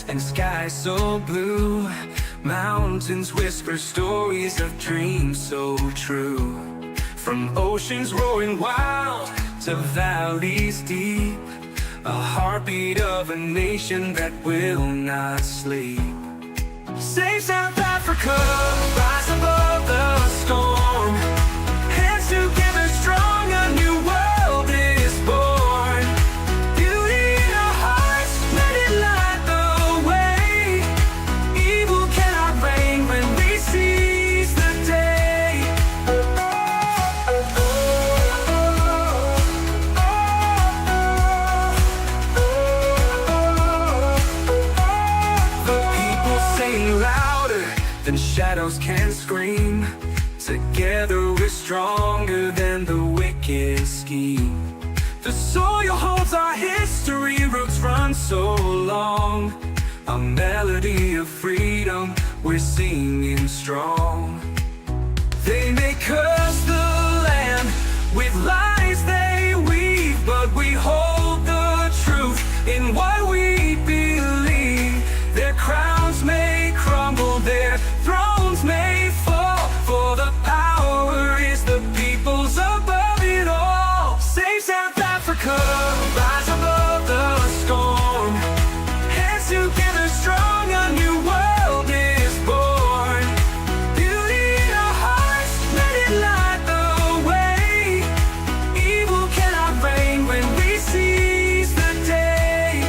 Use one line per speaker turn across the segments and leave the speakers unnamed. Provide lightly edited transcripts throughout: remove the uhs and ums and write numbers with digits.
and skies so blue. Mountains whisper stories of dreams so true. From oceans roaring wild to valleys deep, a heartbeat of a nation that will not sleep. Save South Africa, rise above the storm. Hands together strong, a new world is born. Beauty in our hearts, let it light the way. Evil cannot reign when we seize the day. The people sing louder than shadows can scream. Together we're stronger than the wicked scheme. The soil holds our history, roots run so long. A melody of freedom, we're singing strong. They may curse the land with lies they weave, but we hold the truth in what we believe. Their crowns may crumble, their thrones may fall, for the power is the people's above it all. Save South Africa, rise above the storm. Hands together strong, a new world is born. Beauty in our hearts, let it light the way. Evil cannot reign when we seize the day.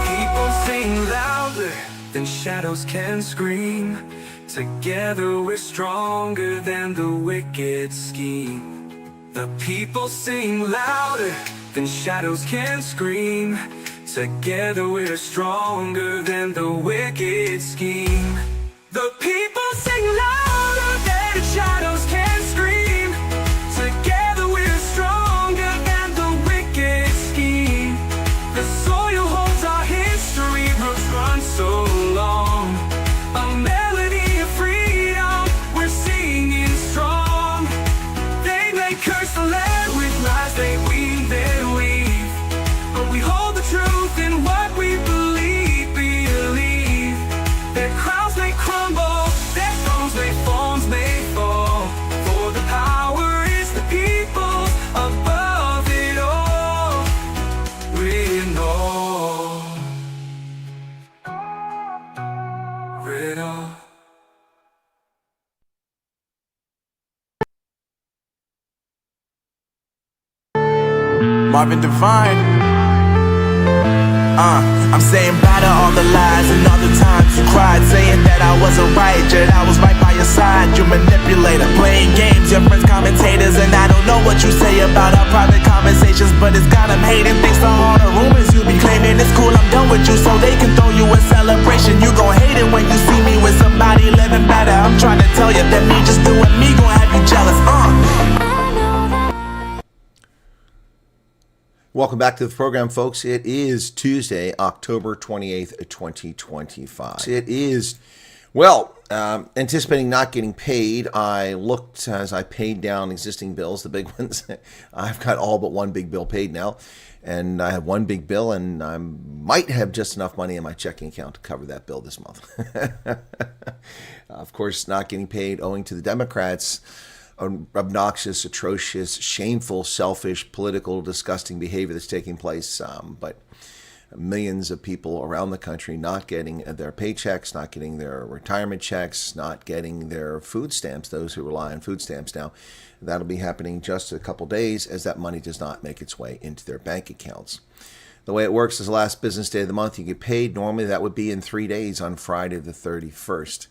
People sing louder than shadows can scream. Together we're stronger than the wicked scheme. The people sing louder than shadows can scream. Together we're stronger than the wicked scheme. The people sing louder than shadows can scream. Together we're stronger than the wicked scheme. The soil holds our history, roots run so long. A melody of freedom, we're singing strong. They may curse the land with lies they weave, but we hold the truth in what we believe. Their crowns may crumble, their thrones may fall, for the power is the people above it all. We know it all.
Marvin Devine. I'm saying bye to all the lies and all the times you cried, saying that I wasn't right, yet I was right by your side. You manipulator, playing games, your friends commentators, and I don't know what you say about our private conversations, but it's got them hating. Thanks to all the rumors you be claiming. It's cool, I'm done with you, so they can throw you a celebration. You gon' hate it when you see me with somebody living better. I'm trying to tell you that me just doing me gon' have you jealous.
Welcome back to the program, folks. It is Tuesday, October 28th, 2025. It is, anticipating not getting paid. I looked as I paid down existing bills, the big ones. I've got all but one big bill paid now, and I have one big bill, and I might have just enough money in my checking account to cover that bill this month. Of course, not getting paid owing to the Democrats' obnoxious, atrocious, shameful, selfish, political, disgusting behavior that's taking place. But millions of people around the country not getting their paychecks, not getting their retirement checks, not getting their food stamps, those who rely on food stamps now. That'll be happening just a couple days as that money does not make its way into their bank accounts. The way it works is the last business day of the month you get paid. Normally that would be in 3 days on Friday the 31st.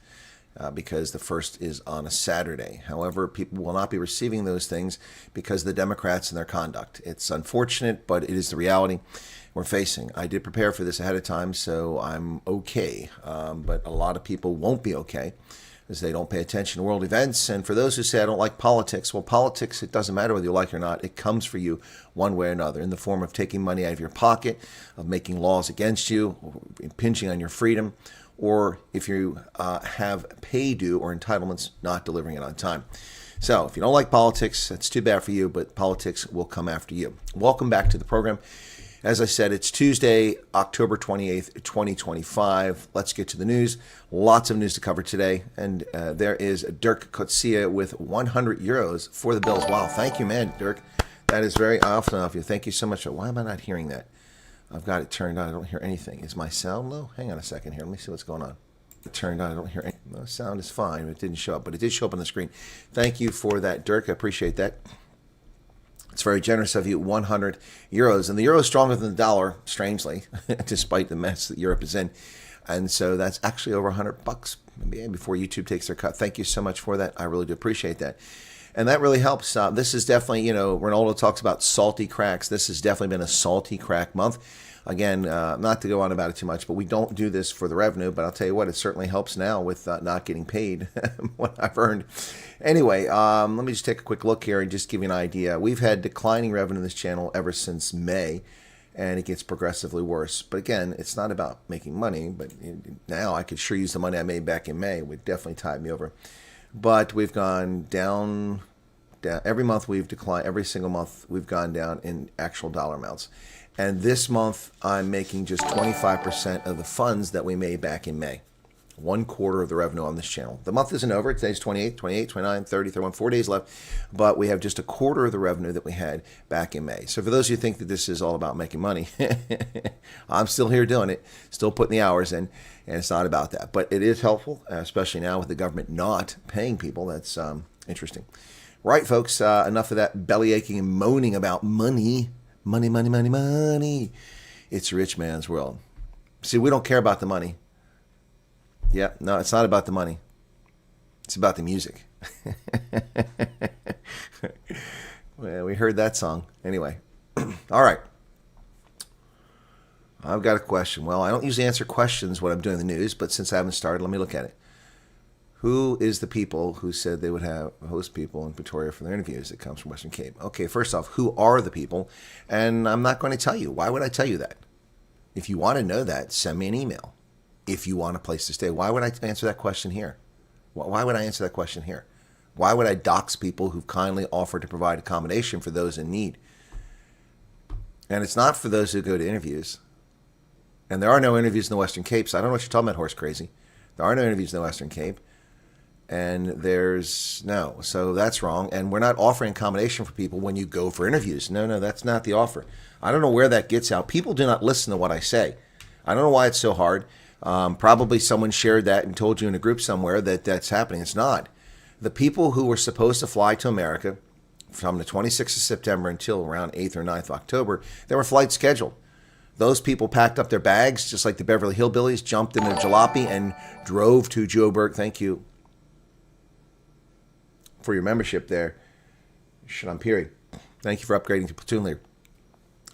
Because the first is on a Saturday. However, people will not be receiving those things because of the Democrats and their conduct. It's unfortunate, but it is the reality we're facing. I did prepare for this ahead of time, so I'm okay. But a lot of people won't be okay as they don't pay attention to world events. And for those who say I don't like politics, well, politics, it doesn't matter whether you like it or not. It comes for you one way or another in the form of taking money out of your pocket, of making laws against you, impinging on your freedom, or if you have pay due or entitlements, not delivering it on time. So if you don't like politics, that's too bad for you, but politics will come after you. Welcome back to the program. As I said, it's Tuesday, October 28th, 2025. Let's get to the news. Lots of news to cover today. And there is Dirk Kotsia with 100 euros for the Bills. Wow, thank you, man, Dirk. That is very awesome of you. Thank you so much. Why am I not hearing that? I've got it turned on. I don't hear anything. Is my sound low? Hang on a second here. Let me see what's going on. It turned on. I don't hear anything. The sound is fine. It didn't show up, but it did show up on the screen. Thank you for that, Dirk. I appreciate that. It's very generous of you, 100 euros. And the euro is stronger than the dollar, strangely, despite the mess that Europe is in. And so that's actually over $100 maybe before YouTube takes their cut. Thank you so much for that. I really do appreciate that. And that really helps. This is definitely, Ronaldo talks about salty cracks. This has definitely been a salty crack month. Again, not to go on about it too much, but we don't do this for the revenue. But I'll tell you what, it certainly helps now with not getting paid what I've earned. Anyway, let me just take a quick look here and just give you an idea. We've had declining revenue in this channel ever since May, and it gets progressively worse. But again, it's not about making money. But now I could sure use the money I made back in May. It would definitely tide me over. But we've gone down. Every month we've declined. Every single month we've gone down in actual dollar amounts. And this month, I'm making just 25% of the funds that we made back in May. 1/4 of the revenue on this channel. The month isn't over. Today's 28, 29, 30, 31, 4 days left. But we have just 1/4 of the revenue that we had back in May. So for those of you who think that this is all about making money, I'm still here doing it, still putting the hours in, and it's not about that. But it is helpful, especially now with the government not paying people. That's interesting. Right, folks, enough of that belly aching and moaning about money. Money, money, money, money. It's a rich man's world. See, we don't care about the money. Yeah, no, it's not about the money. It's about the music. Well, we heard that song. Anyway. All right. I've got a question. Well, I don't usually answer questions when I'm doing the news, but since I haven't started, let me look at it. Who is the people who said they would have host people in Pretoria for their interviews? It comes from Western Cape. Okay, first off, who are the people? And I'm not going to tell you. Why would I tell you that? If you want to know that, send me an email. If you want a place to stay, why would I answer that question here? Why would I answer that question here? Why would I dox people who've kindly offered to provide accommodation for those in need? And it's not for those who go to interviews. And there are no interviews in the Western Cape, so I don't know what you're talking about, horse crazy. There are no interviews in the Western Cape. And there's no. So that's wrong. And we're not offering accommodation for people when you go for interviews. No, that's not the offer. I don't know where that gets out. People do not listen to what I say. I don't know why it's so hard. Probably someone shared that and told you in a group somewhere that that's happening. It's not. The people who were supposed to fly to America from the 26th of September until around 8th or 9th of October, there were flights scheduled. Those people packed up their bags, just like the Beverly Hillbillies, jumped in their jalopy and drove to Joburg. Thank you for your membership there, Shalampiri. Thank you for upgrading to platoon leader.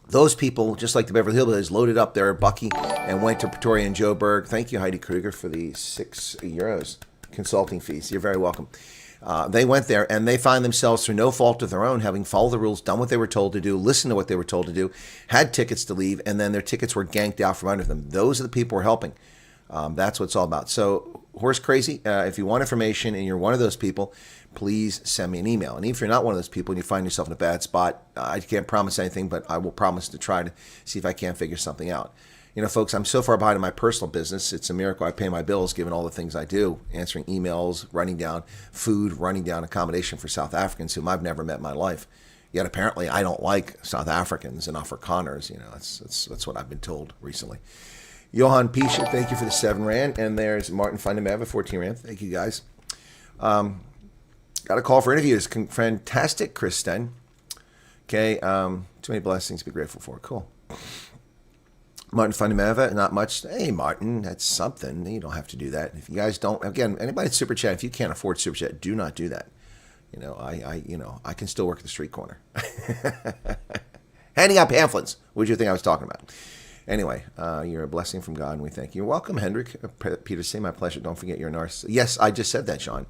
Those people, just like the Beverly Hillbillies, loaded up their bucky and went to Pretoria and Joburg. Thank you, Heidi Kruger, for the €6 consulting fees. You're very welcome. They went there and they find themselves, through no fault of their own, having followed the rules, done what they were told to do, listened to what they were told to do, had tickets to leave, and then their tickets were ganked out from under them. Those are the people we're helping. That's what it's all about. So, horse crazy, if you want information and you're one of those people, please send me an email. And if you're not one of those people and you find yourself in a bad spot, I can't promise anything, but I will promise to try to see if I can't figure something out. Folks, I'm so far behind in my personal business. It's a miracle I pay my bills given all the things I do, answering emails, running down food, running down accommodation for South Africans whom I've never met in my life. Yet apparently I don't like South Africans and Afrikaners. That's what I've been told recently. Johan Pisha, thank you for the 7 Rand. And there's Martin Fundameva, 14 Rand. Thank you, guys. Got a call for interviews. Fantastic, Kristen. Okay, too many blessings to be grateful for. Cool. Martin Fundameva, not much. Hey, Martin, that's something. You don't have to do that. If you guys don't, again, anybody at Super Chat, if you can't afford Super Chat, do not do that. I can still work at the street corner. Handing out pamphlets. What do you think I was talking about? Anyway, you're a blessing from God, and we thank you. You're welcome, Hendrik. Peterson, my pleasure. Don't forget you're a narcissist. Yes, I just said that, Sean.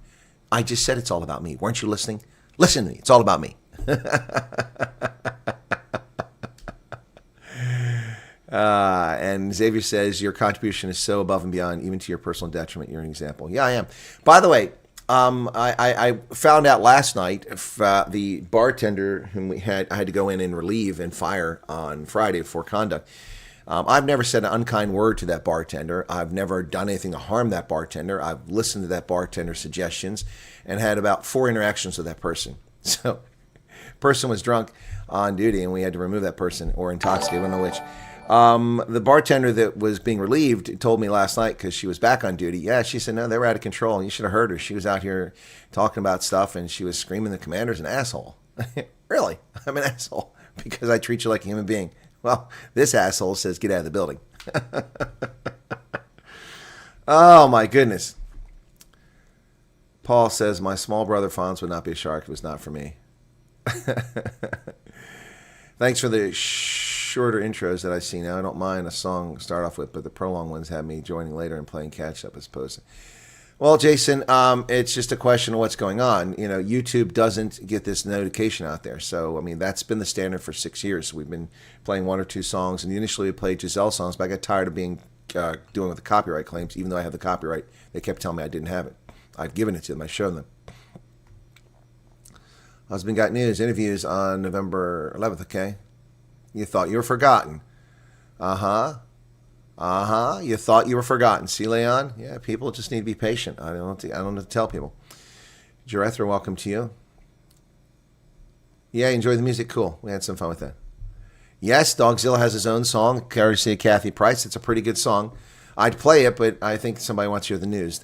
I just said it's all about me. Weren't you listening? Listen to me. It's all about me. And Xavier says, your contribution is so above and beyond, even to your personal detriment. You're an example. Yeah, I am. By the way, I found out last night if, the bartender whom I had to go in and relieve and fire on Friday for conduct. I've never said an unkind word to that bartender. I've never done anything to harm that bartender. I've listened to that bartender's suggestions and had about 4 interactions with that person. So, person was drunk on duty and we had to remove that person, or intoxicated, I don't know which. The bartender that was being relieved told me last night, because she was back on duty. Yeah, she said, no, they were out of control. And you should have heard her. She was out here talking about stuff and she was screaming the commander's an asshole. Really? I'm an asshole because I treat you like a human being. Well, this asshole says get out of the building. Oh, my goodness. Paul says, my small brother Fonz would not be a shark if it was not for me. Thanks for the shorter intros that I see now. I don't mind a song to start off with, but the prolonged ones have me joining later and playing catch up as opposed to. Well, Jason, it's just a question of what's going on. You know, YouTube doesn't get this notification out there. So, I mean, that's been the standard for 6 years. We've been playing 1 or 2 songs, and initially we played Giselle songs, but I got tired of doing with the copyright claims. Even though I have the copyright, they kept telling me I didn't have it. I've given it to them. I showed them. Husband got news. Interviews on November 11th, okay? You thought you were forgotten. Uh-huh. You thought you were forgotten. See, Leon? Yeah, people just need to be patient. I don't know to tell people. Jarethra, welcome to you. Yeah, enjoy the music. Cool. We had some fun with that. Yes, Dogzilla has his own song, courtesy of Kathy Price. It's a pretty good song. I'd play it, but I think somebody wants to hear the news.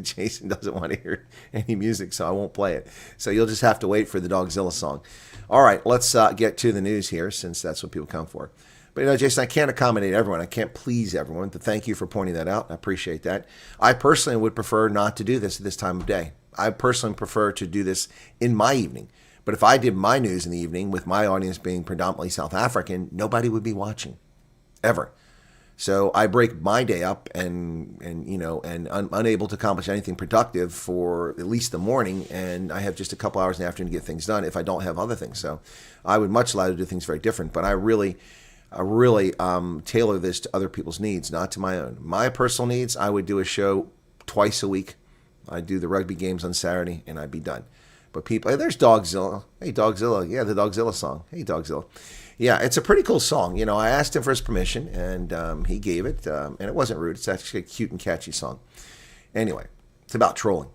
Jason doesn't want to hear any music, so I won't play it. So you'll just have to wait for the Dogzilla song. All right, let's get to the news here, since that's what people come for. But, you know, Jason, I can't accommodate everyone. I can't please everyone. But thank you for pointing that out. I appreciate that. I personally would prefer not to do this at this time of day. I personally prefer to do this in my evening. But if I did my news in the evening, with my audience being predominantly South African, nobody would be watching, ever. So I break my day up and I'm unable to accomplish anything productive for at least the morning, and I have just a couple hours in the afternoon to get things done if I don't have other things. So I would much rather do things very different, but I really tailor this to other people's needs, not to my own. My personal needs, I would do a show twice a week. I'd do the rugby games on Saturday, and I'd be done. But people, hey, there's Dogzilla. Hey, Dogzilla. Yeah, the Dogzilla song. Hey, Dogzilla. Yeah, it's a pretty cool song. You know, I asked him for his permission, and he gave it. And it wasn't rude. It's actually a cute and catchy song. Anyway, it's about trolling.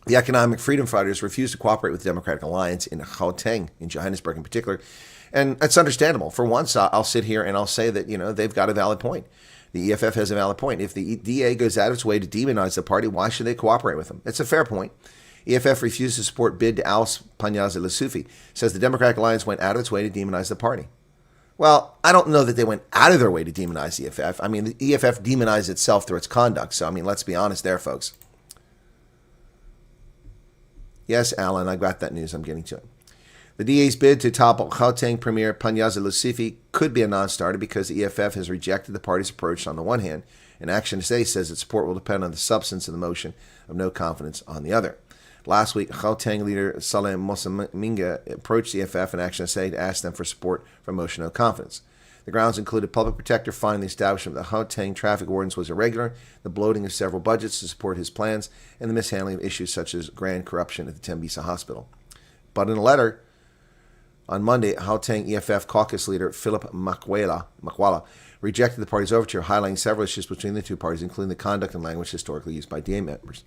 The economic freedom fighters refuse to cooperate with the Democratic Alliance in Gauteng, in Johannesburg in particular. And it's understandable. For once, I'll sit here and I'll say that, you know, they've got a valid point. The EFF has a valid point. If the DA goes out of its way to demonize the party, why should they cooperate with them? It's a fair point. EFF refused to support bid to oust Panyaza Lesufi. Says the Democratic Alliance went out of its way to demonize the party. Well, I don't know that they went out of their way to demonize the EFF. I mean, the EFF demonized itself through its conduct. So, I mean, let's be honest there, folks. Yes, Alan, I got that news. I'm getting to it. The DA's bid to topple Gauteng Premier Panyaza Lesufi could be a non-starter because the EFF has rejected the party's approach on the one hand, and Action SA says its support will depend on the substance of the motion of no confidence on the other. Last week, Gauteng leader Saleh Mosaminga approached the EFF and Action SA to ask them for support for a motion of no confidence. The grounds included public protector finding the establishment of the Gauteng traffic wardens was irregular, the bloating of several budgets to support his plans, and the mishandling of issues such as grand corruption at the Tembisa Hospital. But in a letter on Monday, Gauteng EFF caucus leader Philip Makwala rejected the party's overture, highlighting several issues between the two parties, including the conduct and language historically used by DA members.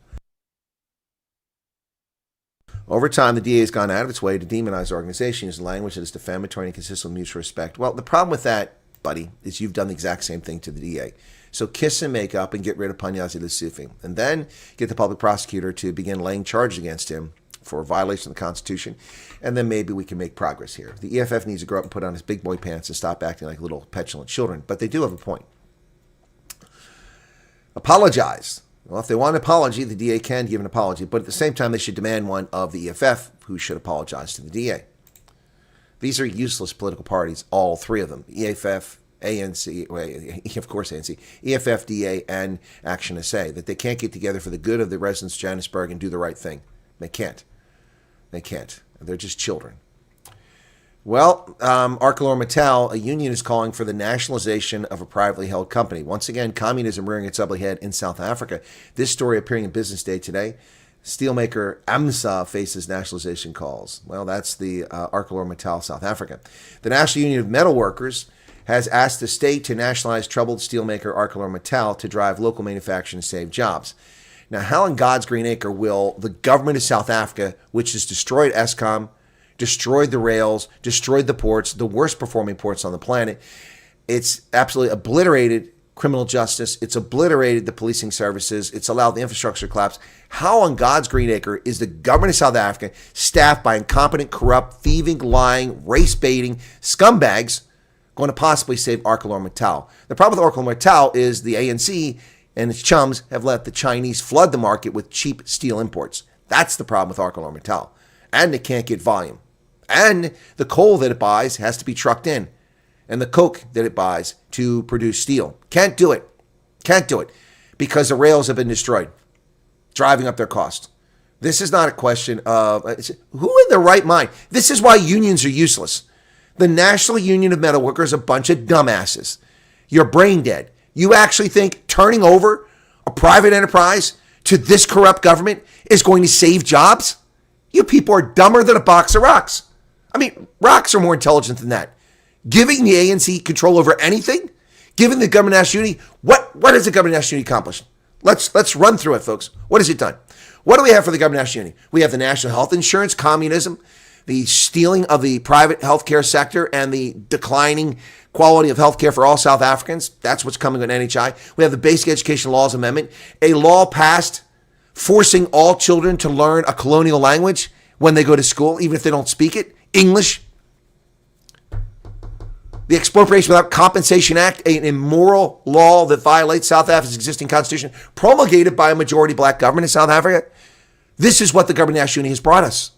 Over time, the DA has gone out of its way to demonize the organization using language that is defamatory and consistent with mutual respect. Well, the problem with that, buddy, is you've done the exact same thing to the DA. So kiss and make up and get rid of Panyaza Lesufi. And then get the public prosecutor to begin laying charges against him for violation of the Constitution. And then maybe we can make progress here. The EFF needs to grow up and put on his big boy pants and stop acting like little petulant children. But they do have a point. Apologize. Well, if they want an apology, the DA can give an apology, but at the same time, they should demand one of the EFF, who should apologize to the DA. These are useless political parties, all three of them: EFF, ANC, well, of course ANC, EFF, DA, and Action SA, that they can't get together for the good of the residents of Johannesburg and do the right thing. They can't. They can't. They're just children. Well, ArcelorMittal, a union, is calling for the nationalization of a privately held company. Once again, communism rearing its ugly head in South Africa. This story appearing in Business Day today. Steelmaker AMSA faces nationalization calls. Well, that's the ArcelorMittal South Africa. The National Union of Metal Workers has asked the state to nationalize troubled steelmaker ArcelorMittal to drive local manufacturing and save jobs. Now, how in God's green acre will the government of South Africa, which has destroyed Eskom, destroyed the rails, destroyed the ports, the worst performing ports on the planet, it's absolutely obliterated criminal justice, it's obliterated the policing services, it's allowed the infrastructure to collapse. How on God's green acre is the government of South Africa, staffed by incompetent, corrupt, thieving, lying, race-baiting scumbags, going to possibly save ArcelorMittal? The problem with ArcelorMittal is the ANC and its chums have let the Chinese flood the market with cheap steel imports. That's the problem with ArcelorMittal. And it can't get volume. And the coal that it buys has to be trucked in. And the coke that it buys to produce steel. Can't do it. Can't do it. Because the rails have been destroyed, driving up their cost. This is not a question of who in their right mind. This is why unions are useless. The National Union of Metal Workers is a bunch of dumbasses. You're brain dead. You actually think turning over a private enterprise to this corrupt government is going to save jobs? You people are dumber than a box of rocks. I mean, rocks are more intelligent than that. Giving the ANC control over anything, giving the government national unity, what has the government national unity accomplished? Let's run through it, folks. What has it done? What do we have for the government national unity? We have the national health insurance, communism, the stealing of the private healthcare sector, and the declining quality of healthcare for all South Africans. That's what's coming on NHI. We have the Basic Education Laws Amendment, a law passed forcing all children to learn a colonial language when they go to school, even if they don't speak it, English. The Expropriation Without Compensation Act, an immoral law that violates South Africa's existing constitution, promulgated by a majority black government in South Africa. This is what the government national unity has brought us.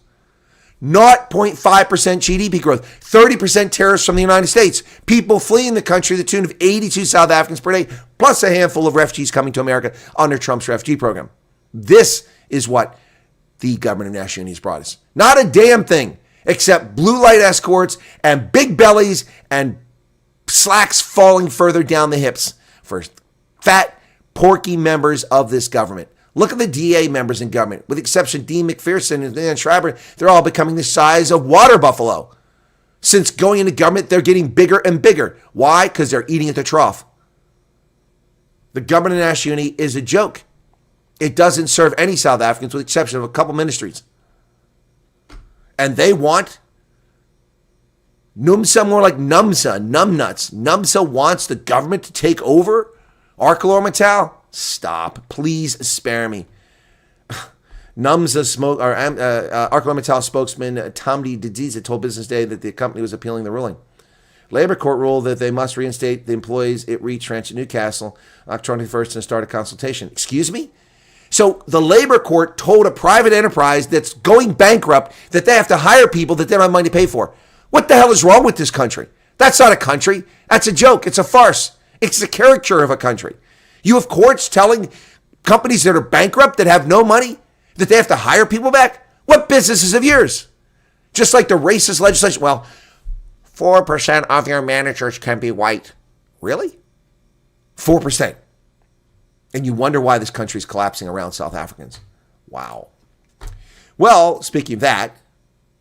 0.5% GDP growth, 30% terrorists from the United States, people fleeing the country to the tune of 82 South Africans per day, plus a handful of refugees coming to America under Trump's refugee program. This is what the government of national unity has brought us. Not a damn thing except blue light escorts and big bellies and slacks falling further down the hips for fat, porky members of this government. Look at the DA members in government. With the exception of Dean McPherson and Dan Schreiber, they're all becoming the size of water buffalo. Since going into government, they're getting bigger and bigger. Why? Because they're eating at the trough. The government of national unity is a joke. It doesn't serve any South Africans with the exception of a couple ministries. And they want NUMSA more like NUMSA, numbnuts. NUMSA wants the government to take over ArcelorMittal. Stop. Please spare me. ArcelorMittal spokesman Tamdi Didiza told Business Day that the company was appealing the ruling. Labor court ruled that they must reinstate the employees it retrenched in Newcastle October 21st and start a consultation. Excuse me? So the labor court told a private enterprise that's going bankrupt that they have to hire people that they don't have money to pay for. What the hell is wrong with this country? That's not a country. That's a joke. It's a farce. It's the caricature of a country. You have courts telling companies that are bankrupt, that have no money, that they have to hire people back? What business is of yours? Just like the racist legislation. Well, 4% of your managers can be white. Really? 4%. And you wonder why this country is collapsing around South Africans. Wow. Well, speaking of that,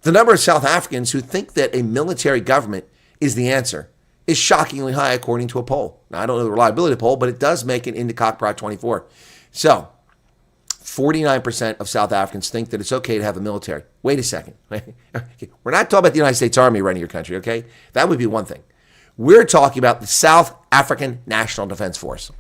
the number of South Africans who think that a military government is the answer is shockingly high according to a poll. Now, I don't know the reliability of the poll, but it does make it into Cockprot 24. So, 49% of South Africans think that it's okay to have a military. Wait a second. We're not talking about the United States Army running your country, okay? That would be one thing. We're talking about the South African National Defense Force.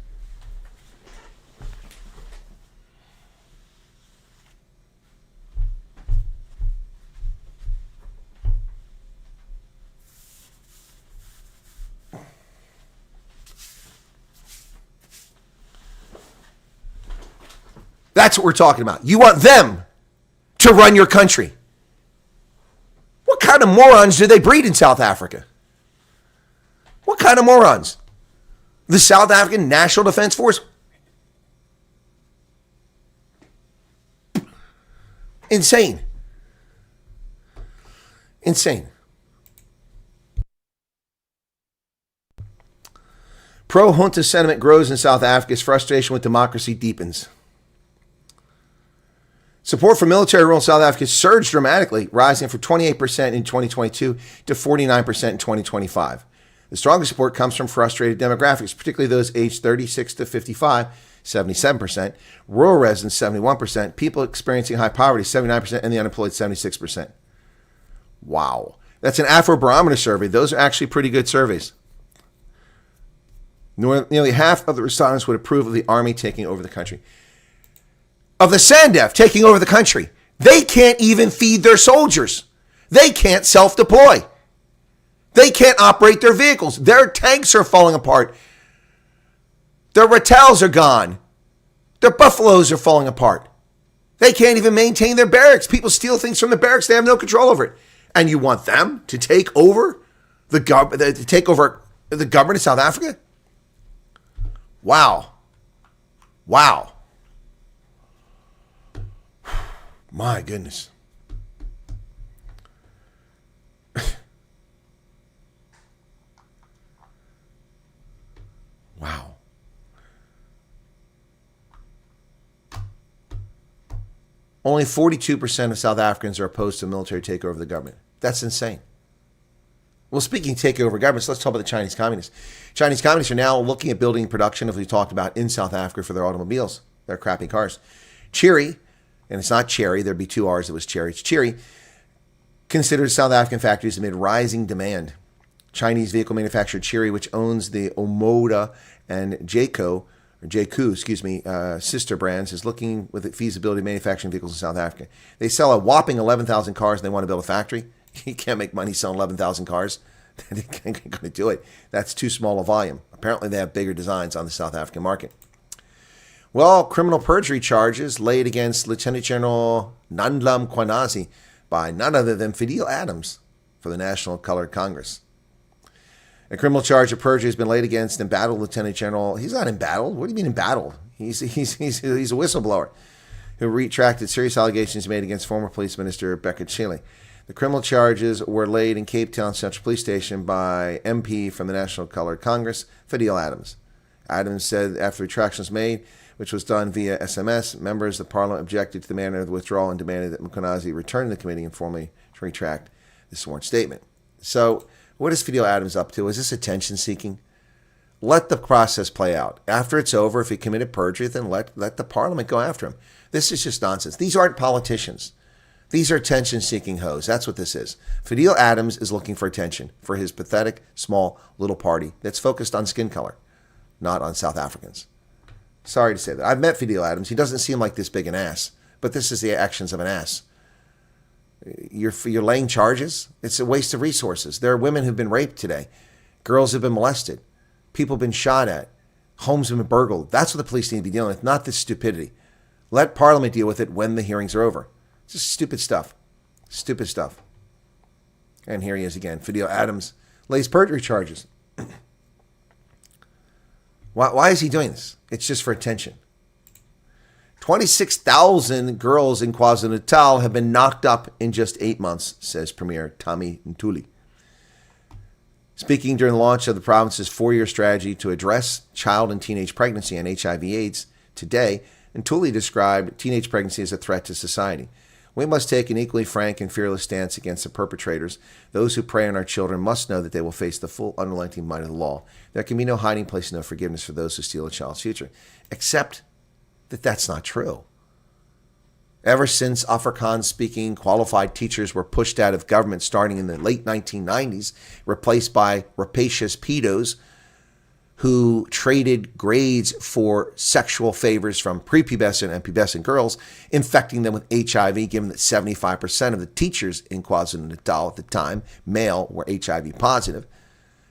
That's what we're talking about. You want them to run your country. What kind of morons do they breed in South Africa? What kind of morons? The South African National Defense Force? Insane. Insane. Pro-junta sentiment grows in South Africa as frustration with democracy deepens. Support for military rule in South Africa surged dramatically, rising from 28% in 2022 to 49% in 2025. The strongest support comes from frustrated demographics, particularly those aged 36 to 55, 77%, rural residents, 71%, people experiencing high poverty, 79%, and the unemployed, 76%. Wow. That's an Afrobarometer survey. Those are actually pretty good surveys. Nearly half of the respondents would approve of the army taking over the country. Of the SANDF taking over the country. They can't even feed their soldiers. They can't self-deploy. They can't operate their vehicles. Their tanks are falling apart. Their Rattels are gone. Their Buffaloes are falling apart. They can't even maintain their barracks. People steal things from the barracks. They have no control over it. And you want them to take over the government of South Africa? Wow. Wow. My goodness. Wow. Only 42% of South Africans are opposed to a military takeover of the government. That's insane. Well, speaking of takeover governments, let's talk about the Chinese communists. Chinese communists are now looking at building production, as we talked about, in South Africa for their automobiles, their crappy cars. Chery, and it's not Cherry, there'd be two R's, it was Cherry, it's Chery, considers South African factories amid rising demand. Chinese vehicle manufacturer Chery, which owns the Omoda and JQ, sister brands, is looking with the feasibility of manufacturing vehicles in South Africa. They sell a whopping 11,000 cars and they want to build a factory. You can't make money selling 11,000 cars. They ain't going to do it. That's too small a volume. Apparently they have bigger designs on the South African market. Well, criminal perjury charges laid against Lieutenant General Nandlam Kwanazi by none other than Fidel Adams for the National Colored Congress. A criminal charge of perjury has been laid against embattled Lieutenant General. He's not embattled. What do you mean embattled? He's a whistleblower who retracted serious allegations made against former police minister Becca Chile. The criminal charges were laid in Cape Town Central Police Station by MP from the National Colored Congress, Fidel Adams. Adams said after retraction was made, which was done via SMS, members of Parliament objected to the manner of the withdrawal and demanded that Mkwanazi return to the committee and formally retract the sworn statement. So, what is Fidel Adams up to? Is this attention-seeking? Let the process play out. After it's over, if he committed perjury, then let the Parliament go after him. This is just nonsense. These aren't politicians. These are attention-seeking hoes. That's what this is. Fidel Adams is looking for attention for his pathetic, small, little party that's focused on skin color, not on South Africans. Sorry to say that. I've met Fidel Adams. He doesn't seem like this big an ass, but this is the actions of an ass. You're laying charges. It's a waste of resources. There are women who've been raped today. Girls have been molested. People have been shot at. Homes have been burgled. That's what the police need to be dealing with, not this stupidity. Let Parliament deal with it when the hearings are over. It's just stupid stuff. Stupid stuff. And here he is again. Fidel Adams lays perjury charges. Why is he doing this? It's just for attention. 26,000 girls in KwaZulu-Natal have been knocked up in just 8 months, says Premier Tommy Ntuli. Speaking during the launch of the province's 4-year strategy to address child and teenage pregnancy and HIV/AIDS today, Ntuli described teenage pregnancy as a threat to society. We must take an equally frank and fearless stance against the perpetrators. Those who prey on our children must know that they will face the full unrelenting might of the law. There can be no hiding place, no forgiveness for those who steal a child's future. Except that that's not true. Ever since Afrikaans-speaking qualified teachers were pushed out of government starting in the late 1990s, replaced by rapacious pedos who traded grades for sexual favors from prepubescent and pubescent girls, infecting them with HIV, given that 75% of the teachers in KwaZulu-Natal at the time, male, were HIV positive,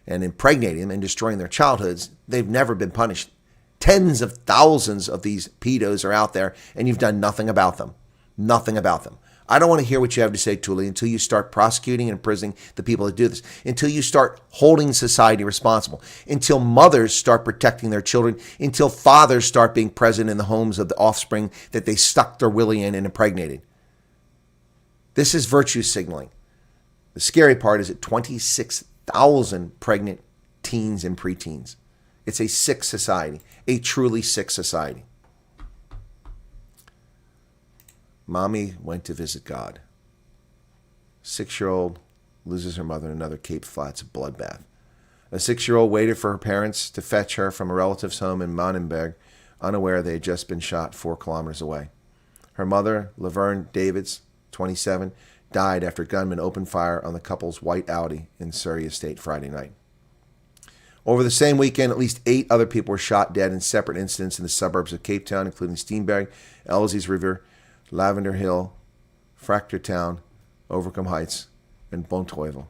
and impregnating them and destroying their childhoods, they've never been punished. Tens of thousands of these pedos are out there, and you've done nothing about them. Nothing about them. I don't want to hear what you have to say, Tuli, until you start prosecuting and imprisoning the people that do this, until you start holding society responsible, until mothers start protecting their children, until fathers start being present in the homes of the offspring that they stuck their willy in and impregnated. This is virtue signaling. The scary part is that 26,000 pregnant teens and preteens. It's a sick society, a truly sick society. Mommy went to visit God. 6-year-old loses her mother in another Cape Flats bloodbath. A 6-year-old waited for her parents to fetch her from a relative's home in Monenberg, unaware they had just been shot 4 kilometers away. Her mother, Laverne Davids, 27, died after gunmen opened fire on the couple's white Audi in Surrey Estate Friday night. Over the same weekend, at least 8 other people were shot dead in separate incidents in the suburbs of Cape Town, including Steenberg, Elsies River, Lavender Hill, Fractortown, Overcombe Heights, and Bontwevel.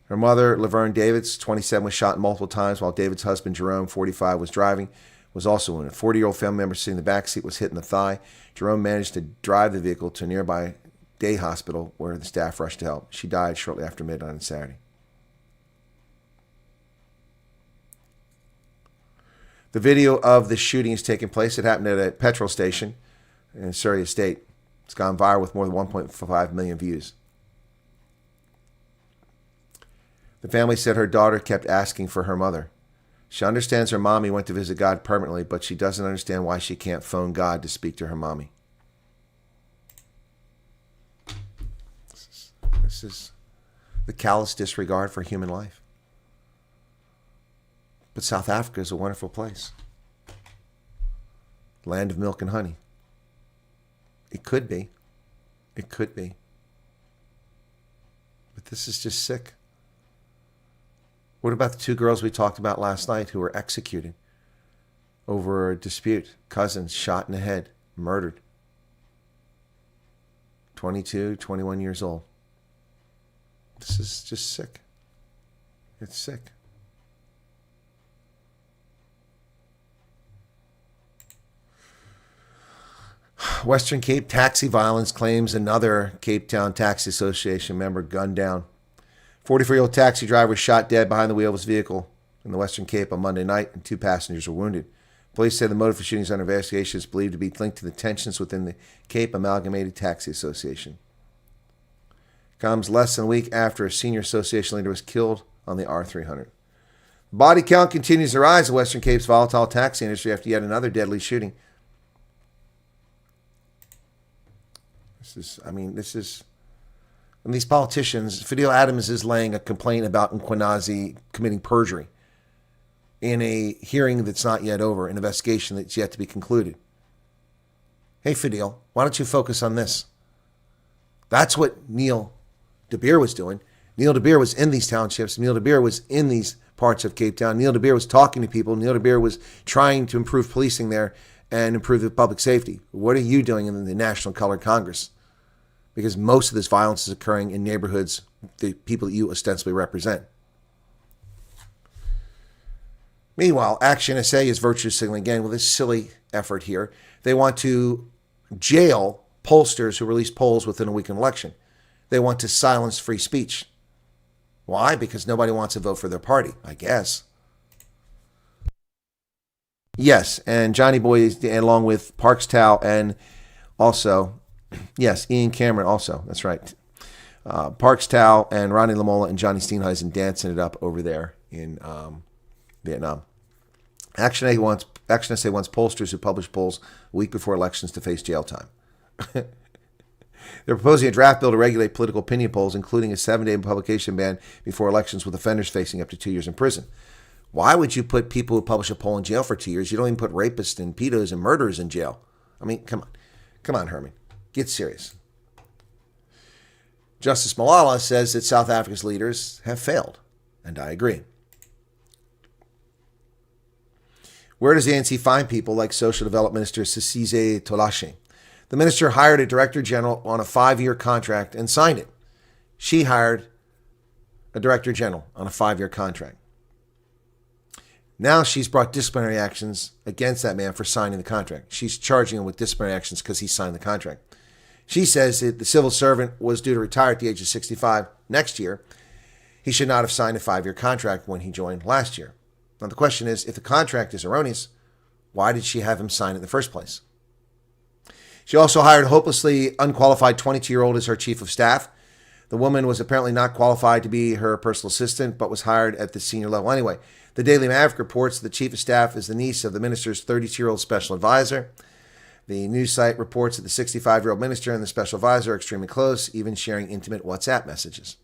Her mother, Laverne Davids, 27, was shot multiple times, while David's husband, Jerome, 45, was driving, was also wounded. A 40-year-old family member sitting in the back seat was hit in the thigh. Jerome managed to drive the vehicle to a nearby day hospital where the staff rushed to help. She died shortly after midnight on Saturday. The video of the shooting is taking place. It happened at a petrol station in Surrey Estate. It's gone viral with more than 1.5 million views. The family said her daughter kept asking for her mother. She understands her mommy went to visit God permanently, but she doesn't understand why she can't phone God to speak to her mommy. This is the callous disregard for human life. But South Africa is a wonderful place. Land of milk and honey. It could be. It could be. But this is just sick. What about the 2 girls we talked about last night who were executed over a dispute? Cousins shot in the head, murdered. 22, 21 years old. This is just sick. It's sick. Western Cape taxi violence claims another Cape Town Taxi Association member gunned down. 44-year-old taxi driver was shot dead behind the wheel of his vehicle in the Western Cape on Monday night, and 2 passengers were wounded. Police say the motive for shooting is under investigation, is believed to be linked to the tensions within the Cape Amalgamated Taxi Association. Comes less than a week after a senior association leader was killed on the R300. Body count continues to rise in Western Cape's volatile taxi industry after yet another deadly shooting. And these politicians, Fidel Adams is laying a complaint about Nkwanazi committing perjury in a hearing that's not yet over, an investigation that's yet to be concluded. Hey, Fidel, why don't you focus on this? That's what Neil De Beer was doing. Neil De Beer was in these townships. Neil De Beer was in these parts of Cape Town. Neil De Beer was talking to people. Neil De Beer was trying to improve policing there and improve the public safety. What are you doing in the National Colored Congress? Because most of this violence is occurring in neighborhoods, the people that you ostensibly represent. Meanwhile, Action SA is virtue signaling again with this silly effort here. They want to jail pollsters who release polls within a week of an election. They want to silence free speech. Why? Because nobody wants to vote for their party, I guess. Yes, and Johnny Boy, along with Parks Tao and also... Yes, Ian Cameron also. That's right. Parks Tao and Ronnie Lamola and Johnny Steenhuisen dancing it up over there in Vietnam. Action SA wants pollsters who publish polls a week before elections to face jail time. They're proposing a draft bill to regulate political opinion polls, including a 7-day publication ban before elections, with offenders facing up to 2 years in prison. Why would you put people who publish a poll in jail for 2 years? You don't even put rapists and pedos and murderers in jail. I mean, come on. Come on, Herman. Get serious. Justice Malala says that South Africa's leaders have failed, and I agree. Where does the ANC find people like Social Development Minister Sisize Tolashe? The minister hired a director general on a 5-year contract and signed it. She hired a director general on a 5-year contract. Now she's brought disciplinary actions against that man for signing the contract. She's charging him with disciplinary actions because he signed the contract. She says that the civil servant was due to retire at the age of 65 next year. He should not have signed a 5-year contract when he joined last year. Now the question is, if the contract is erroneous, why did she have him sign it in the first place? She also hired a hopelessly unqualified 22-year-old as her chief of staff. The The woman was apparently not qualified to be her personal assistant, but was hired at the senior level. Anyway, the Daily Maverick reports the chief of staff is the niece of the minister's 32-year-old special advisor. The news site reports that the 65-year-old minister and the special advisor are extremely close, even sharing intimate WhatsApp messages.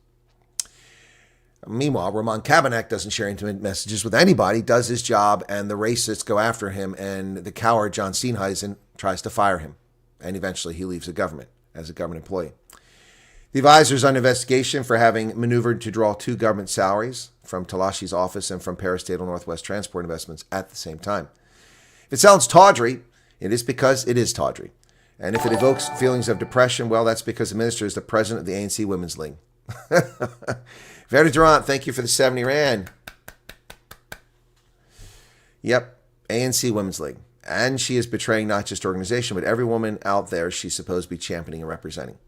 Meanwhile, Ramon Cabernet doesn't share intimate messages with anybody, does his job, and the racists go after him, and the coward John Steenhuisen tries to fire him, and eventually he leaves the government as a government employee. The advisor is under investigation for having maneuvered to draw 2 government salaries from Talashi's office and from Parastatal Northwest Transport Investments at the same time. If it sounds tawdry, it is because it is tawdry. And if it evokes feelings of depression, well, that's because the minister is the president of the ANC Women's League. Vera Durant, thank you for the 70 Rand. Yep, ANC Women's League. And she is betraying not just her organization, but every woman out there she's supposed to be championing and representing.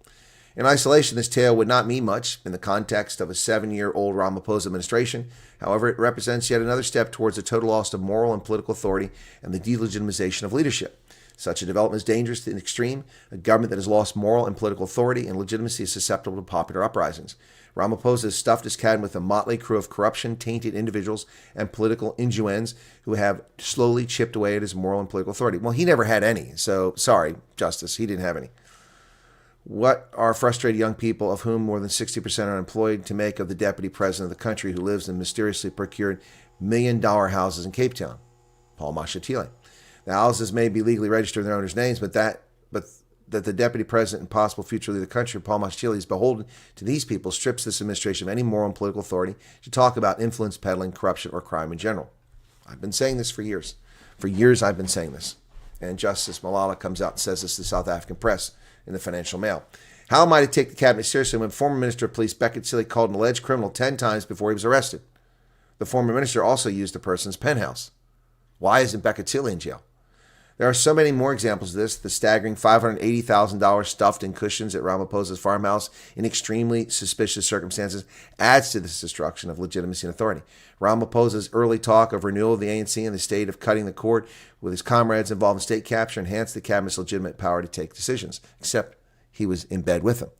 In isolation, this tale would not mean much in the context of a 7-year-old Ramaphosa administration. However, it represents yet another step towards a total loss of moral and political authority and the delegitimization of leadership. Such a development is dangerous to the extreme. A government that has lost moral and political authority and legitimacy is susceptible to popular uprisings. Ramaphosa has stuffed his cabinet with a motley crew of corruption, tainted individuals, and political ingenuends who have slowly chipped away at his moral and political authority. Well, he never had any, so sorry, Justice, he didn't have any. What are frustrated young people, of whom more than 60% are unemployed, to make of the deputy president of the country who lives in mysteriously procured $1 million houses in Cape Town? Paul Mashatile. The houses may be legally registered in their owners' names, but that the deputy president and possible future leader of the country, Paul Mashatile, is beholden to these people strips this administration of any moral and political authority to talk about influence peddling, corruption, or crime in general. I've been saying this for years. For years I've been saying this. And Justice Malala comes out and says this to the South African press in the Financial Mail. How am I to take the cabinet seriously when former Minister of Police Beckett Cilley called an alleged criminal 10 times before he was arrested? The former minister also used the person's penthouse. Why isn't Beckett Cilley in jail? There are so many more examples of this. The staggering $580,000 stuffed in cushions at Ramaphosa's farmhouse in extremely suspicious circumstances adds to this destruction of legitimacy and authority. Ramaphosa's early talk of renewal of the ANC and the state of cutting the cord with his comrades involved in state capture enhanced the cabinet's legitimate power to take decisions, except he was in bed with them.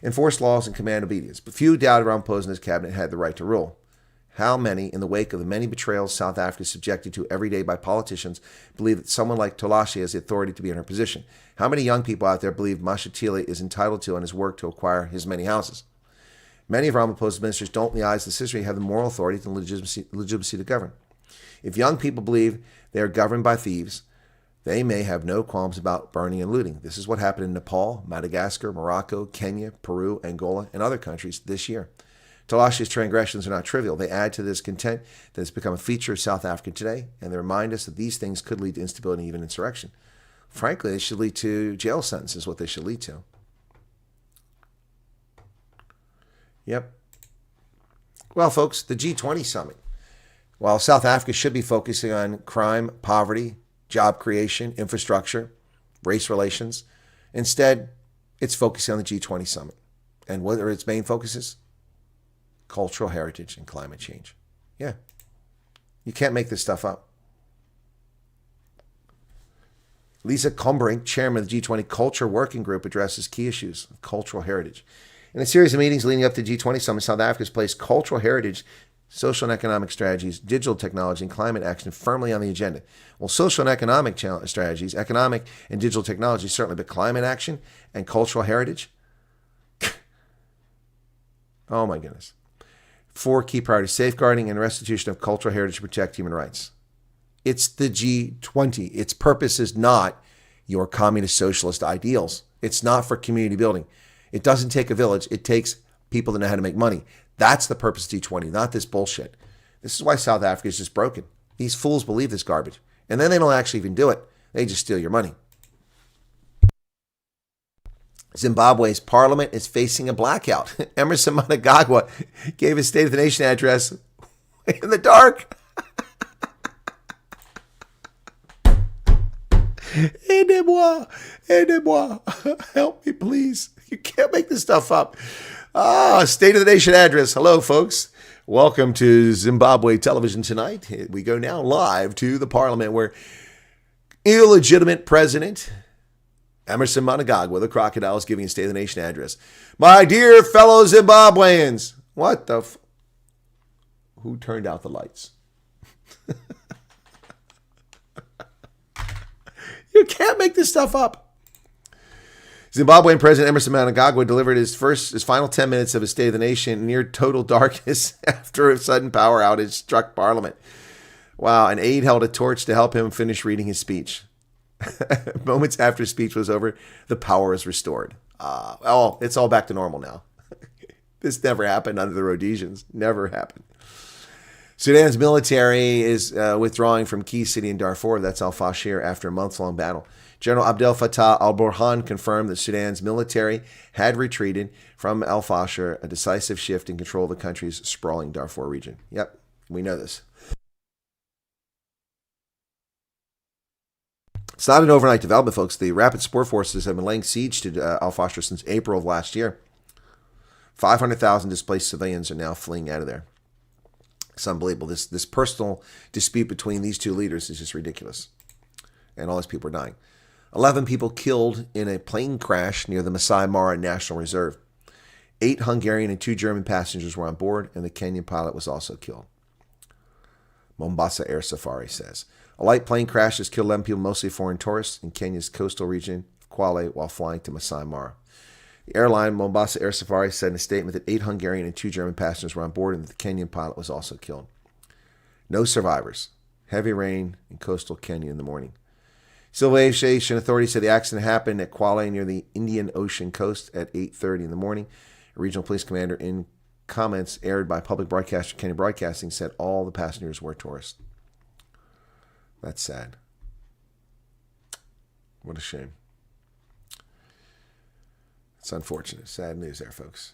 Enforce laws and command obedience. But few doubted Ramaphosa and his cabinet had the right to rule. How many, in the wake of the many betrayals South Africa is subjected to every day by politicians, believe that someone like Tolashi has the authority to be in her position? How many young people out there believe Mashatile is entitled to on his work to acquire his many houses? Many of Ramaphosa's ministers don't, in the eyes of the citizenry, have the moral authority and legitimacy to govern. If young people believe they are governed by thieves, they may have no qualms about burning and looting. This is what happened in Nepal, Madagascar, Morocco, Kenya, Peru, Angola, and other countries this year. Talashi's transgressions are not trivial. They add to this content that has become a feature of South Africa today, and they remind us that these things could lead to instability and even insurrection. Frankly, they should lead to jail sentences, what they should lead to. Yep. Well, folks, the G20 summit. While South Africa should be focusing on crime, poverty, job creation, infrastructure, race relations, instead, it's focusing on the G20 summit. And what are its main focuses? Cultural heritage and climate change. Yeah. You can't make this stuff up. Lisa Combrink, chairman of the G20 Culture Working Group, addresses key issues of cultural heritage. In a series of meetings leading up to the G20 summit, South Africa has placed cultural heritage, social and economic strategies, digital technology, and climate action firmly on the agenda. Well, social and economic strategies, economic and digital technology certainly, but climate action and cultural heritage? Oh my goodness. 4 key priorities: safeguarding and restitution of cultural heritage to protect human rights. It's the G20. Its purpose is not your communist socialist ideals. It's not for community building. It doesn't take a village. It takes people that know how to make money. That's the purpose of G20, not this bullshit. This is why South Africa is just broken. These fools believe this garbage. And then they don't actually even do it. They just steal your money. Zimbabwe's parliament is facing a blackout. Emerson Mnangagwa gave his State of the Nation address in the dark. Aidez-moi, aidez-moi. Help me, please. You can't make this stuff up. State of the Nation address. Hello, folks. Welcome to Zimbabwe television tonight. We go now live to the parliament where illegitimate president Emerson Mnangagwa, the crocodile, is giving a State of the Nation address. My dear fellow Zimbabweans. What the Who turned out the lights? You can't make this stuff up. Zimbabwean President Emerson Mnangagwa delivered his final 10 minutes of his State of the Nation near total darkness after a sudden power outage struck Parliament. Wow, an aide held a torch to help him finish reading his speech. Moments after his speech was over, the power was restored. It's all back to normal now. This never happened under the Rhodesians. Never happened. Sudan's military is withdrawing from key city in Darfur, that's al-Fashir, after a months-long battle. General Abdel Fattah al-Burhan confirmed that Sudan's military had retreated from al-Fashir, a decisive shift in control of the country's sprawling Darfur region. Yep, we know this. It's not an overnight development, folks. The Rapid Support Forces have been laying siege to al-Fashir since April of last year. 500,000 displaced civilians are now fleeing out of there. It's unbelievable. This personal dispute between these two leaders is just ridiculous. And all these people are dying. 11 people killed in a plane crash near the Masai Mara National Reserve. 8 Hungarian and 2 German passengers were on board, and the Kenyan pilot was also killed. Mombasa Air Safari says. A light plane crash has killed 11 people, mostly foreign tourists, in Kenya's coastal region of Kwale while flying to Masai Mara. The airline, Mombasa Air Safari, said in a statement that 8 Hungarian and 2 German passengers were on board and that the Kenyan pilot was also killed. No survivors. Heavy rain in coastal Kenya in the morning. Civil aviation authorities said the accident happened at Kwale near the Indian Ocean coast at 8:30 in the morning. A regional police commander, in comments aired by public broadcaster Kenya Broadcasting, said all the passengers were tourists. That's sad. What a shame. It's unfortunate. Sad news there, folks.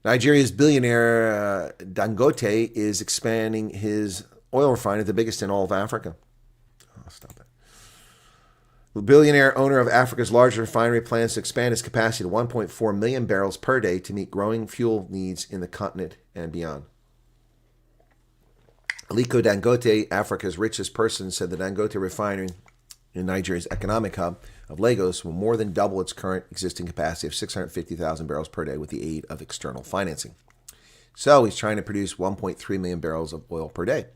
Nigeria's billionaire Dangote is expanding his oil refinery, the biggest in all of Africa. Oh, stop that. The billionaire owner of Africa's largest refinery plans to expand its capacity to 1.4 million barrels per day to meet growing fuel needs in the continent and beyond. Aliko Dangote, Africa's richest person, said the Dangote refinery in Nigeria's economic hub of Lagos will more than double its current existing capacity of 650,000 barrels per day with the aid of external financing. So he's trying to produce 1.3 million barrels of oil per day.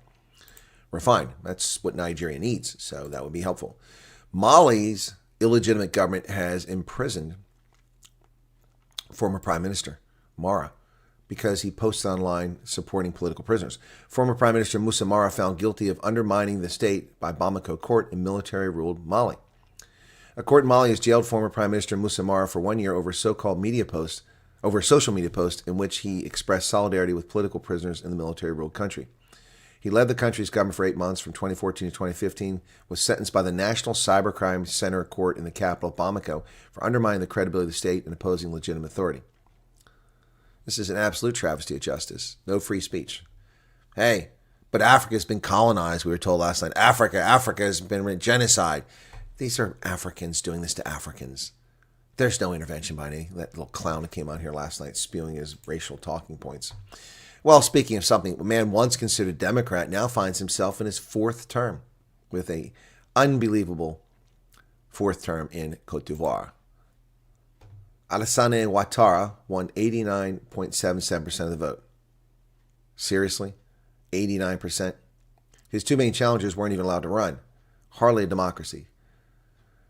Refined. That's what Nigeria needs, so that would be helpful. Mali's illegitimate government has imprisoned former Prime Minister Mara because he posted online supporting political prisoners. Former Prime Minister Moussa Mara found guilty of undermining the state by Bamako court in military-ruled Mali. A court in Mali has jailed former Prime Minister Moussa Mara for 1 year over social media posts in which he expressed solidarity with political prisoners in the military-ruled country. He led the country's government for 8 months from 2014 to 2015, was sentenced by the National Cybercrime Center Court in the capital of Bamako for undermining the credibility of the state and opposing legitimate authority. This is an absolute travesty of justice. No free speech. Hey, but Africa's been colonized, we were told last night. Africa has been genocide. These are Africans doing this to Africans. There's no intervention by any. That little clown that came on here last night spewing his racial talking points. Well, speaking of something, a man once considered Democrat now finds himself in his 4th term with a unbelievable 4th term in Côte d'Ivoire. Alassane Ouattara won 89.77% of the vote. Seriously? 89%? His 2 main challengers weren't even allowed to run. Hardly a democracy.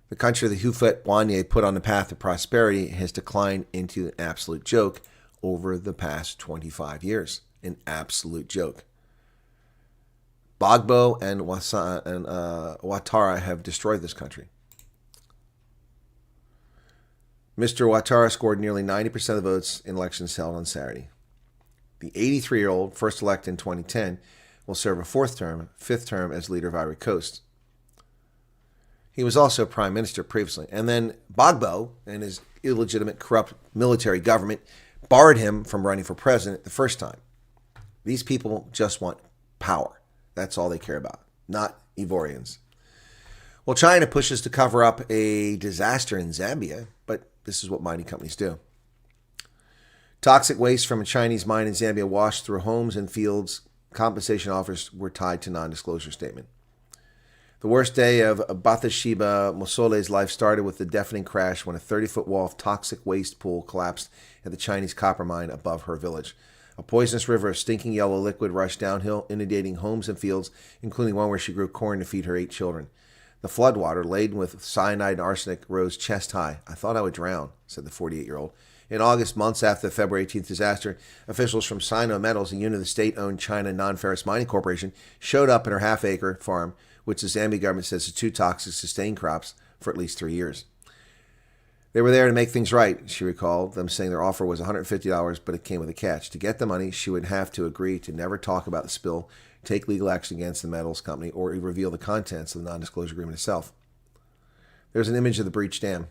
The country that Houphouët-Boigny put on the path of prosperity has declined into an absolute joke over the past 25 years. An absolute joke. Gbagbo and Ouattara have destroyed this country. Mr. Ouattara scored nearly 90% of the votes in elections held on Saturday. The 83-year-old, first elected in 2010, will serve a 5th term as leader of Ivory Coast. He was also prime minister previously. And then Gbagbo and his illegitimate, corrupt military government barred him from running for president the first time. These people just want power. That's all they care about, not Ivorians. Well, China pushes to cover up a disaster in Zambia, but this is what mining companies do. Toxic waste from a Chinese mine in Zambia washed through homes and fields. Compensation offers were tied to non-disclosure statement. The worst day of Bathsheba Mosole's life started with the deafening crash when a 30-foot wall of toxic waste pool collapsed at the Chinese copper mine above her village. A poisonous river of stinking yellow liquid rushed downhill, inundating homes and fields, including one where she grew corn to feed her 8 children. The floodwater, laden with cyanide and arsenic, rose chest high. "I thought I would drown," said the 48-year-old. In August, months after the February 18th disaster, officials from Sino Metals, a unit of the state-owned China Non-Ferrous Mining Corporation, showed up at her half-acre farm, which the Zambia government says is too toxic to sustain crops for at least 3 years. They were there to make things right, she recalled, them saying their offer was $150, but it came with a catch. To get the money, she would have to agree to never talk about the spill, take legal action against the metals company, or reveal the contents of the non-disclosure agreement itself. There's an image of the breached dam.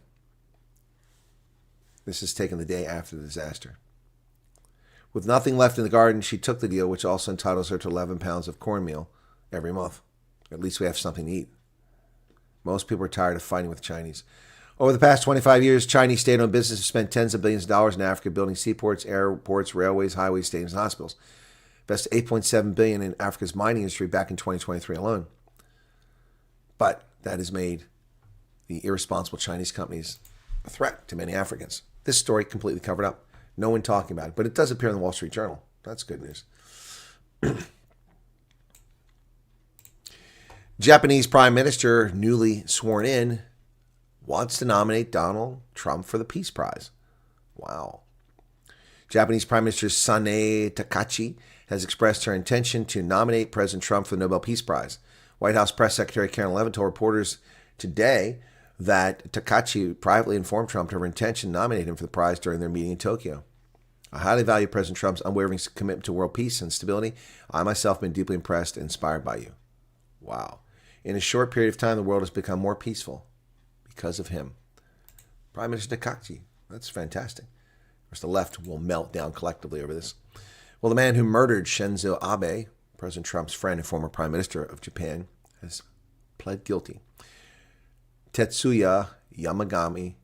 This is taken the day after the disaster. With nothing left in the garden, she took the deal, which also entitles her to 11 pounds of cornmeal every month. At least we have something to eat. Most people are tired of fighting with the Chinese. Over the past 25 years, Chinese state-owned businesses have spent tens of billions of dollars in Africa building seaports, airports, railways, highways, stadiums, and hospitals. Invested $8.7 billion in Africa's mining industry back in 2023 alone. But that has made the irresponsible Chinese companies a threat to many Africans. This story completely covered up. No one talking about it, but it does appear in the Wall Street Journal. That's good news. Japanese Prime Minister, newly sworn in, wants to nominate Donald Trump for the Peace Prize. Wow. Japanese Prime Minister Sanae Takachi has expressed her intention to nominate President Trump for the Nobel Peace Prize. White House Press Secretary Karen Levin told reporters today that Takachi privately informed Trump of her intention to nominate him for the prize during their meeting in Tokyo. "I highly value President Trump's unwavering commitment to world peace and stability. I myself have been deeply impressed and inspired by you." Wow. In a short period of time, the world has become more peaceful because of him. Prime Minister Takachi. That's fantastic. Of course, the left will melt down collectively over this. Well, the man who murdered Shinzo Abe, President Trump's friend and former Prime Minister of Japan, has pled guilty. Tetsuya Yamagami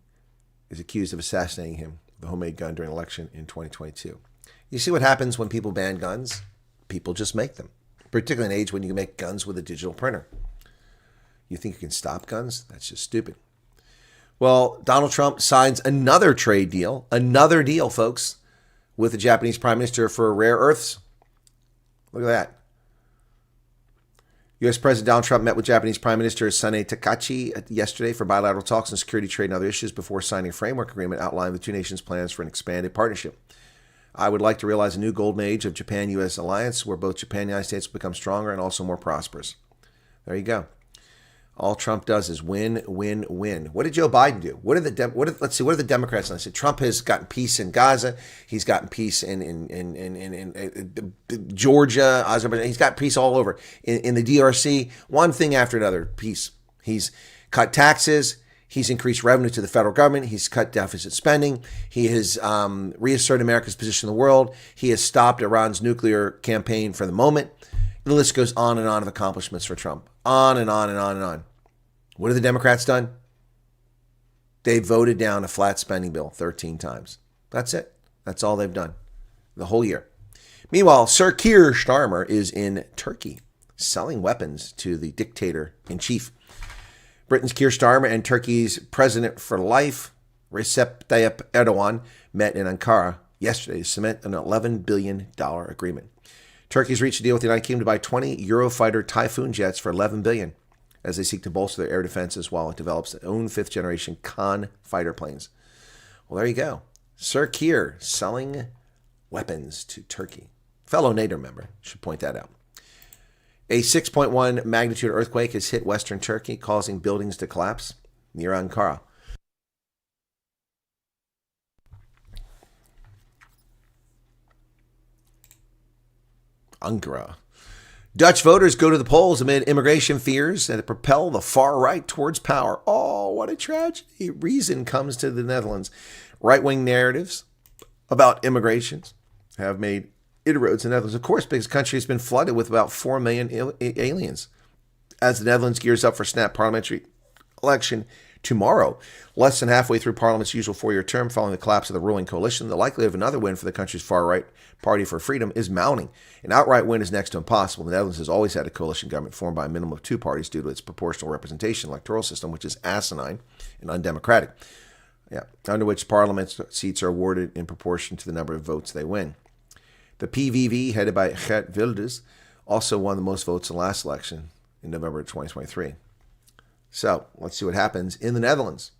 is accused of assassinating him with a homemade gun during an election in 2022. You see what happens when people ban guns? People just make them, particularly in an age when you can make guns with a digital printer. You think you can stop guns? That's just stupid. Well, Donald Trump signs another trade deal, folks, with the Japanese Prime Minister for rare earths. Look at that. U.S. President Donald Trump met with Japanese Prime Minister Sanae Takachi yesterday for bilateral talks on security, trade, and other issues before signing a framework agreement outlining the two nations' plans for an expanded partnership. "I would like to realize a new golden age of Japan-U.S. alliance where both Japan and the United States will become stronger and also more prosperous." There you go. All Trump does is win, win, win. What did Joe Biden do? What did the Democrats do? I said Trump has gotten peace in Gaza. He's gotten peace in Georgia, Azerbaijan. He's got peace all over. In the DRC, one thing after another, peace. He's cut taxes. He's increased revenue to the federal government. He's cut deficit spending. He has reasserted America's position in the world. He has stopped Iran's nuclear campaign for the moment. The list goes on and on of accomplishments for Trump. On and on and on and on. What have the Democrats done? They voted down a flat spending bill 13 times. That's it. That's all they've done the whole year. Meanwhile, Sir Keir Starmer is in Turkey selling weapons to the dictator-in-chief. Britain's Keir Starmer and Turkey's president for life, Recep Tayyip Erdogan, met in Ankara yesterday to cement an $11 billion agreement. Turkey's reached a deal with the United Kingdom to buy 20 Eurofighter Typhoon jets for $11 billion as they seek to bolster their air defenses while it develops its own fifth-generation Khan fighter planes. Well, there you go. Sir Keir selling weapons to Turkey. Fellow NATO member, should point that out. A 6.1 magnitude earthquake has hit western Turkey, causing buildings to collapse near Ankara. Ankara. Dutch voters go to the polls amid immigration fears that propel the far right towards power. Oh, what a tragedy. Reason comes to the Netherlands. Right-wing narratives about immigrations have made inroads in the Netherlands, of course, because the country has been flooded with about 4 million aliens. As the Netherlands gears up for snap parliamentary election tomorrow. Less than halfway through Parliament's usual 4-year term following the collapse of the ruling coalition, the likelihood of another win for the country's far-right Party for Freedom is mounting. An outright win is next to impossible. The Netherlands has always had a coalition government formed by a minimum of 2 parties due to its proportional representation electoral system, which is asinine and undemocratic. Under which parliament seats are awarded in proportion to the number of votes they win. The PVV, headed by Geert Wilders, also won the most votes in the last election in November 2023. So, let's see what happens in the Netherlands.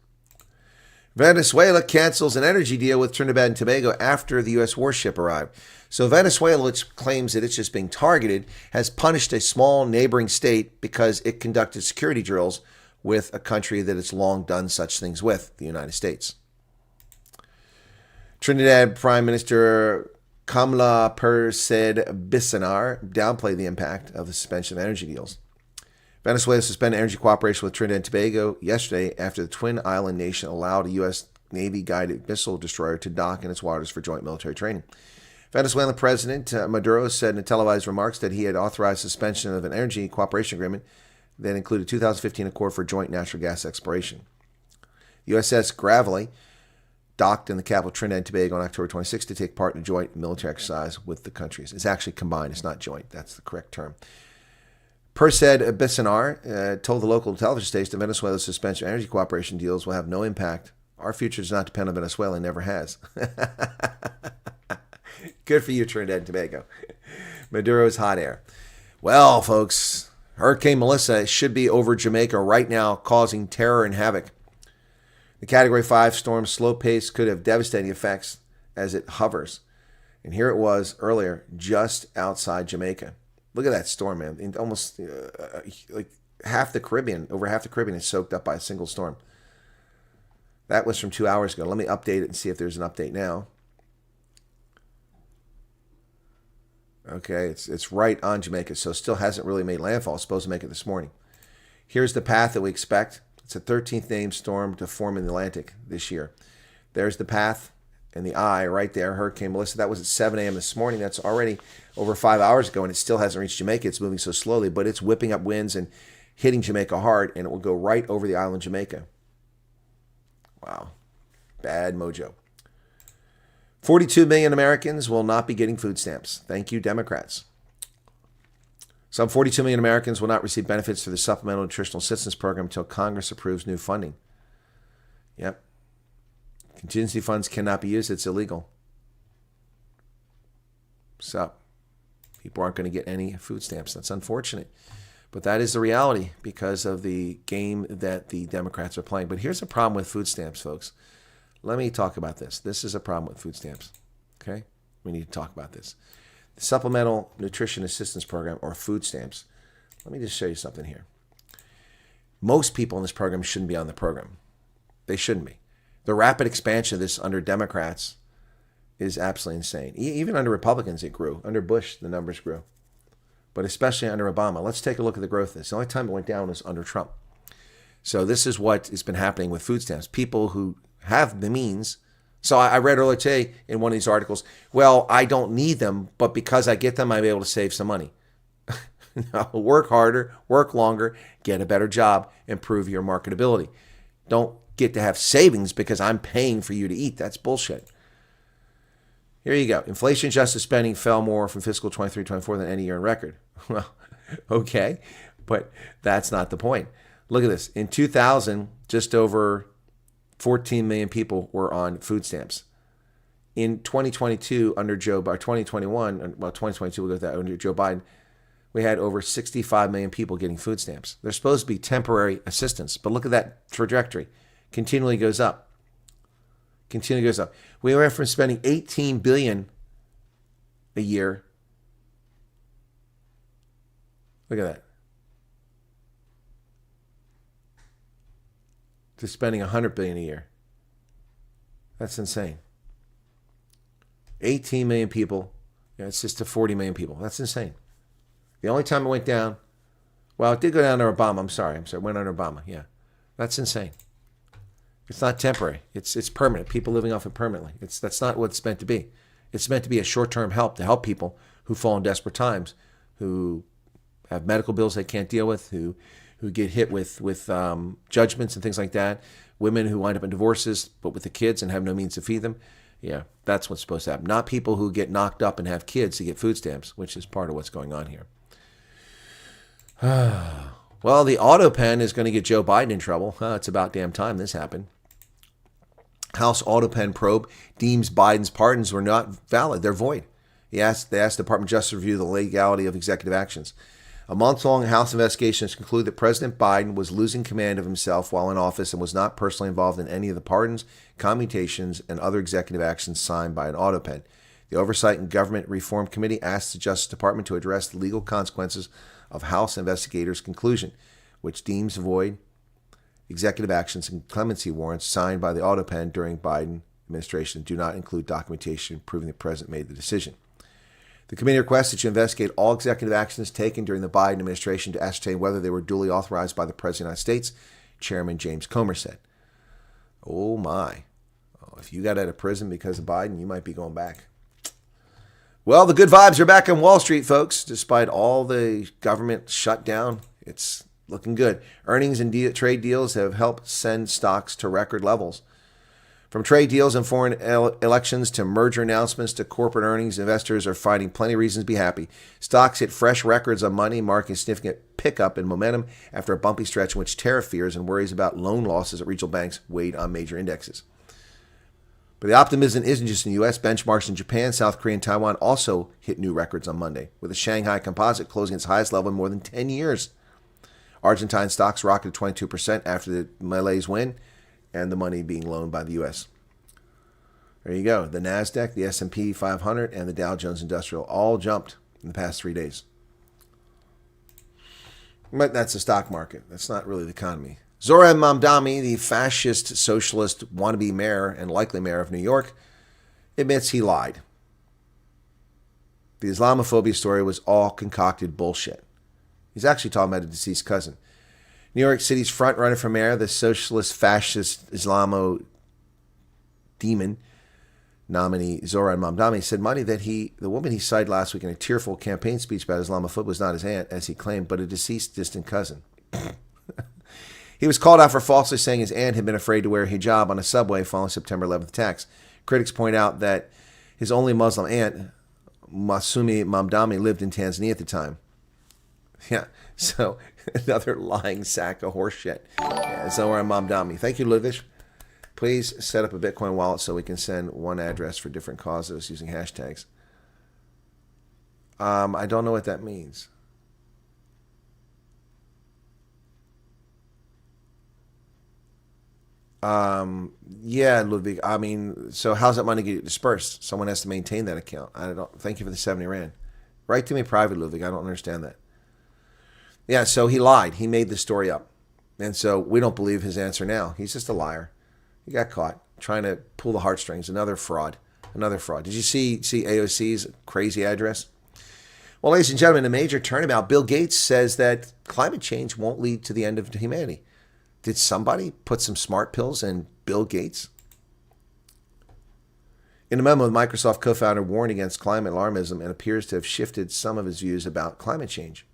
Venezuela cancels an energy deal with Trinidad and Tobago after the U.S. warship arrived. So Venezuela, which claims that it's just being targeted, has punished a small neighboring state because it conducted security drills with a country that it's long done such things with, the United States. Trinidad Prime Minister Kamla Persed-Bissanar downplayed the impact of the suspension of energy deals. Venezuela suspended energy cooperation with Trinidad and Tobago yesterday after the twin island nation allowed a U.S. Navy-guided missile destroyer to dock in its waters for joint military training. Venezuelan President Maduro said in televised remarks that he had authorized suspension of an energy cooperation agreement that included a 2015 accord for joint natural gas exploration. The USS Gravely docked in the capital Trinidad and Tobago on October 26 to take part in a joint military exercise with the countries. It's actually combined. It's not joint. That's the correct term. Persed-Bissanar told the local television station that Venezuela's suspension of energy cooperation deals will have no impact. Our future does not depend on Venezuela and never has. Good for you, Trinidad and Tobago. Maduro's hot air. Well, folks, Hurricane Melissa should be over Jamaica right now, causing terror and havoc. The Category 5 storm's slow pace could have devastating effects as it hovers. And here it was earlier, just outside Jamaica. Look at that storm, man. And almost like half the Caribbean, over half the Caribbean is soaked up by a single storm. That was from 2 hours ago. Let me update it and see if there's an update now. Okay, it's right on Jamaica, so still hasn't really made landfall. It's supposed to make it this morning. Here's the path that we expect. It's a 13th named storm to form in the Atlantic this year. There's the path and the eye right there, Hurricane Melissa. That was at 7 a.m. this morning. That's already over 5 hours ago, and it still hasn't reached Jamaica. It's moving so slowly, but it's whipping up winds and hitting Jamaica hard, and it will go right over the island Jamaica. Wow. Bad mojo. 42 million Americans will not be getting food stamps. Thank you, Democrats. Some 42 million Americans will not receive benefits through the Supplemental Nutritional Assistance Program until Congress approves new funding. Yep. Contingency funds cannot be used. It's illegal. So, people aren't going to get any food stamps. That's unfortunate. But that is the reality because of the game that the Democrats are playing. But here's the problem with food stamps, folks. Let me talk about this. This is a problem with food stamps. Okay? We need to talk about this. The Supplemental Nutrition Assistance Program, or food stamps. Let me just show you something here. Most people in this program shouldn't be on the program. They shouldn't be. The rapid expansion of this under Democrats is absolutely insane. Even under Republicans, it grew. Under Bush, the numbers grew. But especially under Obama. Let's take a look at the growth of this. The only time it went down was under Trump. So this is what has been happening with food stamps. People who have the means. So I read earlier today in one of these articles, well, I don't need them, but because I get them, I'm able to save some money. No, work harder, work longer, get a better job, improve your marketability. Don't get to have savings because I'm paying for you to eat. That's bullshit. Here you go. Inflation-adjusted spending fell more from fiscal 23-24 than any year on record. Well, okay, but that's not the point. Look at this. In 2000, just over 14 million people were on food stamps. In 2022, under Joe Biden, 2021, well, 2022, we'll go with that, under Joe Biden, we had over 65 million people getting food stamps. They're supposed to be temporary assistance, but look at that trajectory. Continually goes up. Continually goes up. We went from spending $18 billion a year. Look at that. To spending $100 billion a year. That's insane. 18 million people. Yeah, it's just to 40 million people. That's insane. The only time it went down, well, it did go down under Obama. I'm sorry. It went under Obama. Yeah. That's insane. It's not temporary. It's permanent. People living off it permanently. That's not what it's meant to be. It's meant to be a short-term help to help people who fall in desperate times, who have medical bills they can't deal with, who who get hit with judgments and things like that, women who wind up in divorces but with the kids and have no means to feed them. Yeah, that's what's supposed to happen. Not people who get knocked up and have kids to get food stamps, which is part of what's going on here. Well, the auto pen is going to get Joe Biden in trouble. It's about damn time this happened. House auto pen probe deems Biden's pardons were not valid. They're void. They asked the Department of Justice to review the legality of executive actions. A month-long House investigation has concluded that President Biden was losing command of himself while in office and was not personally involved in any of the pardons, commutations, and other executive actions signed by an auto pen. The Oversight and Government Reform Committee asked the Justice Department to address the legal consequences of House investigators' conclusion, which deems void executive actions and clemency warrants signed by the auto pen during Biden administration do not include documentation proving the president made the decision. The committee requests that you investigate all executive actions taken during the Biden administration to ascertain whether they were duly authorized by the President of the United States, Chairman James Comer said. Oh my. If you got out of prison because of Biden, you might be going back. Well, the good vibes are back on Wall Street, folks. Despite all the government shutdown, it's looking good. Earnings and trade deals have helped send stocks to record levels. From trade deals and foreign elections to merger announcements to corporate earnings, investors are finding plenty of reasons to be happy. Stocks hit fresh records on Monday, marking a significant pickup in momentum after a bumpy stretch in which tariff fears and worries about loan losses at regional banks weighed on major indexes. But the optimism isn't just in the U.S. Benchmarks in Japan, South Korea, and Taiwan also hit new records on Monday, with the Shanghai Composite closing its highest level in more than 10 years. Argentine stocks rocketed 22% after the Malays win and the money being loaned by the U.S. There you go. The NASDAQ, the S&P 500, and the Dow Jones Industrial all jumped in the past 3 days. But that's the stock market. That's not really the economy. Zoran Mamdani, the fascist socialist wannabe mayor and likely mayor of New York, admits he lied. The Islamophobia story was all concocted bullshit. He's actually talking about a deceased cousin. New York City's front-runner for mayor, the socialist fascist Islamo demon nominee Zoran Mamdani, said Monday that the woman he cited last week in a tearful campaign speech about Islamophobia was not his aunt, as he claimed, but a deceased distant cousin. He was called out for falsely saying his aunt had been afraid to wear a hijab on a subway following September 11th attacks. Critics point out that his only Muslim aunt, Masumi Mamdani, lived in Tanzania at the time. Yeah, so another lying sack of horseshit. Yeah, Zoran Mamdani. Thank you, Ludwig. Please set up a Bitcoin wallet so we can send one address for different causes using hashtags. I don't know what that means. Yeah, Ludwig. I mean, so how's that money get dispersed? Someone has to maintain that account. I don't. Thank you for the 70 Rand. Write to me private, Ludwig. I don't understand that. Yeah, so he lied. He made the story up. And so we don't believe his answer now. He's just a liar. He got caught trying to pull the heartstrings. Another fraud. Another fraud. Did you see AOC's crazy address? Well, ladies and gentlemen, a major turnabout. Bill Gates says that climate change won't lead to the end of humanity. Did somebody put some smart pills in Bill Gates? In a memo, the Microsoft co-founder warned against climate alarmism and appears to have shifted some of his views about climate change.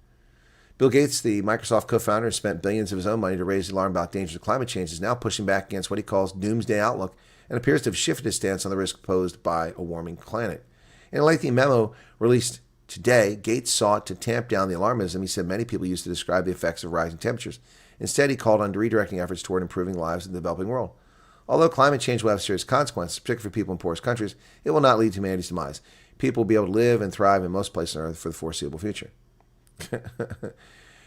Bill Gates, the Microsoft co-founder, has spent billions of his own money to raise the alarm about dangers of climate change, is now pushing back against what he calls doomsday outlook and appears to have shifted his stance on the risk posed by a warming planet. In a lengthy memo released today, Gates sought to tamp down the alarmism he said many people use to describe the effects of rising temperatures. Instead, he called on redirecting efforts toward improving lives in the developing world. Although climate change will have serious consequences, particularly for people in poorest countries, it will not lead to humanity's demise. People will be able to live and thrive in most places on Earth for the foreseeable future.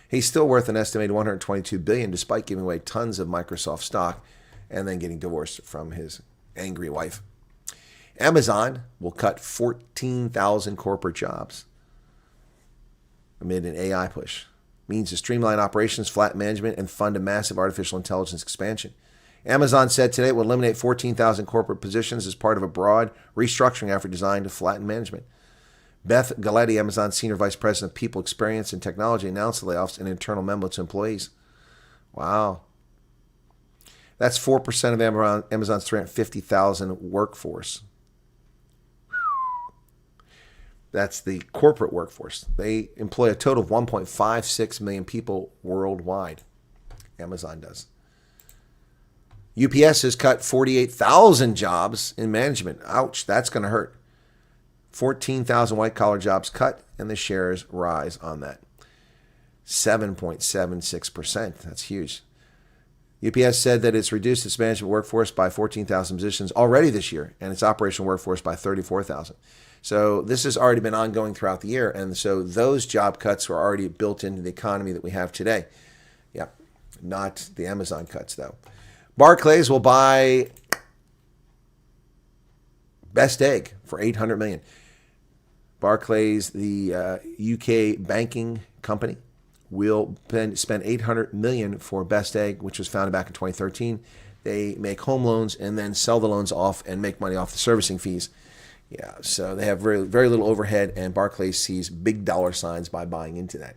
He's still worth an estimated $122 billion, despite giving away tons of Microsoft stock and then getting divorced from his angry wife. Amazon will cut 14,000 corporate jobs amid an AI push. Means to streamline operations, flatten management, and fund a massive artificial intelligence expansion. Amazon said today it will eliminate 14,000 corporate positions as part of a broad restructuring effort designed to flatten management. Beth Galetti, Amazon's Senior Vice President of People Experience and Technology, announced the layoffs in an internal memo to employees. Wow. That's 4% of Amazon's 350,000 workforce. That's the corporate workforce. They employ a total of 1.56 million people worldwide. Amazon does. UPS has cut 48,000 jobs in management. Ouch, that's going to hurt. 14,000 white-collar jobs cut, and the shares rise on that. 7.76%. That's huge. UPS said that it's reduced its management workforce by 14,000 positions already this year, and its operational workforce by 34,000. So this has already been ongoing throughout the year, and so those job cuts were already built into the economy that we have today. Yeah, not the Amazon cuts, though. Barclays will buy Best Egg for $800 million. Barclays, the UK banking company, will spend $800 million for Best Egg, which was founded back in 2013. They make home loans and then sell the loans off and make money off the servicing fees. Yeah, so they have very, very little overhead, and Barclays sees big dollar signs by buying into that.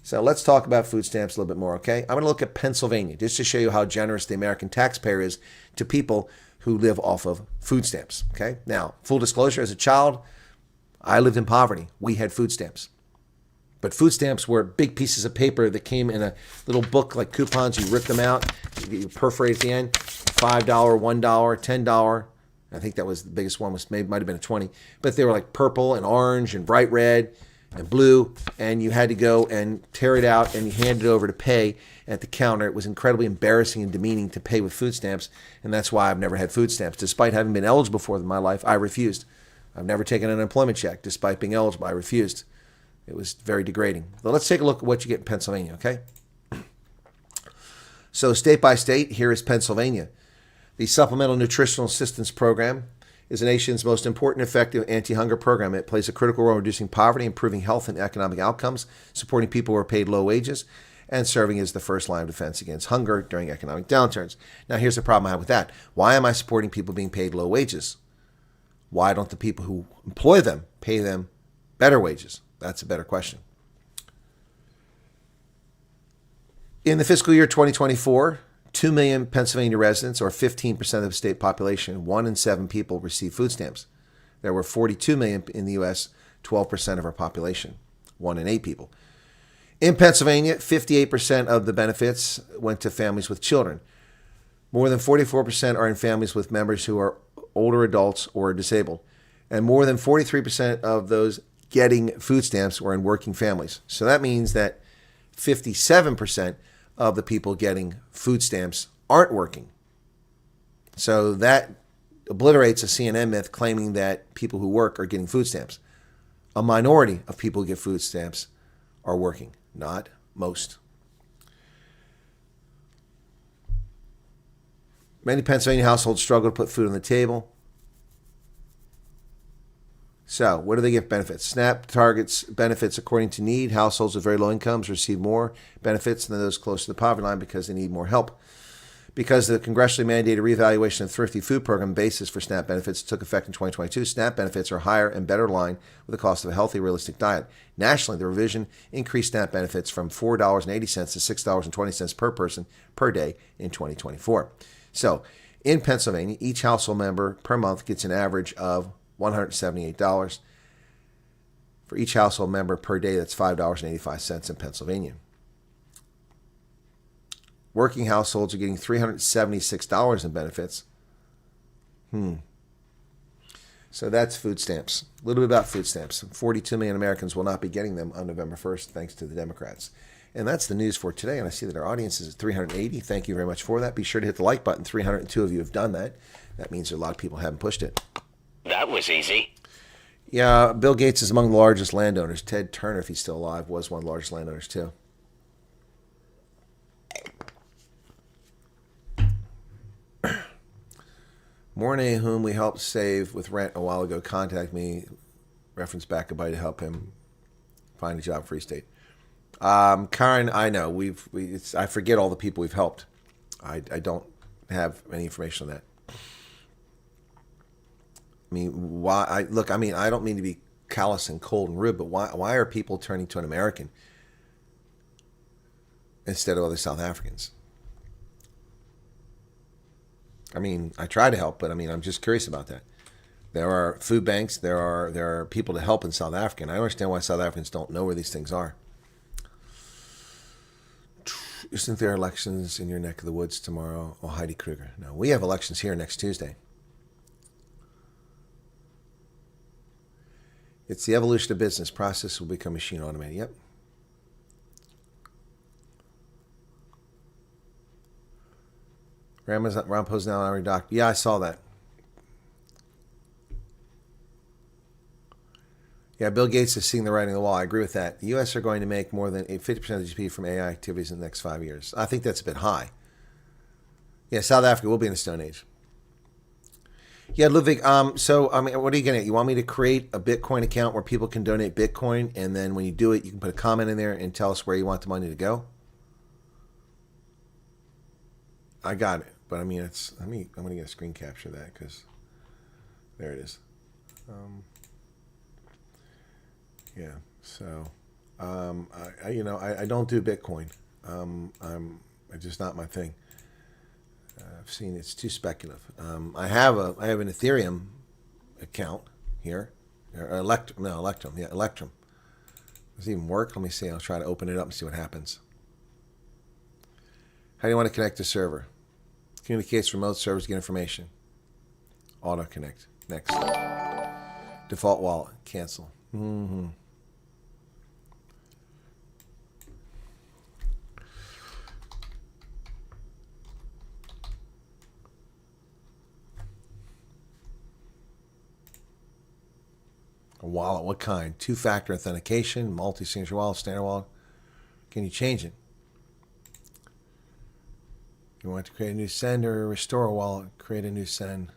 So let's talk about food stamps a little bit more, okay? I'm going to look at Pennsylvania just to show you how generous the American taxpayer is to people who live off of food stamps, okay? Now, full disclosure, as a child, I lived in poverty. We had food stamps. But food stamps were big pieces of paper that came in a little book like coupons. You rip them out, you perforate at the end, $5, $1, $10. I think that was the biggest one, might have been a 20. But they were like purple and orange and bright red and blue, and you had to go and tear it out and you hand it over to pay at the counter. It was incredibly embarrassing and demeaning to pay with food stamps, and that's why I've never had food stamps. Despite having been eligible for them in my life, I refused. I've never taken an unemployment check. Despite being eligible, I refused. It was very degrading. So let's take a look at what you get in Pennsylvania, okay? So state by state, here is Pennsylvania. The Supplemental Nutritional Assistance Program is the nation's most important and effective anti-hunger program. It plays a critical role in reducing poverty, improving health and economic outcomes, supporting people who are paid low wages, and serving as the first line of defense against hunger during economic downturns. Now, here's the problem I have with that. Why am I supporting people being paid low wages? Why don't the people who employ them pay them better wages? That's a better question. In the fiscal year 2024, 2 million Pennsylvania residents, or 15% of the state population, 1 in 7 people receive food stamps. There were 42 million in the U.S., 12% of our population, 1 in 8 people. In Pennsylvania, 58% of the benefits went to families with children. More than 44% are in families with members who are older adults or disabled. And more than 43% of those getting food stamps were in working families. So that means that 57% of the people getting food stamps aren't working. So that obliterates a CNN myth claiming that people who work are getting food stamps. A minority of people who get food stamps are working, not most. Many Pennsylvania households struggle to put food on the table. So, what do they get benefits? SNAP targets benefits according to need. Households with very low incomes receive more benefits than those close to the poverty line because they need more help. Because the congressionally mandated reevaluation of thrifty food program basis for SNAP benefits took effect in 2022, SNAP benefits are higher and better aligned with the cost of a healthy, realistic diet. Nationally, the revision increased SNAP benefits from $4.80 to $6.20 per person per day in 2024. So, in Pennsylvania, each household member per month gets an average of $178. For each household member per day, that's $5.85 in Pennsylvania. Working households are getting $376 in benefits. So that's food stamps. A little bit about food stamps. 42 million Americans will not be getting them on November 1st, thanks to the Democrats. And that's the news for today. And I see that our audience is at 380. Thank you very much for that. Be sure to hit the like button. 302 of you have done that. That means a lot of people haven't pushed it.
That was easy.
Yeah, Bill Gates is among the largest landowners. Ted Turner, if he's still alive, was one of the largest landowners too. Mornay, whom we helped save with rent a while ago, contact me. Reference back a buddy to help him find a job Free State. Karen, I know I forget all the people we've helped. I don't have any information on that. I mean, why? I don't mean to be callous and cold and rude, but why are people turning to an American instead of other South Africans? I mean, I try to help, but I'm just curious about that. There are food banks, there are people to help in South Africa, and I don't understand why South Africans don't know where these things are. Isn't there elections in your neck of the woods tomorrow? Oh, Heidi Kruger. No, we have elections here next Tuesday. It's the evolution of business. Process will become machine automated. Yep. Ram posed now on every doc. Yeah, I saw that. Yeah, Bill Gates is seeing the writing on the wall. I agree with that. The U.S. are going to make more than 50% of the GDP from AI activities in the next 5 years. I think that's a bit high. Yeah, South Africa will be in the Stone Age. Yeah, Ludwig, so, I mean, what are you going to, you want me to create a Bitcoin account where people can donate Bitcoin, and then when you do it, you can put a comment in there and tell us where you want the money to go? I got it, but I mean, it's, I'm going to get a screen capture of that, because there it is. Yeah, so, I don't do Bitcoin. It's just not my thing. I've seen it's too speculative. I have an Ethereum account here, Electrum. Yeah, Electrum. Does it even work? Let me see. I'll try to open it up and see what happens. How do you want to connect to server? Communicates remote servers to get information. Auto connect. Next. Default wallet. Cancel. A wallet, what kind? Two-factor authentication, multi-signature wallet, standard wallet. Can you change it? You want to create a new send or restore a wallet? Create a new send.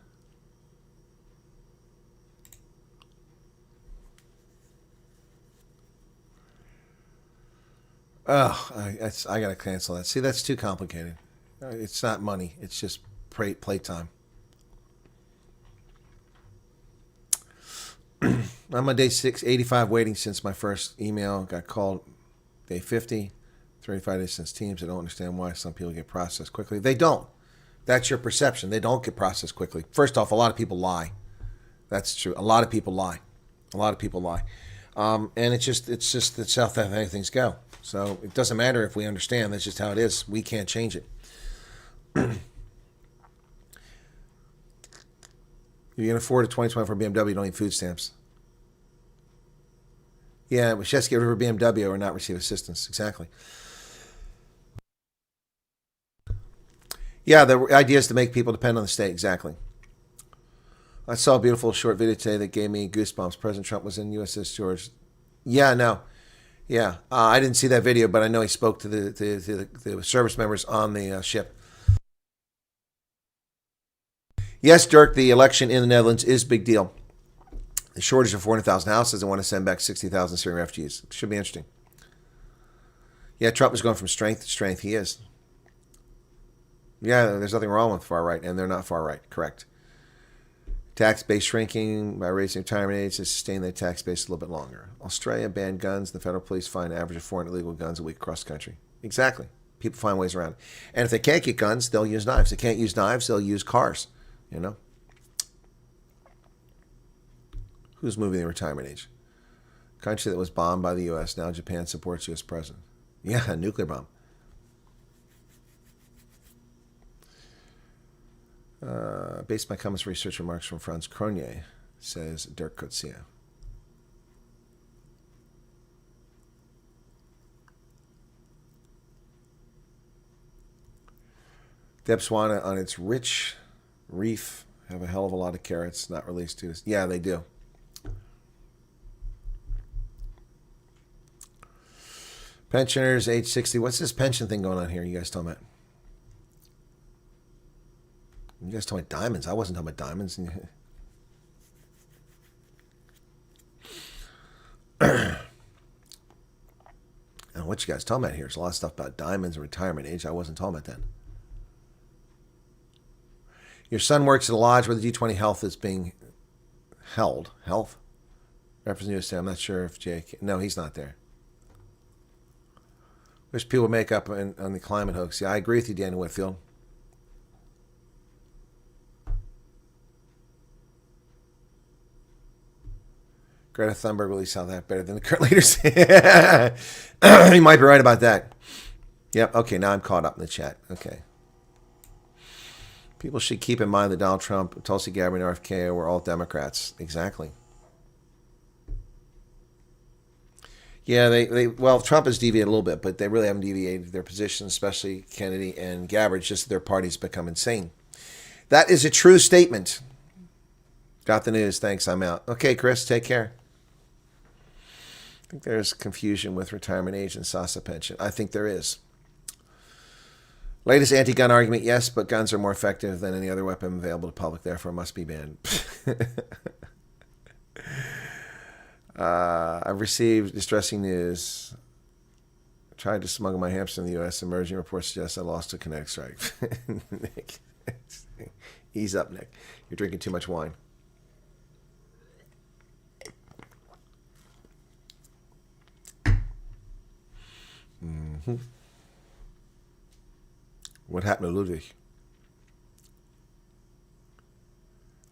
Oh, I gotta cancel that. See, that's too complicated. It's not money. It's just playtime. I'm on day 685 waiting since my first email. Got called day 50. 35 days since Teams. I don't understand why some people get processed quickly. They don't. That's your perception. They don't get processed quickly. First off, a lot of people lie. That's true. A lot of people lie. And it's just that's how things go. So it doesn't matter if we understand. That's just how it is. We can't change it. You can afford a 2024 BMW, you don't need food stamps. Yeah, but she has to get rid of her BMW or not receive assistance. Exactly. Yeah, the idea is to make people depend on the state. Exactly. I saw a beautiful short video today that gave me goosebumps. President Trump was in USS George. Yeah, no. Yeah, I didn't see that video, but I know he spoke to the service members on the ship. Yes, Dirk, the election in the Netherlands is a big deal. The shortage of 400,000 houses, they want to send back 60,000 Syrian refugees. It should be interesting. Yeah, Trump is going from strength to strength. He is. Yeah, there's nothing wrong with far right, and they're not far right. Correct. Tax base shrinking by raising retirement age to sustain their tax base a little bit longer. Australia banned guns. The federal police find an average of 400 illegal guns a week across the country. Exactly. People find ways around it. And if they can't get guns, they'll use knives. If they can't use knives, they'll use cars. You know? Who's moving the retirement age? Country that was bombed by the U.S. Now Japan supports U.S. president. Yeah, a nuclear bomb. Based on my comments, research remarks from Franz Cronier, says Dirk Coetzee. Botswana on its rich reef have a hell of a lot of carrots not released to us. Yeah, they do. Pensioners age 60. What's this pension thing going on here? You guys talking about? You guys talking about diamonds? I wasn't talking about diamonds. I don't know what you guys talking about here. There's a lot of stuff about diamonds and retirement age. I wasn't talking about that. Your son works at a lodge where the G20 health is being held. Health? Representative say, I'm not sure if Jake... No, he's not there. Wish people would make up on the climate hoax. Yeah, I agree with you, Danny Whitfield. Greta Thunberg will lead South Africa better than the current leaders. He might be right about that. Yep. Okay. Now I'm caught up in the chat. Okay. People should keep in mind that Donald Trump, Tulsi Gabbard, and RFK were all Democrats. Exactly. Yeah, well, Trump has deviated a little bit, but they really haven't deviated their position, especially Kennedy and Gabbard, just their party's become insane. That is a true statement. Got the news. Thanks. I'm out. Okay, Chris, take care. I think there's confusion with retirement age and SASA pension. I think there is. Latest anti-gun argument, yes, but guns are more effective than any other weapon available to the public, therefore must be banned. I've received distressing news. I tried to smuggle my hamster in the U.S. Emerging reports suggest I lost a kinetic strike. Nick, ease up, Nick. You're drinking too much wine. Mm-hmm. What happened to Ludwig?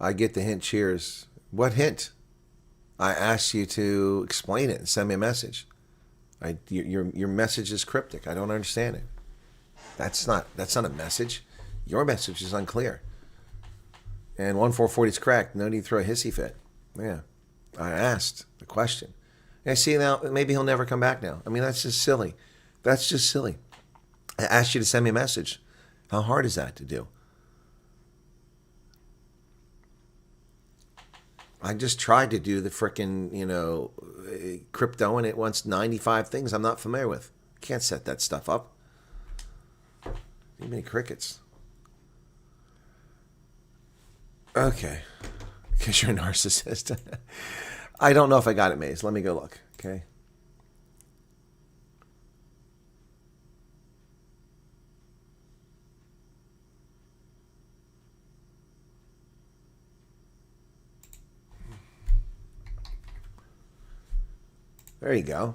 I get the hint. Cheers. What hint? I asked you to explain it and send me a message. Your message is cryptic. I don't understand it. That's not a message. Your message is unclear. And 1440 is correct. No need to throw a hissy fit. Yeah. I asked the question. And I see now, maybe he'll never come back now. I mean, that's just silly. That's just silly. I asked you to send me a message. How hard is that to do? I just tried to do the frickin', crypto, and it wants 95 things I'm not familiar with. Can't set that stuff up. Too many crickets. Okay. Because you're a narcissist. I don't know if I got it, Maze. Let me go look. Okay. There you go.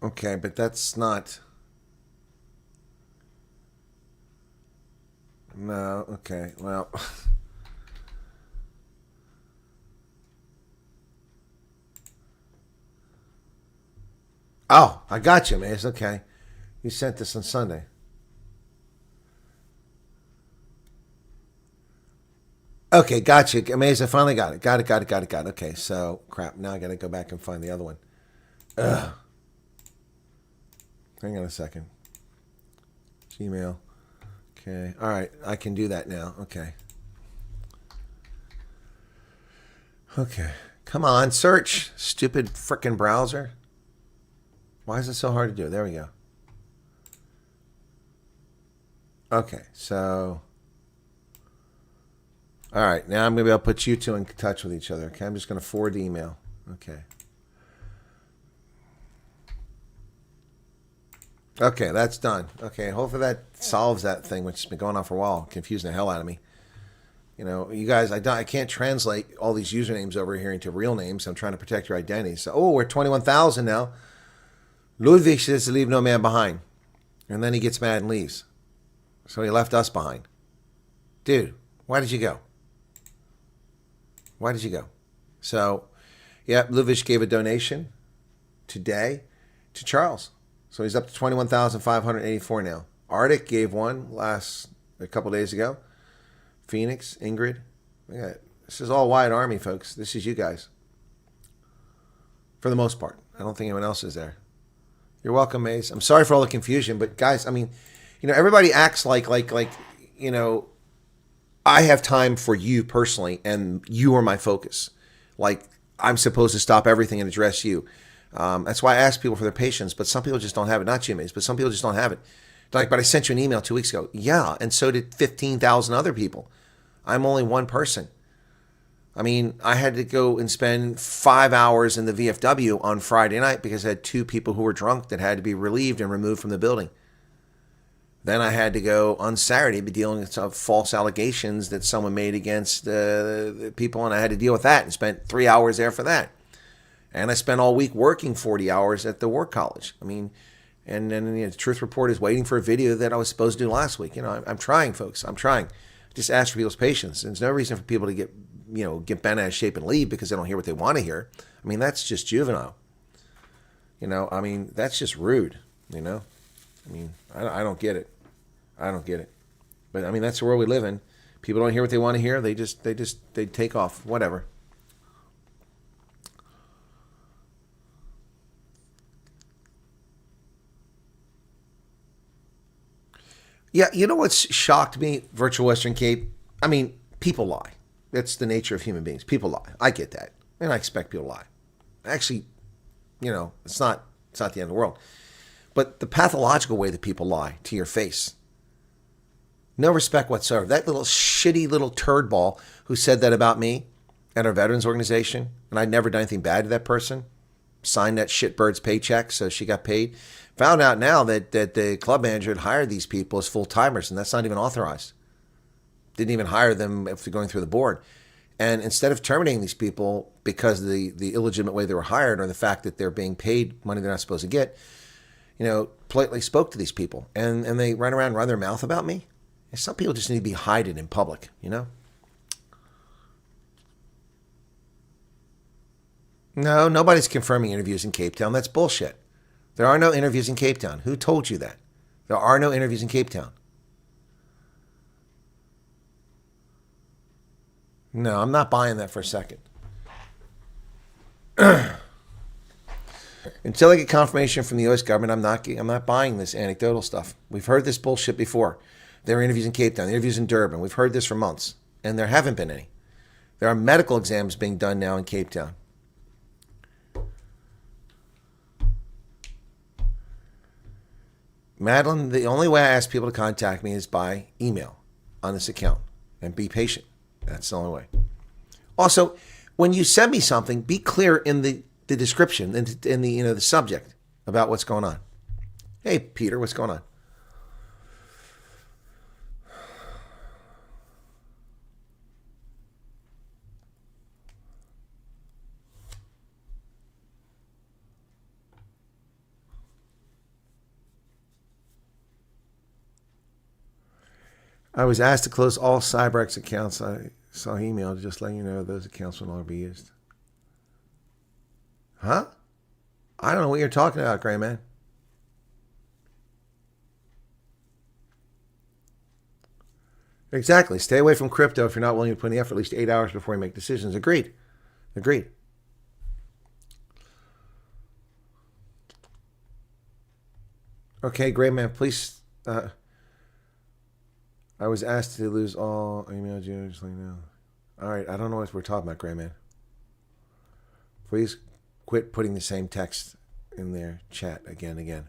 Okay, but that's not... No, okay, well... Oh, I got you, man. It's okay. You sent this on Sunday. Okay, got you. Amazing. I finally got it. Got it. Okay, so, crap. Now I got to go back and find the other one. Ugh. Hang on a second. Gmail. Okay. All right. I can do that now. Okay. Okay. Come on. Search. Stupid frickin' browser. Why is it so hard to do? There we go. Okay. So. All right. Now I'm going to be able to put you two in touch with each other. Okay. I'm just going to forward the email. Okay. Okay, that's done. Okay, hopefully that solves that thing, which has been going on for a while, confusing the hell out of me. You know, you guys, I can't translate all these usernames over here into real names. I'm trying to protect your identity. So, oh, we're 21,000 now. Ludwig says to leave no man behind. And then he gets mad and leaves. So he left us behind. Dude, why did you go? Why did you go? So, yeah, Ludwig gave a donation today to Charles. So he's up to 21,584 now. Arctic gave one a couple days ago. Phoenix, Ingrid. Yeah, this is all Wyatt Army, folks. This is you guys. For the most part. I don't think anyone else is there. You're welcome, Maze. I'm sorry for all the confusion, but guys, I mean, you know, everybody acts like, you know, I have time for you personally, and you are my focus. Like, I'm supposed to stop everything and address you. That's why I ask people for their patience, but some people just don't have it. Not you, Maze, but some people just don't have it. Like, but I sent you an email 2 weeks ago. Yeah, and so did 15,000 other people. I'm only one person. I mean, I had to go and spend 5 hours in the VFW on Friday night because I had 2 people who were drunk that had to be relieved and removed from the building. Then I had to go on Saturday, be dealing with some false allegations that someone made against the people, and I had to deal with that and spent 3 hours there for that. And I spent all week working 40 hours at the work college. I mean, and then the Truth Report is waiting for a video that I was supposed to do last week. You know, I'm trying, folks. I'm trying. Just ask for people's patience. There's no reason for people to get bent out of shape and leave because they don't hear what they want to hear. I mean, that's just juvenile. I mean, that's just rude, I mean, I don't get it. I don't get it. But I mean, that's the world we live in. People don't hear what they want to hear. They take off, whatever. Yeah, you know what's shocked me, Virtual Western Cape? I mean, people lie. That's the nature of human beings. People lie. I get that. And I expect people to lie. Actually, it's not the end of the world. But the pathological way that people lie to your face. No respect whatsoever. That little shitty little turd ball who said that about me at our veterans organization, and I'd never done anything bad to that person, signed that shitbird's paycheck so she got paid. Found out now that the club manager had hired these people as full-timers, and that's not even authorized. Didn't even hire them after going through the board. And instead of terminating these people because of the illegitimate way they were hired or the fact that they're being paid money they're not supposed to get, politely spoke to these people. And they run around and run their mouth about me. And some people just need to be hided in public, No, nobody's confirming interviews in Cape Town. That's bullshit. There are no interviews in Cape Town. Who told you that? There are no interviews in Cape Town. No, I'm not buying that for a second. Until I get confirmation from the U.S. government, I'm not buying this anecdotal stuff. We've heard this bullshit before. There are interviews in Cape Town, interviews in Durban. We've heard this for months, and there haven't been any. There are medical exams being done now in Cape Town. Madeline, the only way I ask people to contact me is by email on this account, and be patient. That's the only way. Also, when you send me something, be clear in the description, in the subject about what's going on. Hey, Peter, what's going on? I was asked to close all Cyberx accounts. I saw an email just letting you know those accounts will no longer be used. Huh? I don't know what you're talking about, Gray Man. Exactly. Stay away from crypto if you're not willing to put in the effort at least 8 hours before you make decisions. Agreed. Okay, Gray Man, please... I was asked to lose all email. Just let you know. All right, I don't know what we're talking about, Gray Man. Please quit putting the same text in their chat again and again.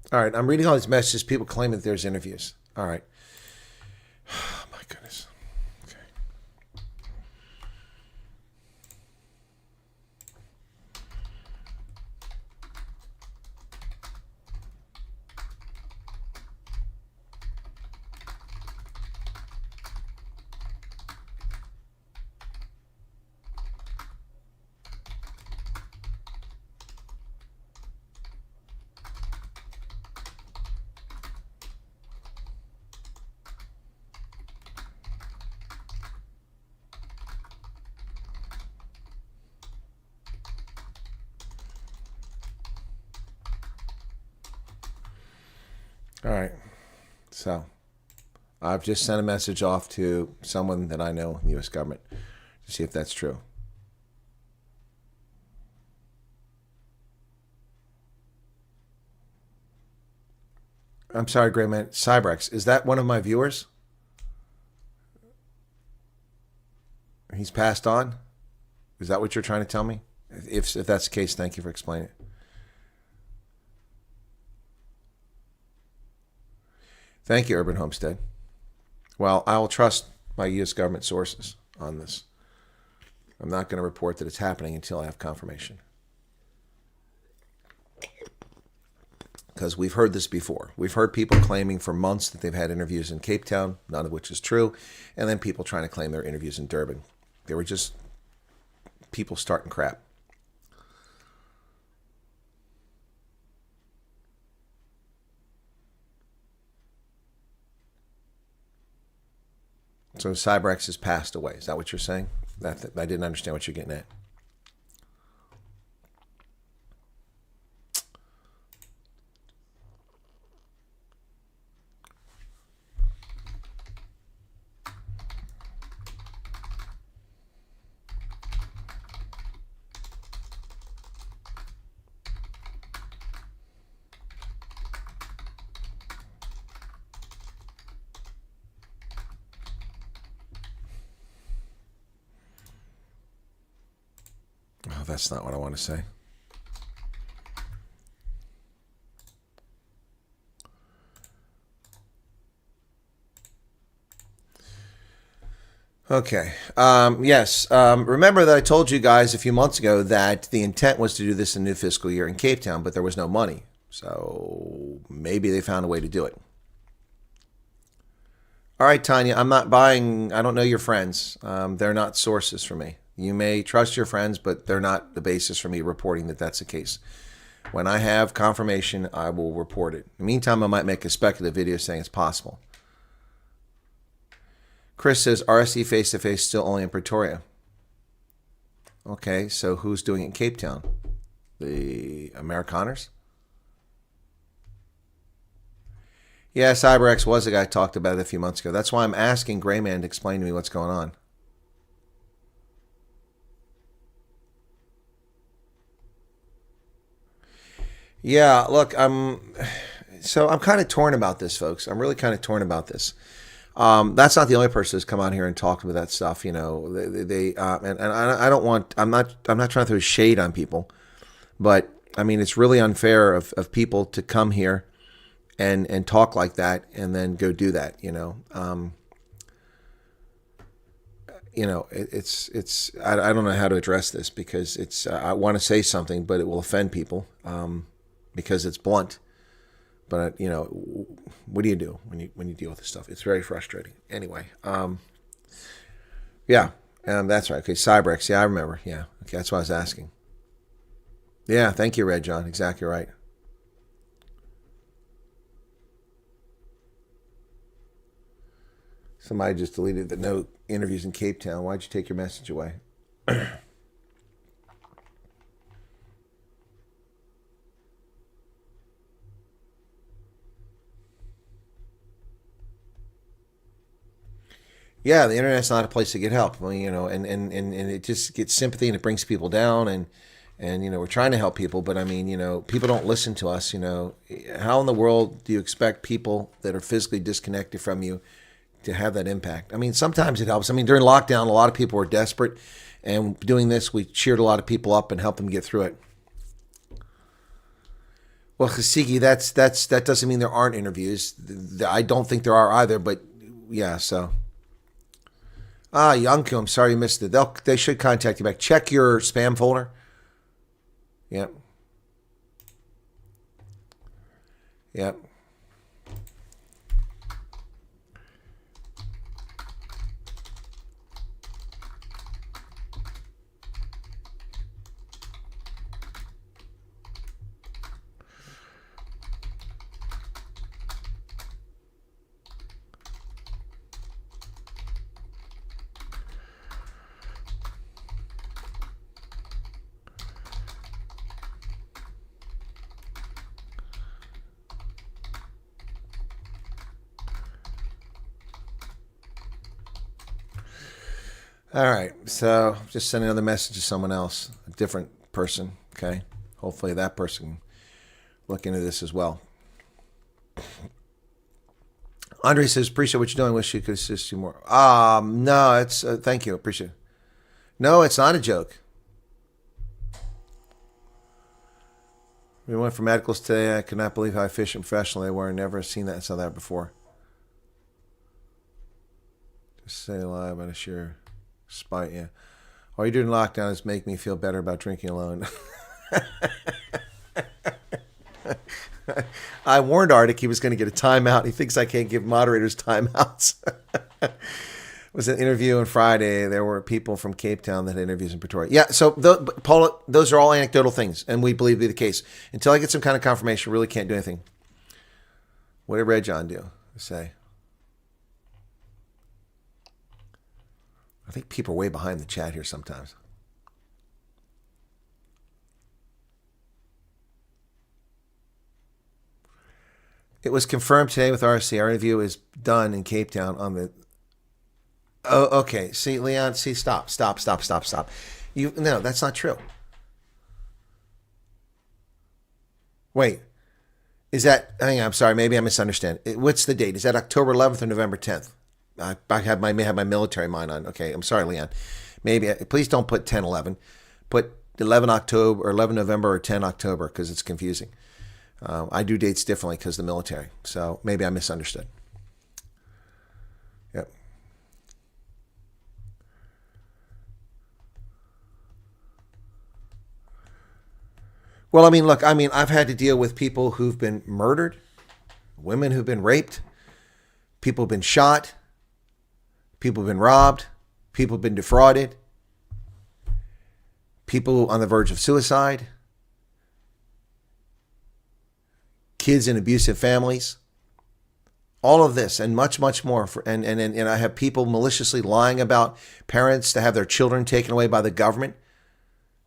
All right, I'm reading all these messages. People claim that there's interviews. All right. Oh, my goodness. Okay. All right, so I've just sent a message off to someone that I know in the U.S. government to see if that's true. I'm sorry, Gray Man. Cybrex, is that one of my viewers? He's passed on? Is that what you're trying to tell me? If that's the case, thank you for explaining it. Thank you, Urban Homestead. Well, I'll trust my U.S. government sources on this. I'm not going to report that it's happening until I have confirmation. because we've heard this before. We've heard people claiming for months that they've had interviews in Cape Town, none of which is true, and then people trying to claim their interviews in Durban. They were just people starting crap. So Cyberx has passed away. Is that what you're saying? I didn't understand what you're getting at. Oh, that's not what I want to say. Okay. Yes. Remember that I told you guys a few months ago that the intent was to do this in the new fiscal year in Cape Town, but there was no money. So maybe they found a way to do it. All right, Tanya, I'm not buying, I don't know your friends. They're not sources for me. You may trust your friends, but they're not the basis for me reporting that that's the case. When I have confirmation, I will report it. In the meantime, I might make a speculative video saying it's possible. Chris says, RSC face-to-face still only in Pretoria. Okay, so who's doing it in Cape Town? The Amerikaners? Yeah, CyberX was the guy I talked about it a few months ago. That's why I'm asking Grayman to explain to me what's going on. Yeah, look, I'm kind of torn about this, folks. I'm really kind of torn about this. That's not the only person who's come out here and talked about that stuff. You know, and I don't want. I'm not trying to throw shade on people, but I mean, it's really unfair of people to come here and talk like that and then go do that. It's I don't know how to address this because I want to say something, but it will offend people. Because it's blunt, but what do you do when you deal with this stuff? It's very frustrating. Anyway, yeah, that's right. Okay, Cyberx. Yeah, I remember. Yeah, okay, that's what I was asking. Yeah, thank you, Red John. Exactly right. Somebody just deleted the note. Interviews in Cape Town. Why'd you take your message away? Yeah, the internet's not a place to get help. Well, and it just gets sympathy and it brings people down and we're trying to help people, but I mean, people don't listen to us. How in the world do you expect people that are physically disconnected from you to have that impact? I mean, sometimes it helps. I mean, during lockdown, a lot of people were desperate, and doing this, we cheered a lot of people up and helped them get through it. Well, Hasigi, that doesn't mean there aren't interviews. I don't think there are either, but yeah, so. Yanku, I'm sorry you missed it. They should contact you back. Check your spam folder. Yep. Yep. All right, so just send another message to someone else, a different person, okay? Hopefully that person can look into this as well. Andre says, appreciate what you're doing. Wish you could assist you more. No, it's, thank you, appreciate it. No, it's not a joke. We went for medicals today. I could not believe how efficient and professional they were. Never seen that and saw that before. Just say lie about a sheer spite, yeah. All you're doing in lockdown is make me feel better about drinking alone. I warned Arctic he was going to get a timeout. He thinks I can't give moderators timeouts. It was an interview on Friday. There were people from Cape Town that had interviews in Pretoria. Yeah, so, Paula, those are all anecdotal things, and we believe to be the case. Until I get some kind of confirmation, really can't do anything. What did Red John do? Say? I think people are way behind the chat here sometimes. It was confirmed today with RC. Our interview is done in Cape Town on the... Oh, okay. See, Leon, see, stop. No, that's not true. Wait. Is that... I'm sorry. Maybe I misunderstand. What's the date? Is that October 11th or November 10th? I may have my military mind on. Okay, I'm sorry, Leon. Maybe. Please don't put 10/11. Put 11 October or 11 November or 10 October because it's confusing. I do dates differently because of the military. So maybe I misunderstood. Yep. Well, look, I've had to deal with people who've been murdered, women who've been raped, people who've been shot, people who've been robbed, people who've been defrauded, people on the verge of suicide, kids in abusive families, all of this and much, much more. And I have people maliciously lying about parents to have their children taken away by the government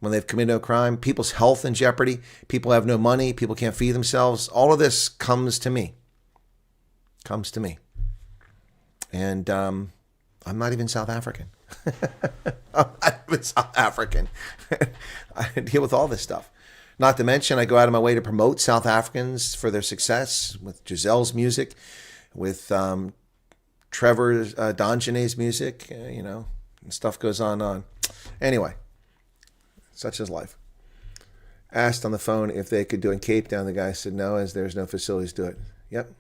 when they've committed a crime, people's health in jeopardy, people have no money, people can't feed themselves. All of this comes to me. And I'm not even South African. I'm not even South African. I deal with all this stuff. Not to mention, I go out of my way to promote South Africans for their success with Giselle's music, with Trevor Donjane's music, and stuff goes on. Anyway, such is life. Asked on the phone if they could do it in Cape Town. The guy said no, as there's no facilities to do it. Yep,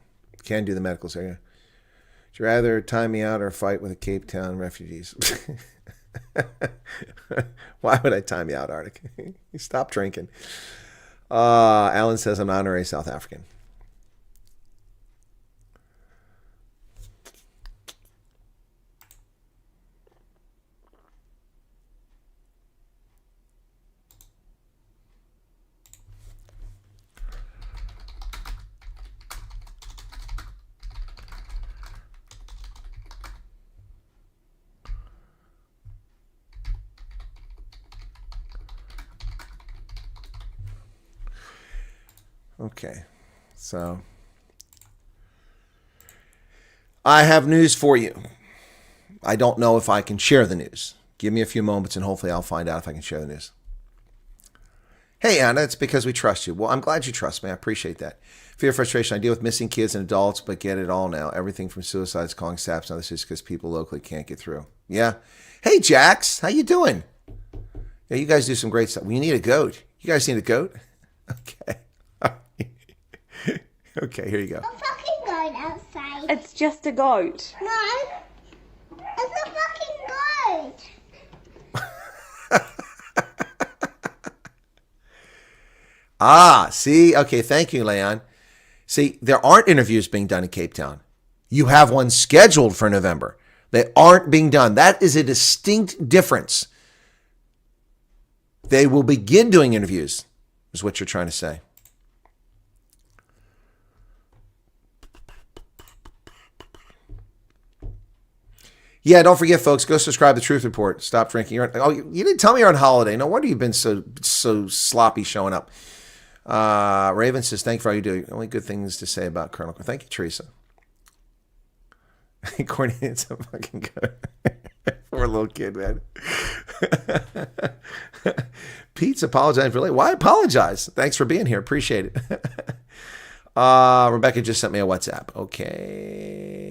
can do the medicals there. Yeah. Would you rather time me out or fight with the Cape Town refugees? Why would I time you out, Arctic? Stop drinking. Alan says I'm honorary South African. Okay, so I have news for you. I don't know if I can share the news. Give me a few moments and hopefully I'll find out if I can share the news. Hey, Anna, it's because we trust you. Well, I'm glad you trust me. I appreciate that. Fear, frustration. I deal with missing kids and adults, but get it all now. Everything from suicides, calling SAPs, and other is because people locally can't get through. Yeah. Hey, Jax, how you doing? Yeah, you guys do some great stuff. We need a goat. You guys need a goat? Okay. Okay, here you go.
A fucking goat outside.
It's just a goat.
No, it's a fucking goat.
See? Okay, thank you, Leon. See, there aren't interviews being done in Cape Town. You have one scheduled for November. They aren't being done. That is a distinct difference. They will begin doing interviews, is what you're trying to say. Yeah, don't forget, folks, go subscribe to Truth Report. Stop drinking. You didn't tell me you're on holiday. No wonder you've been so sloppy showing up. Raven says, thank you for all you do. Only good things to say about Colonel. Thank you, Teresa. Courtney, it's a fucking good. Poor little kid, man. Pete's apologizing for late. Why apologize? Thanks for being here. Appreciate it. Rebecca just sent me a WhatsApp. Okay.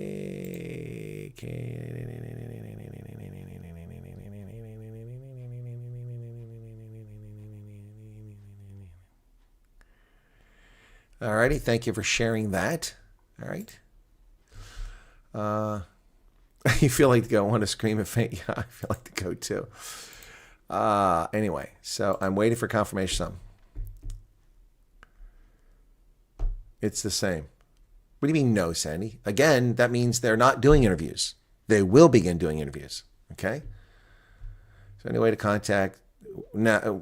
All righty. Thank you for sharing that. All right. You feel like to go, want to scream and faint? Yeah, I feel like to go too. Anyway, so I'm waiting for confirmation. It's the same. What do you mean no, Sandy? Again, that means they're not doing interviews. They will begin doing interviews. Okay? So any way to contact... Now,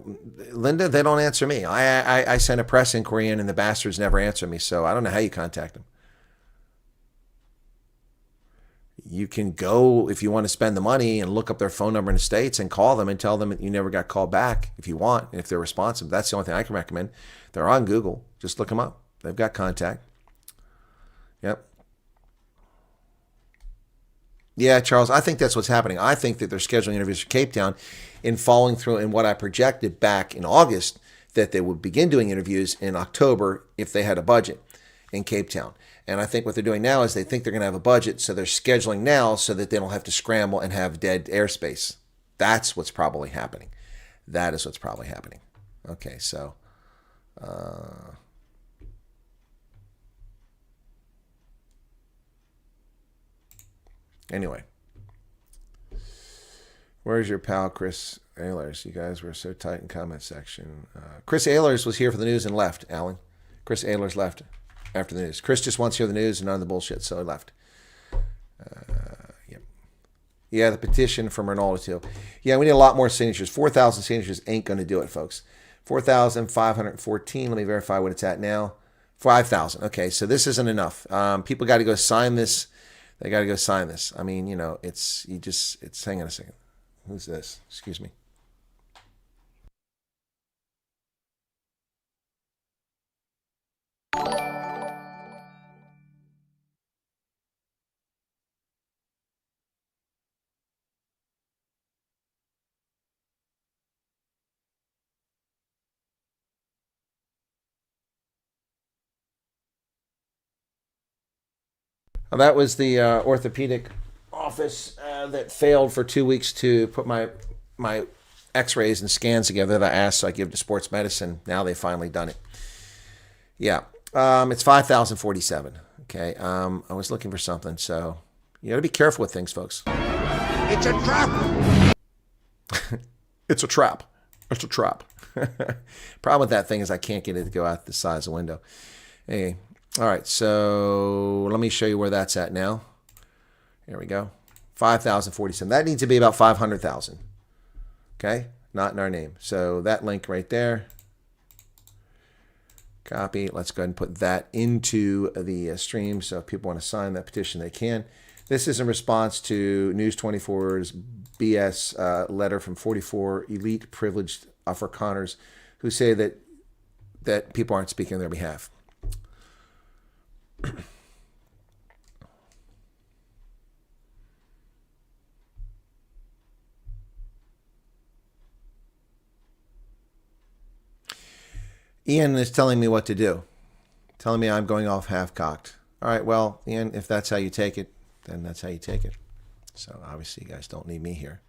Linda, they don't answer me. I sent a press inquiry in and the bastards never answer me, so I don't know how you contact them. You can go, if you want to spend the money, and look up their phone number in the States and call them and tell them that you never got called back if you want, and if they're responsive. That's the only thing I can recommend. They're on Google. Just look them up. They've got contact. Yep. Yeah, Charles, I think that's what's happening. I think that they're scheduling interviews for Cape Town and following through in what I projected back in August, that they would begin doing interviews in October if they had a budget in Cape Town. And I think what they're doing now is they think they're going to have a budget, so they're scheduling now so that they don't have to scramble and have dead airspace. That's what's probably happening. That is what's probably happening. Okay, so... Anyway, where's your pal Chris Ehlers? You guys were so tight in comment section. Chris Ehlers was here for the news and left, Alan. Chris Ehlers left after the news. Chris just wants to hear the news and none of the bullshit, so he left. Yep. Yeah, the petition from Ronaldo too. Yeah, we need a lot more signatures. 4,000 signatures ain't going to do it, folks. 4,514. Let me verify what it's at now. 5,000. Okay, so this isn't enough. People got to go sign this. They got to go sign this. I mean, you know, it's, hang on a second. Who's this? Excuse me. Well, that was the orthopedic office that failed for 2 weeks to put my x-rays and scans together that I asked, so I give to sports medicine. Now they've finally done it. Yeah. It's 5,047. Okay. I was looking for something, so you got to be careful with things, folks.
It's a trap.
It's a trap. It's a trap. Problem with that thing is I can't get it to go out the size of the window. Hey. All right, so let me show you where that's at now. Here we go. 5,047. That needs to be about 500,000. Okay? Not in our name. So that link right there. Copy. Let's go ahead and put that into the stream. So if people want to sign that petition, they can. This is in response to News 24's BS letter from 44 elite privileged Afrikaners who say that people aren't speaking on their behalf. Ian is telling me what to do. Telling me I'm going off half-cocked. All right, well, Ian, if that's how you take it, then that's how you take it. So obviously you guys don't need me here.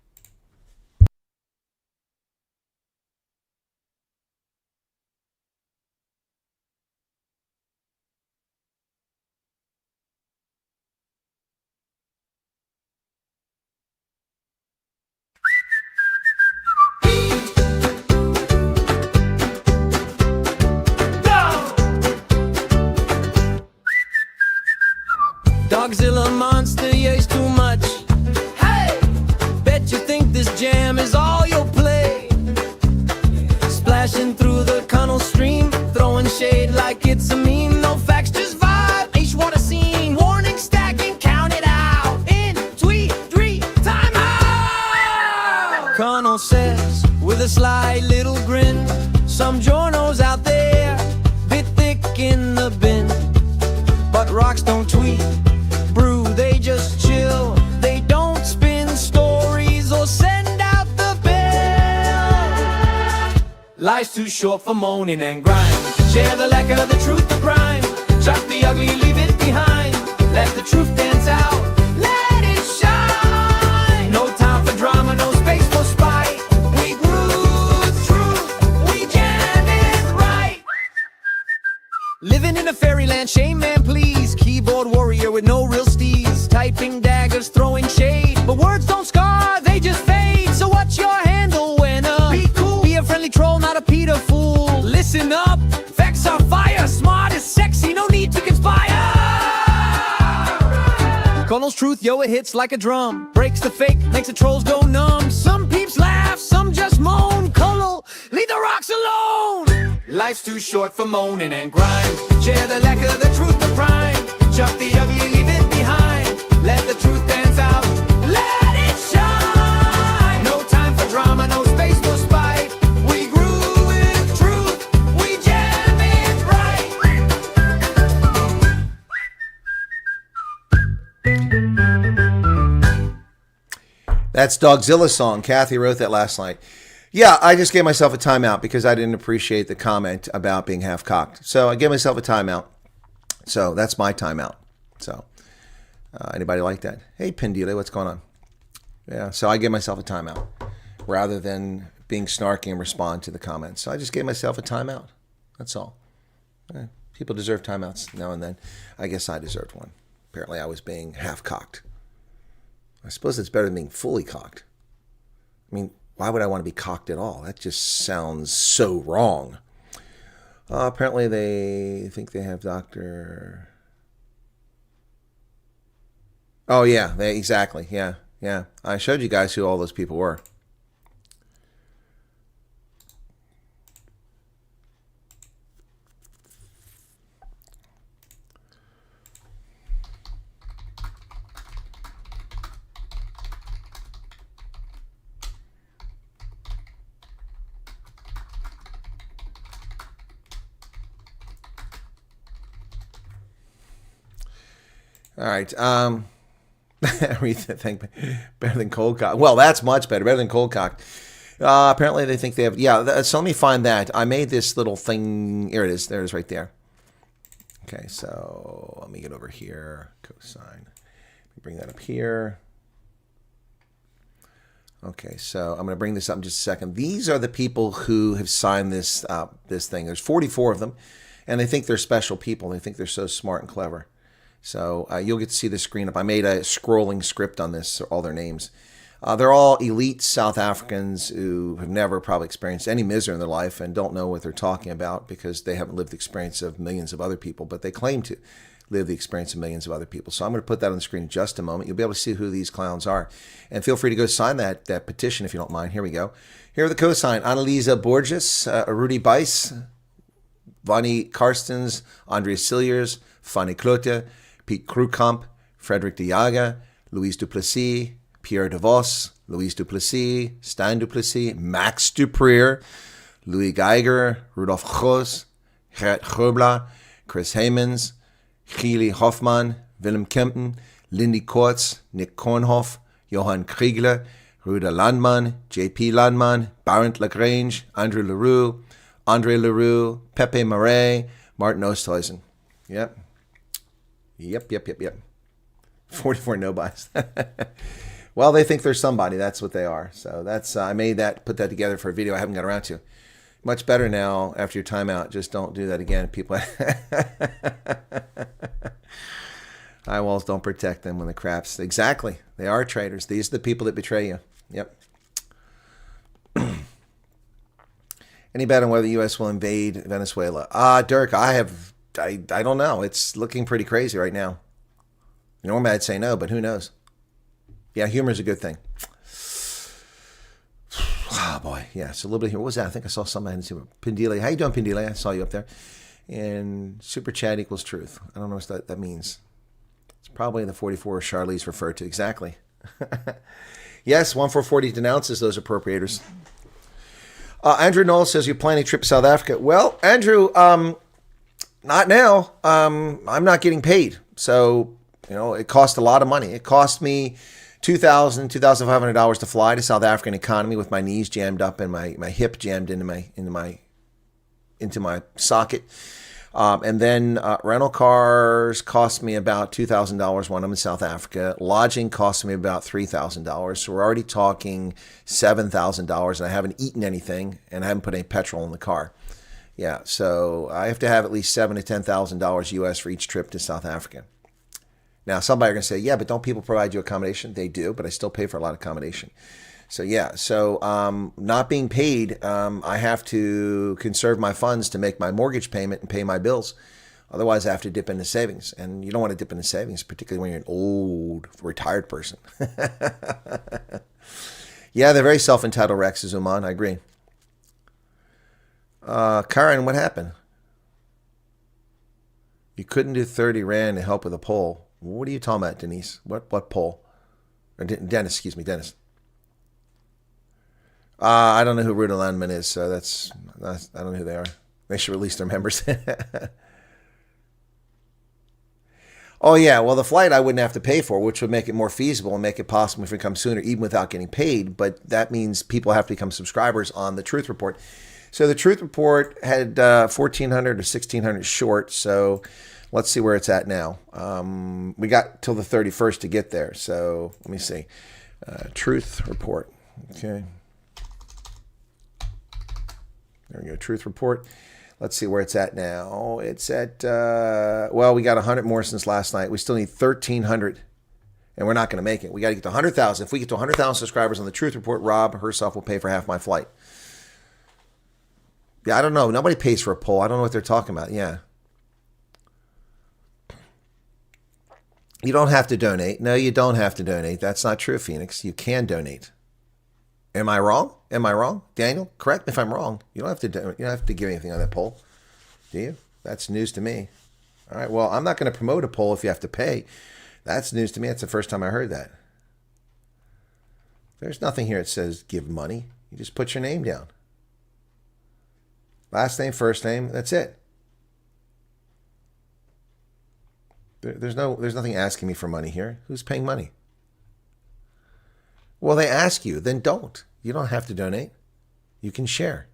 Dogzilla monster, yeah, it's too much. Hey! Bet you think this jam is all you'll play. Splashing through the Colonial stream, throwing shade like it's a meme. No facts, just vibe. H, what a scene. Warning, stacking, count it out. In, tweet, 3, time out! Colonel says, with a sly little grin, some journos out there, bit thick in the bin. But rocks don't tweet. They just chill, they don't spin stories or send out the bill. Life's too short for moaning and grind. Share the lack of the truth, the crime. Chuck the ugly, leave it behind. Let the truth dance out, let it shine. No time for drama, no space for spite. We grew truth, we jammed it right. Living in a fairyland, shame man please. Keyboard warrior with no real steez. Typing daggers, throwing shade. But words don't scar, they just fade. So what's your handle, winner? Be cool, be a friendly troll, not a Peter fool. Listen up, facts are fire, smart is sexy. No need Colonel's truth, yo, it hits like a drum. Breaks the fake, makes the trolls go numb. Some peeps laugh, some just moan. Colonel, leave the rocks alone. Life's too short for moaning and grind. Share the lacquer, the truth, the prime. Chuck the ugly, leave it behind. Let the truth dance out, let it shine. No time for drama, no space, no spite. We grew with truth, we jam it right.
That's Dogzilla's song. Kathy wrote that last night. Yeah, I just gave myself a timeout because I didn't appreciate the comment about being half-cocked. So I gave myself a timeout. So that's my timeout. So anybody like that? Hey, Pendile, what's going on? Yeah, so I gave myself a timeout rather than being snarky and respond to the comments. So I just gave myself a timeout. That's all. People deserve timeouts now and then. I guess I deserved one. Apparently I was being half-cocked. I suppose it's better than being fully cocked. I mean, why would I want to be cocked at all? That just sounds so wrong. Apparently they think they have Dr. Oh, yeah, exactly. Yeah. I showed you guys who all those people were. All right. Think better than cold cock. Well, that's much better. Better than cold cock. Apparently they think they have. Yeah. So let me find that. I made this little thing. Here it is. There it is right there. Okay. So let me get over here. Cosine. Let me bring that up here. Okay. So I'm going to bring this up in just a second. These are the people who have signed this this thing. There's 44 of them, and they think they're special people. They think they're so smart and clever. So you'll get to see the screen up. I made a scrolling script on this, all their names. They're all elite South Africans who have never probably experienced any misery in their life and don't know what they're talking about because they haven't lived the experience of millions of other people, but they claim to live the experience of millions of other people. So I'm going to put that on the screen in just a moment. You'll be able to see who these clowns are. And feel free to go sign that petition if you don't mind. Here we go. Here are the cosign. Annalisa Borges, Rudy Bice, Vonnie Karstens, Andrea Silliers, Fanny Klote, Piet Krukamp, Frederick de Jager, Louise Duplessis, Pierre de Vos, Louise Duplessis, Stan Duplessis, Max Duprier, Louis Geiger, Rudolf Goos, Gert Grobler, Chris Heymans, Gili Hoffmann, Willem Kempen, Lindy Kortz, Nick Kornhoff, Johann Kriegler, Ruda Landmann, J.P. Landmann, Barent Lagrange, Andrew Leroux, Pepe Marais, Martin Oosthuizen. Yep. 44 no-buys. Well, they think they're somebody. That's what they are. So that's I put that together for a video I haven't got around to. Much better now after your timeout. Just don't do that again, people. Eyewalls don't protect them when the craps. Exactly. They are traitors. These are the people that betray you. Yep. Any bet on whether the U.S. will invade Venezuela? Dirk, I don't know. It's looking pretty crazy right now. Normally I'd say no, but who knows? Yeah, humor's a good thing. Oh, boy. Yeah, so a little bit here. What was that? I think I saw something. Pendile. How you doing, Pendile? I saw you up there. And super chat equals truth. I don't know what that means. It's probably the 44 Charlize referred to. Exactly. Yes, 1440 denounces those appropriators. Andrew Knoll says you're planning a trip to South Africa. Well, Andrew, not now. I'm not getting paid. So, it cost a lot of money. It cost me $2,500 to fly to South African economy with my knees jammed up and my hip jammed into my socket. And then rental cars cost me about $2,000 when I'm in South Africa. Lodging cost me about $3,000. So we're already talking $7,000, and I haven't eaten anything, and I haven't put any petrol in the car. Yeah, so I have to have at least $7,000 to $10,000 US for each trip to South Africa. Now, somebody are going to say, yeah, but don't people provide you accommodation? They do, but I still pay for a lot of accommodation. So, yeah, not being paid, I have to conserve my funds to make my mortgage payment and pay my bills. Otherwise, I have to dip into savings. And you don't want to dip into savings, particularly when you're an old, retired person. Yeah, they're very self-entitled, Rex Zuman. I agree. Karen, what happened? You couldn't do 30 Rand to help with a poll. What are you talking about, Denise? What poll? Or Dennis, excuse me, Dennis. I don't know who Ruta Landman is, so that's I don't know who they are. They should release their members. Oh, yeah. Well, the flight I wouldn't have to pay for, which would make it more feasible and make it possible for it to come sooner, even without getting paid. But that means people have to become subscribers on the Truth Report. So the Truth Report had 1,400 or 1,600 short. So let's see where it's at now. We got till the 31st to get there. So let me see. Truth Report. Okay. There we go. Truth Report. Let's see where it's at now. It's at, well, we got 100 more since last night. We still need 1,300, and we're not going to make it. We got to get to 100,000. If we get to 100,000 subscribers on the Truth Report, Rob herself will pay for half my flight. Yeah, I don't know. Nobody pays for a poll. I don't know what they're talking about. Yeah. You don't have to donate. No, you don't have to donate. That's not true, Phoenix. You can donate. Am I wrong? Am I wrong? Daniel, correct me if I'm wrong. You don't have to give anything on that poll, do you? That's news to me. All right, well, I'm not going to promote a poll if you have to pay. That's news to me. That's the first time I heard that. There's nothing here that says give money. You just put your name down. Last name, first name, that's it. There's nothing asking me for money here. Who's paying money? Well, they ask you, then don't. You don't have to donate. You can share.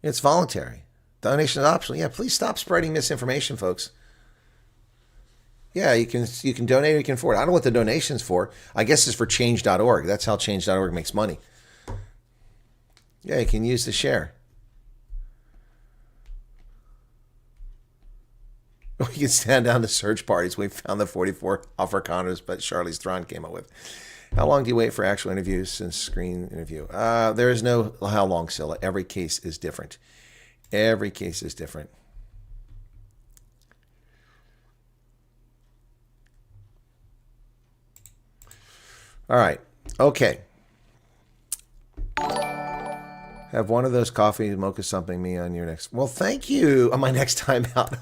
It's voluntary. Donation is optional. Yeah, please stop spreading misinformation, folks. Yeah, you can donate or you can afford it. I don't know what the donation's for. I guess it's for change.org. That's how change.org makes money. Yeah, you can use the share. We can stand down to search parties. We found the 44 Afrikaners, but Charlize Theron came up with. How long do you wait for actual interviews since screen interview? There is no how long, Scylla. Every case is different. Every case is different. All right. Okay. Have one of those coffee mocha something me on your next. Well, thank you on my next time out.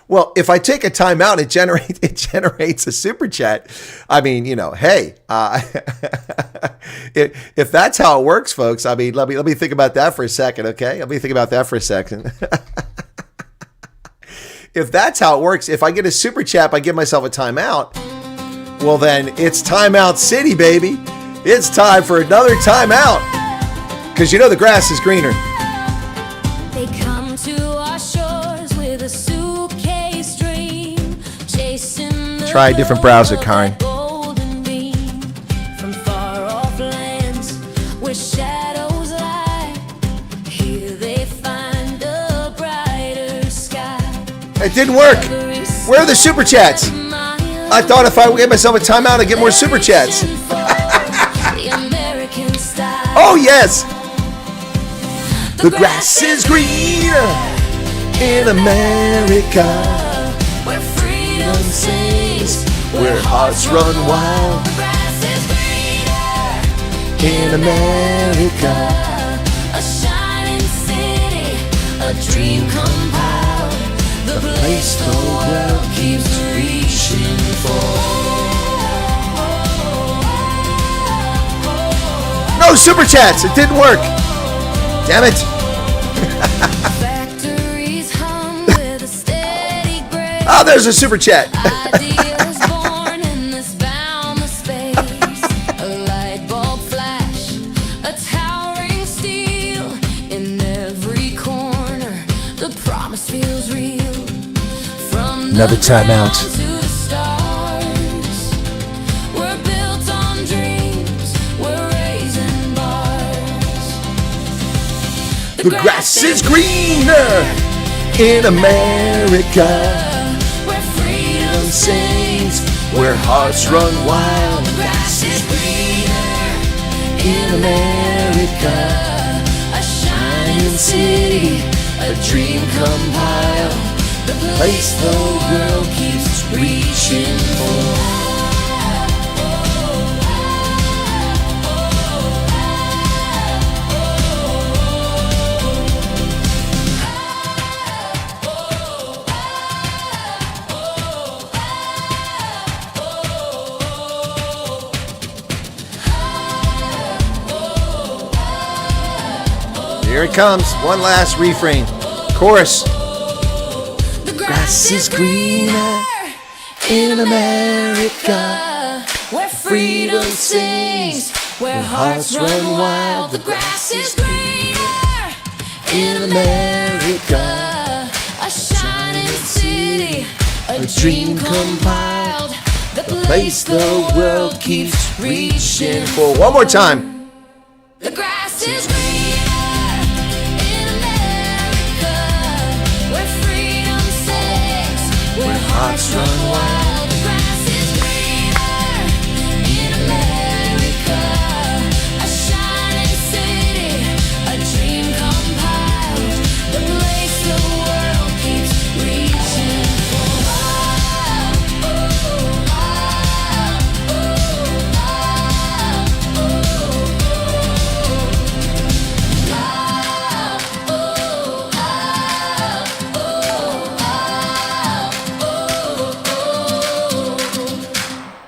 Well, if I take a time out, it generates a super chat. I mean, you know, hey, if that's how it works, folks. I mean, let me think about that for a second, okay? Let me think about that for a second. If that's how it works, if I get a super chat, I give myself a timeout. Well, then it's timeout city, baby. It's time for another timeout. Because you know the grass is greener.
They come to our shores with a suitcase dream, chasing the
try a different browser, Karen.
golden beam from far off lands where shadows lie. Here they find a brighter sky.
It didn't work. Where are the super chats? I thought if I gave myself a timeout, I'd get more super chats. Oh, yes. The grass is greener in America,
where freedom sings,
where hearts run wild.
The grass is greener
in America.
A shining city, a dream compiled, the place the world keeps reaching for.
No super chats. It didn't work. Damn it.
Factories hum with a steady grace.
Oh, there's a super chat.
Ideas born in this boundless space. A light bulb flash, a towering steel in every corner. The promise feels real. From
Another timeout.
to the stars, we're built on dreams. We're raising bars.
The grass is greener in America,
where freedom
sings, where hearts run wild.
The grass is greener
In America,
a shining city,
a dream compiled, the place the world keeps reaching for.
Here it comes. One last refrain. Chorus.
The grass is greener in America, where freedom sings, where hearts run wild. The grass is greener in America, a shining city, a dream compiled, the place the world keeps reaching for.
One more time.
The grass is greener in America, where freedom sings, where hearts run wild. The grass is greener in America, a shining city, a dream compiled, the place the world keeps reaching for.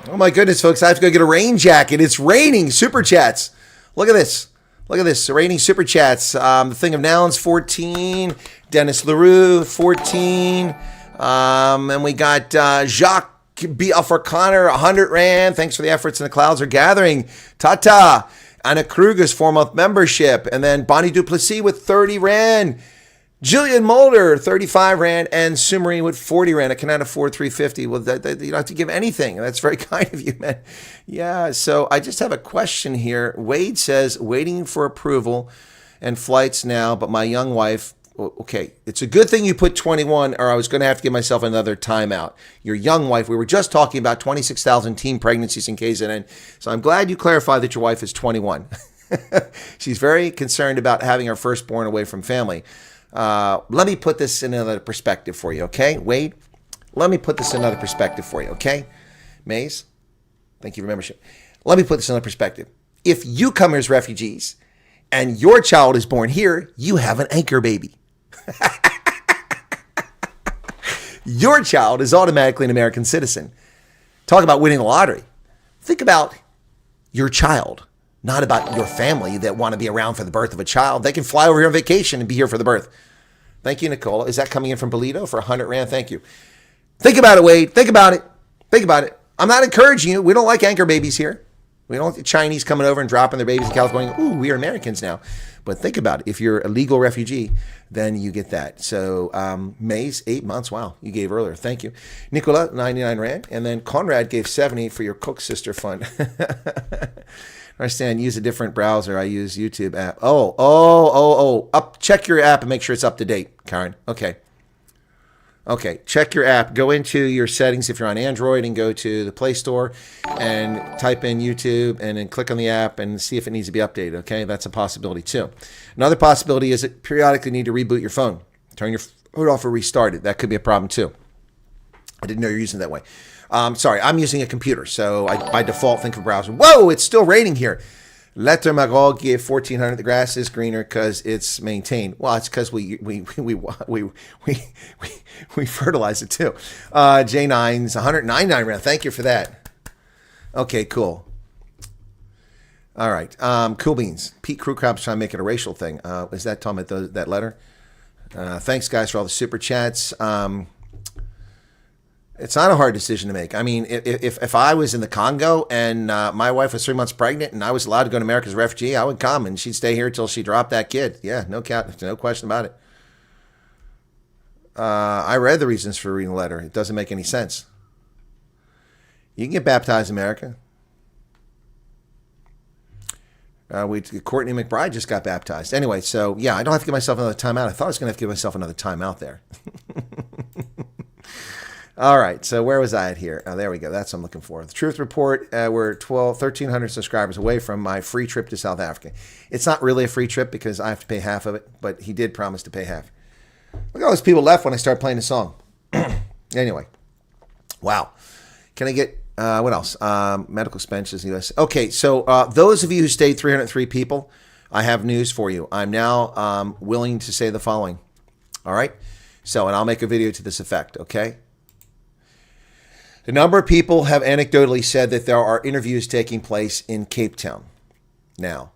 Oh my goodness, folks, I have to go get a rain jacket. It's raining super chats. Look at this. Look at this. Raining super chats. The Thing of Nouns, 14. Dennis LaRue, 14. And we got Jacques B. Afrikaner, 100 Rand. Thanks for the efforts, and the clouds are gathering. Tata. Anna Kruger's 4-month membership. And then Bonnie Duplessis with 30 Rand. Jillian Mulder, 35 Rand, and Sumarine with 40 Rand. I cannot afford 350. Well, you don't have to give anything. That's very kind of you, man. Yeah, so I just have a question here. Wade says, waiting for approval and flights now, but my young wife, okay, it's a good thing you put 21, or I was going to have to give myself another timeout. Your young wife, we were just talking about 26,000 teen pregnancies in KZN, so I'm glad you clarified that your wife is 21. She's very concerned about having her firstborn away from family. Let me put this in another perspective for you, okay? Wade, let me put this in another perspective for you, okay? Maze, thank you for membership. Let me put this in another perspective. If you come here as refugees and your child is born here, you have an anchor baby. Your child is automatically an American citizen. Talk about winning the lottery. Think about your child, not about your family that want to be around for the birth of a child. They can fly over here on vacation and be here for the birth. Thank you, Nicola. Is that coming in from Bolito for 100 Rand? Thank you. Think about it, Wade. Think about it. Think about it. I'm not encouraging you. We don't like anchor babies here. We don't like the Chinese coming over and dropping their babies in California. Ooh, we are Americans now. But think about it. If you're a legal refugee, then you get that. So Maze, 8 months. Wow, you gave earlier. Thank you. Nicola, 99 Rand. And then Conrad gave 70 for your Cook Sister Fund. I understand. Use a different browser. I use YouTube app. Check your app and make sure it's up to date, Karen. Okay. Check your app. Go into your settings if you're on Android and go to the Play Store and type in YouTube and then click on the app and see if it needs to be updated. Okay, that's a possibility too. Another possibility is that periodically need to reboot your phone. Turn your phone off or restart it. That could be a problem too. I didn't know you're using it that way. Sorry, I'm using a computer, so I by default think of browser. Whoa, it's still raining here. Lettre Magog gave 1,400. The grass is greener because it's maintained. Well, it's because we fertilize it too. J9's 199 Rand. Thank you for that. Okay, cool. All right. Cool beans. Pete Crewcrop's trying to make it a racial thing. Is that Tom at that letter? Thanks, guys, for all the super chats. It's not a hard decision to make. I mean, if I was in the Congo and my wife was 3 months pregnant and I was allowed to go to America as a refugee, I would come and she'd stay here until she dropped that kid. Yeah, no question about it. I read the reasons for reading the letter. It doesn't make any sense. You can get baptized in America. Courtney McBride just got baptized. Anyway, so yeah, I don't have to give myself another timeout. I thought I was going to have to give myself another timeout there. All right, so where was I at here? Oh, there we go. That's what I'm looking for. The Truth Report, we're 1,300 subscribers away from my free trip to South Africa. It's not really a free trip because I have to pay half of it, but he did promise to pay half. Look at all those people left when I start playing the song. Anyway. Wow. Can I get, what else? Medical expenses in the U.S. Okay, so those of you who stayed 303 people, I have news for you. I'm now willing to say the following. All right? So, and I'll make a video to this effect, okay? The number of people have anecdotally said that there are interviews taking place in Cape Town. Now,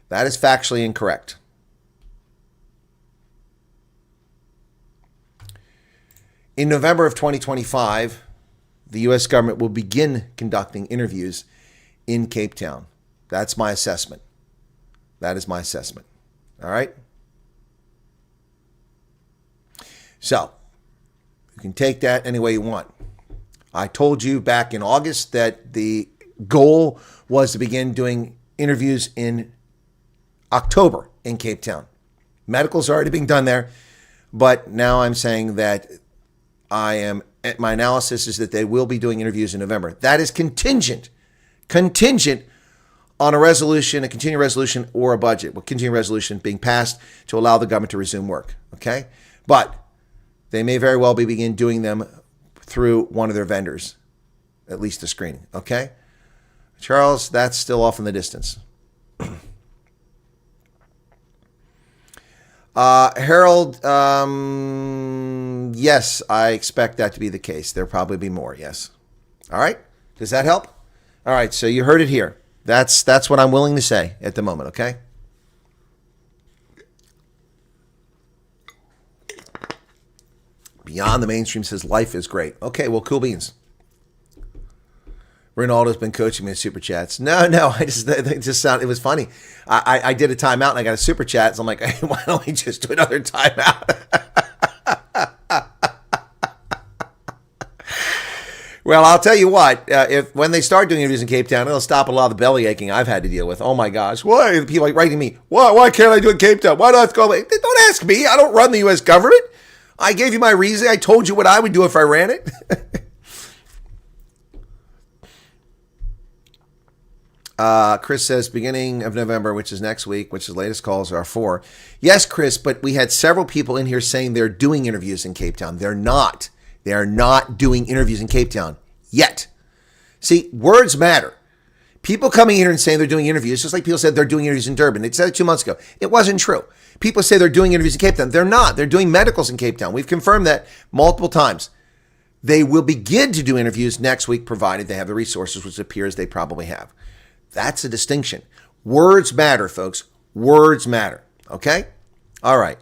that is factually incorrect. In November of 2025, the U.S. government will begin conducting interviews in Cape Town. That's my assessment. That is my assessment. All right? So, you can take that any way you want. I told you back in August that the goal was to begin doing interviews in October in Cape Town. Medical's already being done there, but now I'm saying that my analysis is that they will be doing interviews in November. That is contingent on a resolution, a continuing resolution, or a budget. With continuing resolution being passed to allow the government to resume work. Okay, but they may very well begin doing them through one of their vendors, at least the screening. Okay, Charles, that's still off in the distance. Harold, yes, I expect that to be the case. There'll probably be more, yes. All right, does that help? All right, so you heard it here. That's what I'm willing to say at the moment, okay? Beyond the Mainstream says life is great. Okay, well, cool beans. Ronaldo's been coaching me in super chats. No, it was funny. I did a timeout and I got a super chat. So I'm like, hey, why don't we just do another timeout? Well, I'll tell you what, when they start doing interviews in Cape Town, it'll stop a lot of the belly aching I've had to deal with. Oh my gosh. Why are people writing me? Why can't I do it in Cape Town? Why do I have to go away? Don't ask me. I don't run the U.S. government. I gave you my reason. I told you what I would do if I ran it. Chris says beginning of November, which is next week, which the latest calls are for. Yes, Chris, but we had several people in here saying they're doing interviews in Cape Town. They're not. They are not doing interviews in Cape Town yet. See, words matter. People coming here and saying they're doing interviews, just like people said they're doing interviews in Durban. They said it 2 months ago. It wasn't true. People say they're doing interviews in Cape Town. They're not. They're doing medicals in Cape Town. We've confirmed that multiple times. They will begin to do interviews next week, provided they have the resources, which appears they probably have. That's a distinction. Words matter, folks. Words matter. Okay? All right.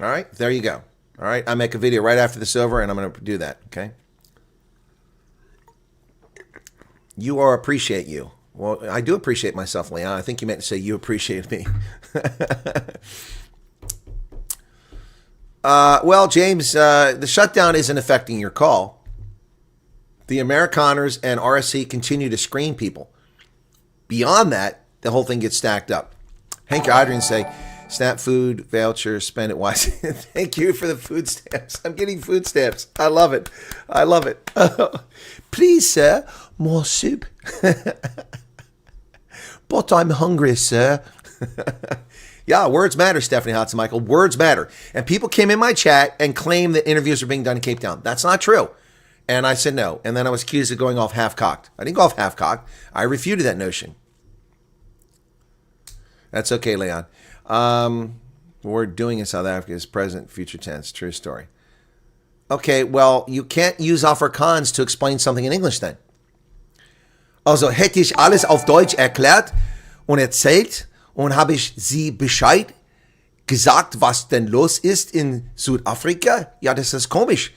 All right. There you go. All right. I'll make a video right after this over, and I'm going to do that. Okay? You or appreciate you. Well, I do appreciate myself, Leon. I think you meant to say you appreciate me. Well, James, the shutdown isn't affecting your call. The Amerikaners and RSC continue to screen people. Beyond that, the whole thing gets stacked up. Hank Adrian say, snap food voucher, spend it wisely. Thank you for the food stamps. I'm getting food stamps. I love it. I love it. Please, sir, more soup. But I'm hungry, sir. Yeah, words matter, Stephanie Hudson Michael. Words matter. And people came in my chat and claimed that interviews are being done in Cape Town. That's not true. And I said no. And then I was accused of going off half-cocked. I didn't go off half-cocked. I refuted that notion. That's okay, Leon. We're doing in South Africa is present, future tense. True story. Okay, well, you can't use Afrikaans to explain something in English then. Also, hätte ich alles auf Deutsch erklärt und erzählt und habe ich Sie Bescheid gesagt, was denn los ist in Südafrika? Ja, das ist komisch.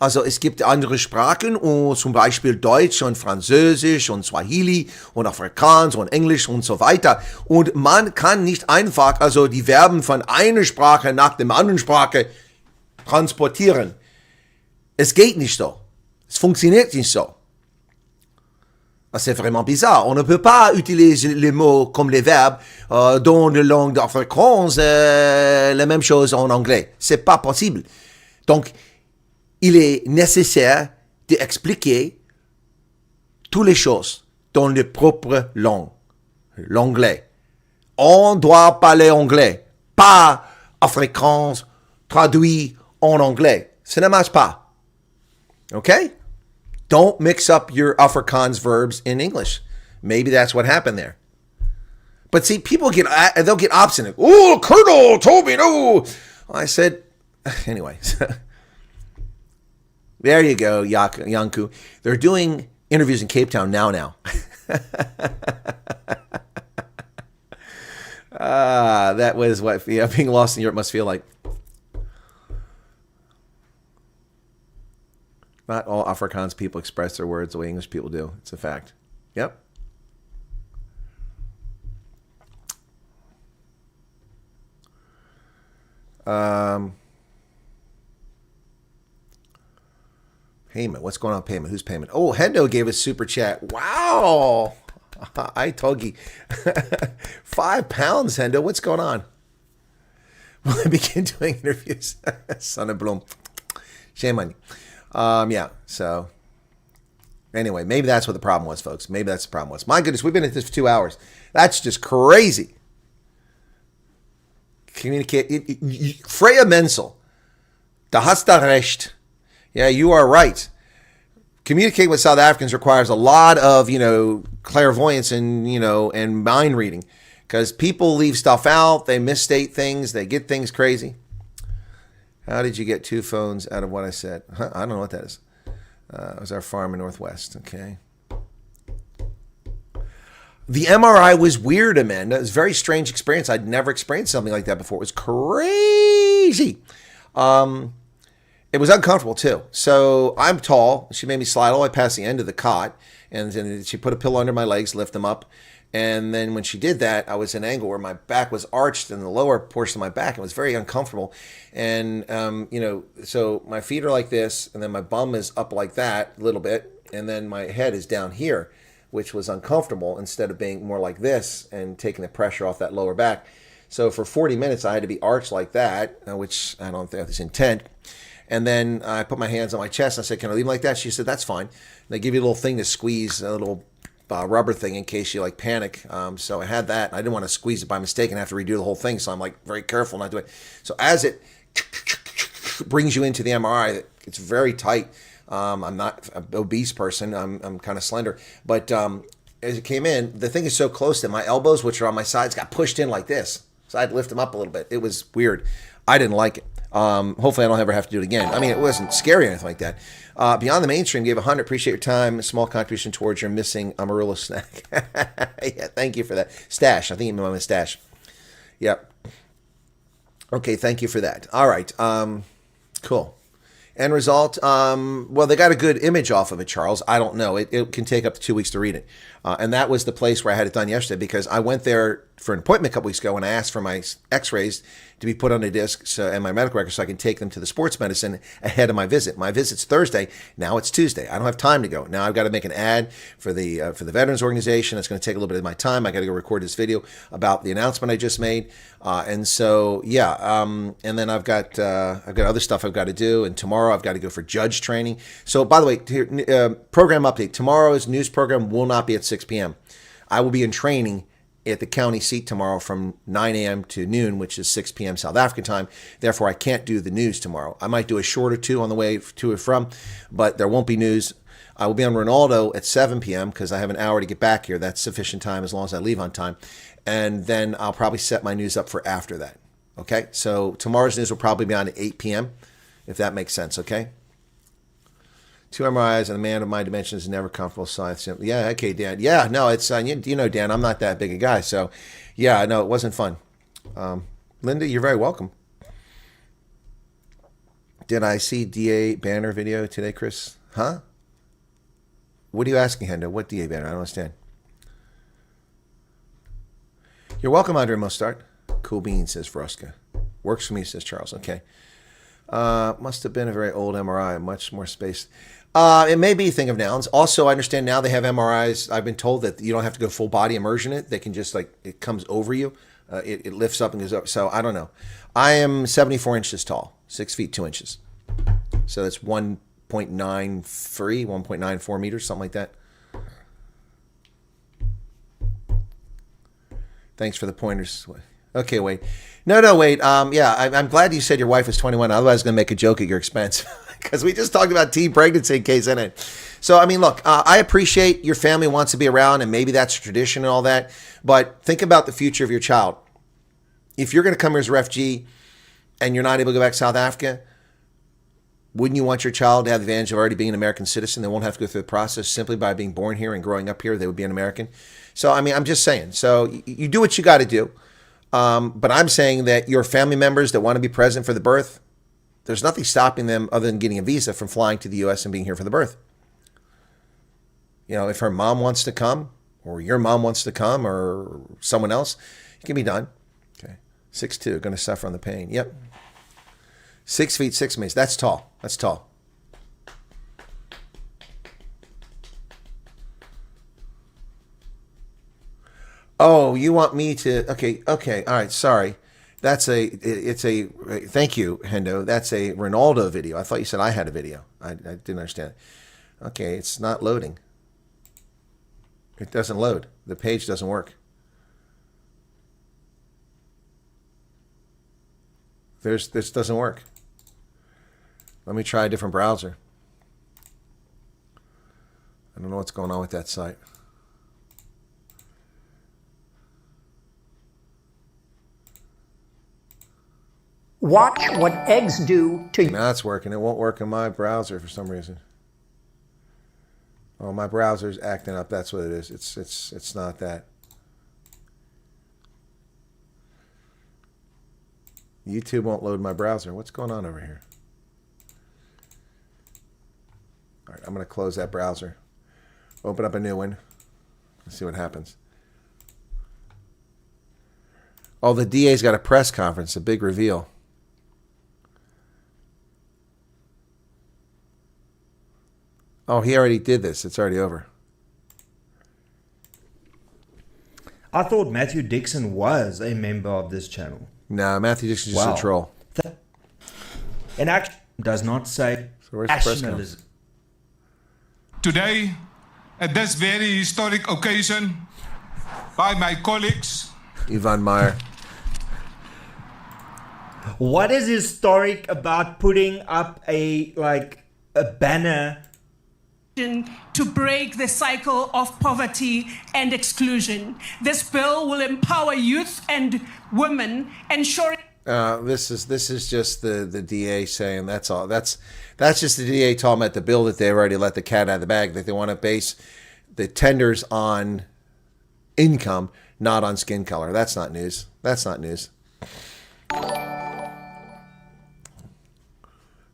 Also es gibt andere Sprachen, und zum Beispiel Deutsch und Französisch und Swahili und Afrikaans und Englisch und so weiter. Und man kann nicht einfach also die Verben von einer Sprache nach der anderen Sprache transportieren. Es geht nicht so. Es funktioniert nicht so. C'est vraiment bizarre. On ne peut pas utiliser les mots comme les verbes dans la langue africaine, la même chose en anglais. C'est pas possible. Donc, il est nécessaire d'expliquer toutes les choses dans leur propre langue, l'anglais. On doit parler anglais, pas afrikaans traduit en anglais. Ça ne marche pas. Okay? Don't mix up your Afrikaans verbs in English. Maybe that's what happened there. But see, they'll get obstinate. Oh, Colonel told me no. I said, anyway. There you go, Yanku. They're doing interviews in Cape Town now. That was what being lost in Europe must feel like. Not all Afrikaans people express their words the way English people do. It's a fact. Yep. Payment. What's going on with payment? Who's payment? Oh, Hendo gave us super chat. Wow. I Togi. £5, Hendo. What's going on? Will I begin doing interviews? Son of Bloom. Shame on you. Yeah, so anyway, maybe that's what the problem was, folks. Maybe that's the problem was. My goodness, we've been at this for 2 hours. That's just crazy. Communicate. Freya Menzel. Da hast da recht. Yeah, you are right. Communicating with South Africans requires a lot of, clairvoyance and, and mind reading. Because people leave stuff out. They misstate things. They get things crazy. How did you get 2 phones out of what I said? I don't know what that is. It was our farm in Northwest. Okay. The MRI was weird, Amanda. It was a very strange experience. I'd never experienced something like that before. It was crazy. It was uncomfortable, too. So I'm tall. She made me slide all the way past the end of the cot. And then she put a pillow under my legs, lift them up. And then when she did that, I was in an angle where my back was arched in the lower portion of my back. It was very uncomfortable. And, so my feet are like this, and then my bum is up like that a little bit. And then my head is down here, which was uncomfortable instead of being more like this and taking the pressure off that lower back. So for 40 minutes, I had to be arched like that, which I don't think that's intent. And then I put my hands on my chest. And I said, can I leave them like that? She said, that's fine. And they give you a little thing to squeeze, a little rubber thing in case you panic. So I had that. I didn't want to squeeze it by mistake and have to redo the whole thing. So I'm very careful not to do it. So as it brings you into the MRI, it's very tight. I'm not an obese person. I'm kind of slender. But as it came in, the thing is so close that my elbows, which are on my sides, got pushed in like this. So I had to lift them up a little bit. It was weird. I didn't like it. Hopefully I don't ever have to do it again. I mean, it wasn't scary or anything like that. Beyond the Mainstream gave 100. Appreciate your time. A small contribution towards your missing Amarillo snack. Yeah, thank you for that. Stash. I think you meant my stash. Yep. Okay, thank you for that. All right. Cool. End result, well, they got a good image off of it, Charles. I don't know. It can take up to 2 weeks to read it. And that was the place where I had it done yesterday because I went there for an appointment a couple weeks ago and I asked for my x-rays to be put on a disc and my medical records so I can take them to the sports medicine ahead of my visit. My visit's Thursday. Now it's Tuesday. I don't have time to go. Now I've got to make an ad for the Veterans Organization. It's going to take a little bit of my time. I got to go record this video about the announcement I just made. And so, yeah. And then I've got other stuff I've got to do. And tomorrow I've got to go for judge training. So, by the way, program update. Tomorrow's news program will not be at 6 p.m. I will be in training at the county seat tomorrow from 9 a.m. to noon, which is 6 p.m. South African time. Therefore, I can't do the news tomorrow. I might do a short or two on the way to and from, but there won't be news. I will be on Ronaldo at 7 p.m. because I have an hour to get back here. That's sufficient time as long as I leave on time. And then I'll probably set my news up for after that. Okay? So tomorrow's news will probably be on at 8 p.m., if that makes sense, okay? 2 MRIs and a man of my dimensions is never comfortable. So yeah, okay, Dan. Yeah, no, it's you know, Dan, I'm not that big a guy, so yeah, no, it wasn't fun. Linda, you're very welcome. Did I see DA banner video today, Chris? Huh? What are you asking, Hendo? What DA banner? I don't understand. You're welcome, Andre Mostart. Cool beans, says Froska. Works for me, says Charles. Okay. Must have been a very old MRI, much more space. It may be, think of nouns. Also, I understand now they have MRIs. I've been told that you don't have to go full body immersion in it. They can just it comes over you. It lifts up and goes up. So I don't know. I am 74 inches tall, 6 feet 2 inches. So that's 1.93, 1.94 meters, something like that. Thanks for the pointers. Okay, wait. No, wait. Yeah, I'm glad you said your wife is 21. Otherwise, I was going to make a joke at your expense because we just talked about teen pregnancy in case in it. So, I mean, look, I appreciate your family wants to be around and maybe that's a tradition and all that. But think about the future of your child. If you're going to come here as a refugee and you're not able to go back to South Africa, wouldn't you want your child to have the advantage of already being an American citizen? They won't have to go through the process simply by being born here and growing up here. They would be an American. So, I mean, I'm just saying. So you do what you got to do. But I'm saying that your family members that want to be present for the birth, there's nothing stopping them other than getting a visa from flying to the U.S. and being here for the birth. You know, if her mom wants to come or your mom wants to come or someone else, it can be done. Okay. 6'2", going to suffer on the pain. Yep. 6 feet, 6 inches. That's tall. That's tall. Oh, you want me to, okay, all right, sorry. Thank you, Hendo. That's a Ronaldo video. I thought you said I had a video. I didn't understand it. Okay, it's not loading. It doesn't load. The page doesn't work. This doesn't work. Let me try a different browser. I don't know what's going on with that site.
Watch what eggs do to you.
Now it's working. It won't work in my browser for some reason. Oh, my browser's acting up. That's what it is. It's not that. YouTube won't load my browser. What's going on over here? All right, I'm going to close that browser. Open up a new one. Let's see what happens. Oh, the DA's got a press conference, a big reveal. Oh, he already did this. It's already over.
I thought Matthew Dixon was a member of this channel.
No, Matthew Dixon's just a troll.
And actually does not say
So where's the press conference?
nationalism.
Today, at this very historic occasion, by my colleagues,
Yvonne Meyer.
What is historic about putting up a banner
to break the cycle of poverty and exclusion? This bill will empower youth and women, ensuring
This is just the DA saying that's all. That's just the DA talking about the bill that they've already let the cat out of the bag, that they want to base the tenders on income, not on skin color. That's not news. That's not news.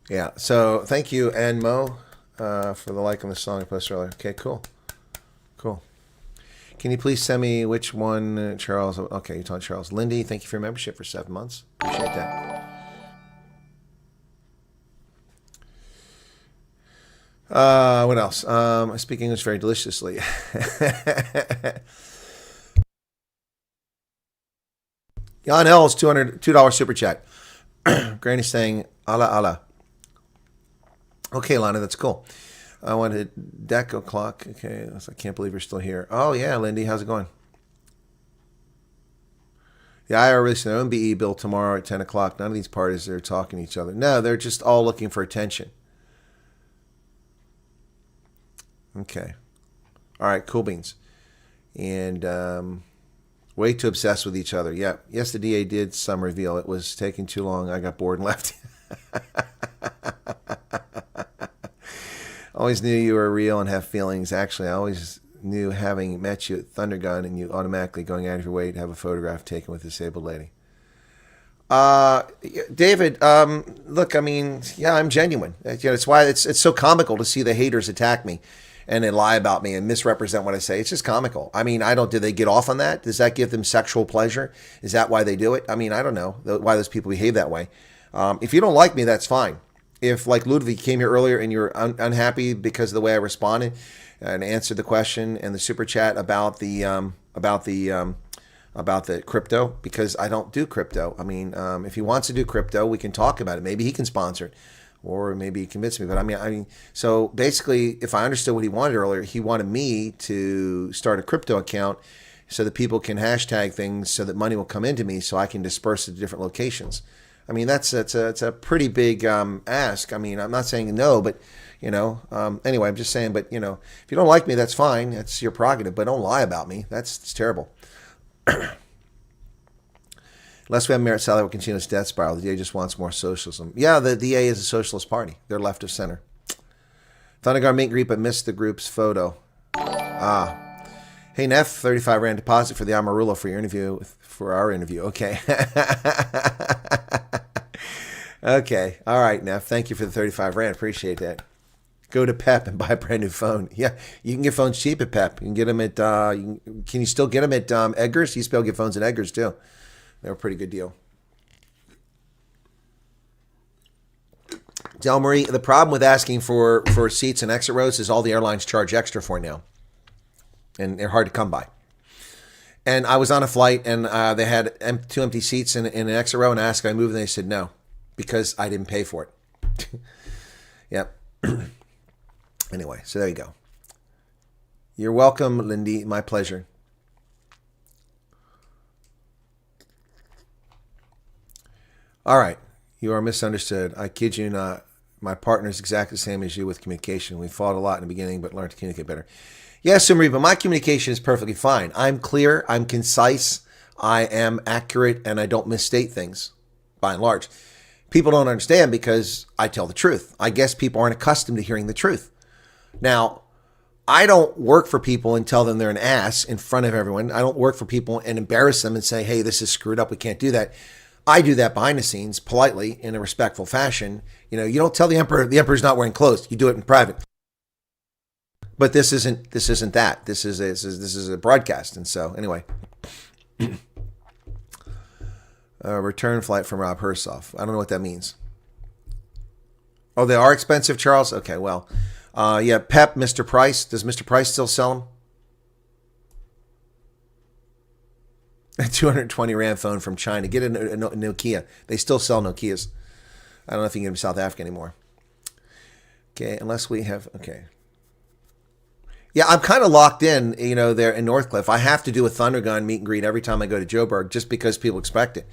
Yeah. So thank you, and Mo, for the like on the song I posted earlier. Okay, cool. Cool. Can you please send me which one, Charles? Okay, you're talking Charles. Lindy, thank you for your membership for 7 months. Appreciate that. What else? I speak English very deliciously. Jan L's $2 super chat. Granny's saying, Allah, Allah. Okay, Lana, that's cool. I wanted Deco clock. Okay, I can't believe you're still here. Oh, yeah, Lindy, how's it going? The IR releasing their own BE bill tomorrow at 10 o'clock. None of these parties are talking to each other. No, they're just all looking for attention. Okay. All right, cool beans. And way too obsessed with each other. Yeah. Yes, the DA did some reveal. It was taking too long. I got bored and left. Always knew you were real and have feelings. Actually, I always knew, having met you at Thunder Gun, and you automatically going out of your way to have a photograph taken with a disabled lady. David, look, I mean, yeah, I'm genuine. It's why it's so comical to see the haters attack me and then lie about me and misrepresent what I say. It's just comical. I mean, do they get off on that? Does that give them sexual pleasure? Is that why they do it? I mean, I don't know why those people behave that way. If you don't like me, that's fine. If, like Ludwig, came here earlier and you're unhappy because of the way I responded and answered the question and the super chat about the crypto, because I don't do crypto. I mean, if he wants to do crypto, we can talk about it. Maybe he can sponsor it, or maybe he convince me. But I mean, so basically, if I understood what he wanted earlier, he wanted me to start a crypto account so that people can hashtag things so that money will come into me so I can disperse it to different locations. I mean, it's a pretty big ask. I mean, I'm not saying no, but anyway, I'm just saying, but if you don't like me, that's fine. That's your prerogative, but don't lie about me. It's terrible. Unless we have merit salary, we'll continue this death spiral. The DA just wants more socialism. Yeah, the DA is a socialist party. They're left of center. Thunderguard meet and greet, but missed the group's photo. Hey, Neff, 35 Rand deposit for the Amarillo for your interview, for our interview. Okay. Okay. All right, Neff. Thank you for the 35 Rand. Appreciate that. Go to Pep and buy a brand new phone. Yeah, you can get phones cheap at Pep. You can get them at, can you still get them at Edgar's? You used to be able to get phones at Edgar's, too. They're a pretty good deal. Del Marie, the problem with asking for seats and exit rows is all the airlines charge extra for now. And they're hard to come by. And I was on a flight, and they had 2 empty seats in an exit row, and I asked if I moved, and they said no, because I didn't pay for it. Yep. Anyway, so there you go. You're welcome, Lindy. My pleasure. All right. You are misunderstood. I kid you not. My partner is exactly the same as you with communication. We fought a lot in the beginning, but learned to communicate better. Yes, Sumri, but my communication is perfectly fine. I'm clear. I'm concise. I am accurate, and I don't misstate things, by and large. People don't understand because I tell the truth. I guess people aren't accustomed to hearing the truth. Now, I don't work for people and tell them they're an ass in front of everyone. I don't work for people and embarrass them and say, hey, this is screwed up. We can't do that. I do that behind the scenes, politely, in a respectful fashion. You don't tell the emperor's not wearing clothes. You do it in private. But this isn't that. This is a broadcast. And so, anyway. Return flight from Rob Hersoff. I don't know what that means. Oh, they are expensive, Charles? Okay, well. Yeah, Pep, Mr. Price. Does Mr. Price still sell them? A 220 Rand phone from China. Get a Nokia. They still sell Nokias. I don't know if you can get them in South Africa anymore. Okay, unless we have... Okay. Yeah, I'm kind of locked in, there in Northcliffe. I have to do a Thundergun meet and greet every time I go to Joburg just because people expect it.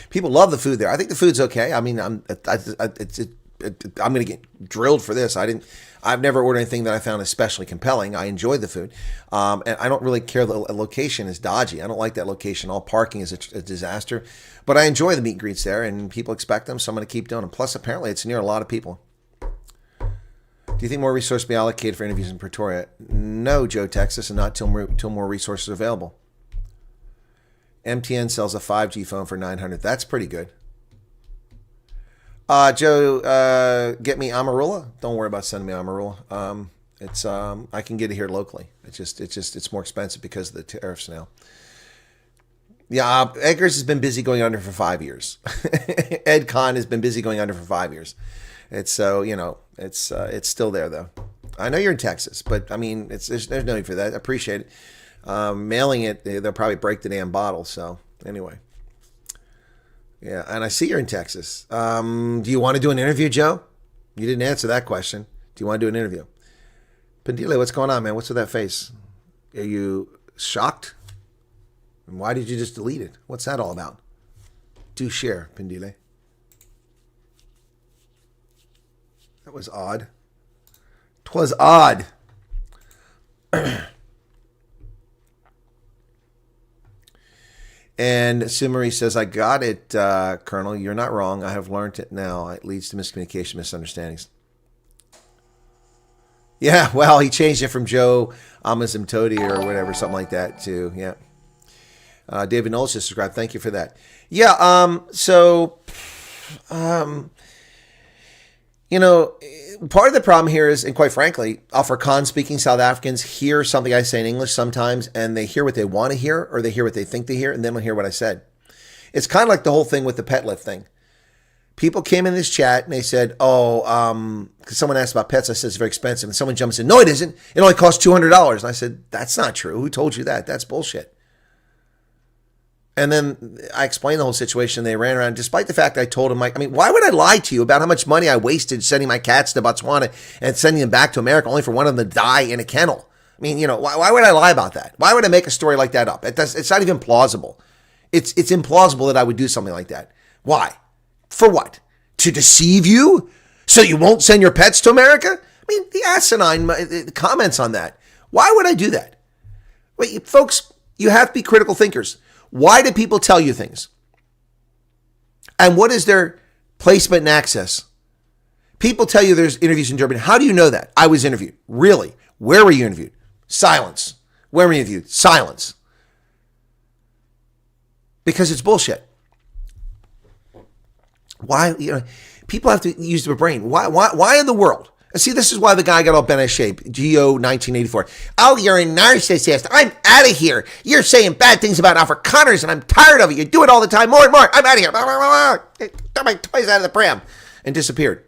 People love the food there. I think the food's okay. I mean, I'm going to get drilled for this. I've never ordered anything that I found especially compelling. I enjoyed the food. And I don't really care. The location is dodgy. I don't like that location. All parking is a disaster. But I enjoy the meet and greets there, and people expect them, so I'm going to keep doing them. Plus, apparently, it's near a lot of people. Do you think more resources be allocated for interviews in Pretoria? No, Joe, Texas, and not till more resources are available. MTN sells a 5G phone for $900. That's pretty good. Joe, get me Amarula. Don't worry about sending me Amarula. I can get it here locally. It's more expensive because of the tariffs now. Yeah, Edgar's has been busy going under for 5 years. Ed Con has been busy going under for 5 years. It's still there though. I know you're in Texas, but I mean, there's no need for that. I appreciate it. Mailing it, they'll probably break the damn bottle. So anyway, yeah. And I see you're in Texas. Do you want to do an interview, Joe? You didn't answer that question. Do you want to do an interview? Pendile, what's going on, man? What's with that face? Are you shocked? And why did you just delete it? What's that all about? Do share, Pendile. That was odd. 'Twas odd. And Sumari says, I got it, Colonel. You're not wrong. I have learned it now. It leads to miscommunication, misunderstandings. Yeah, well, he changed it from Joe Amazimtodi or whatever, something like that, to, yeah. David Knowles just subscribed. Thank you for that. Yeah, part of the problem here is, and quite frankly, Afrikaans-speaking South Africans hear something I say in English sometimes, and they hear what they want to hear, or they hear what they think they hear, and then they'll hear what I said. It's kind of like the whole thing with the pet lift thing. People came in this chat, and they said, because someone asked about pets, I said it's very expensive, and someone jumped and said, no, it isn't. It only costs $200. And I said, that's not true. Who told you that? That's bullshit. And then I explained the whole situation. They ran around, despite the fact I told them, why would I lie to you about how much money I wasted sending my cats to Botswana and sending them back to America only for one of them to die in a kennel? I mean, why would I lie about that? Why would I make a story like that up? It's not even plausible. It's implausible that I would do something like that. Why? For what? To deceive you? So you won't send your pets to America? I mean, the asinine comments on that. Why would I do that? Wait, folks, you have to be critical thinkers. Why do people tell you things? And what is their placement and access? People tell you there's interviews in Germany. How do you know that? I was interviewed. Really? Where were you interviewed? Silence. Where were you interviewed? Silence. Because it's bullshit. Why? People have to use their brain. Why in the world? And see, this is why the guy got all bent out of shape. Geo 1984. Oh, you're a narcissist. I'm out of here. You're saying bad things about Afrikaners, and I'm tired of it. You do it all the time, more and more. I'm out of here. Got my toys out of the pram, and disappeared.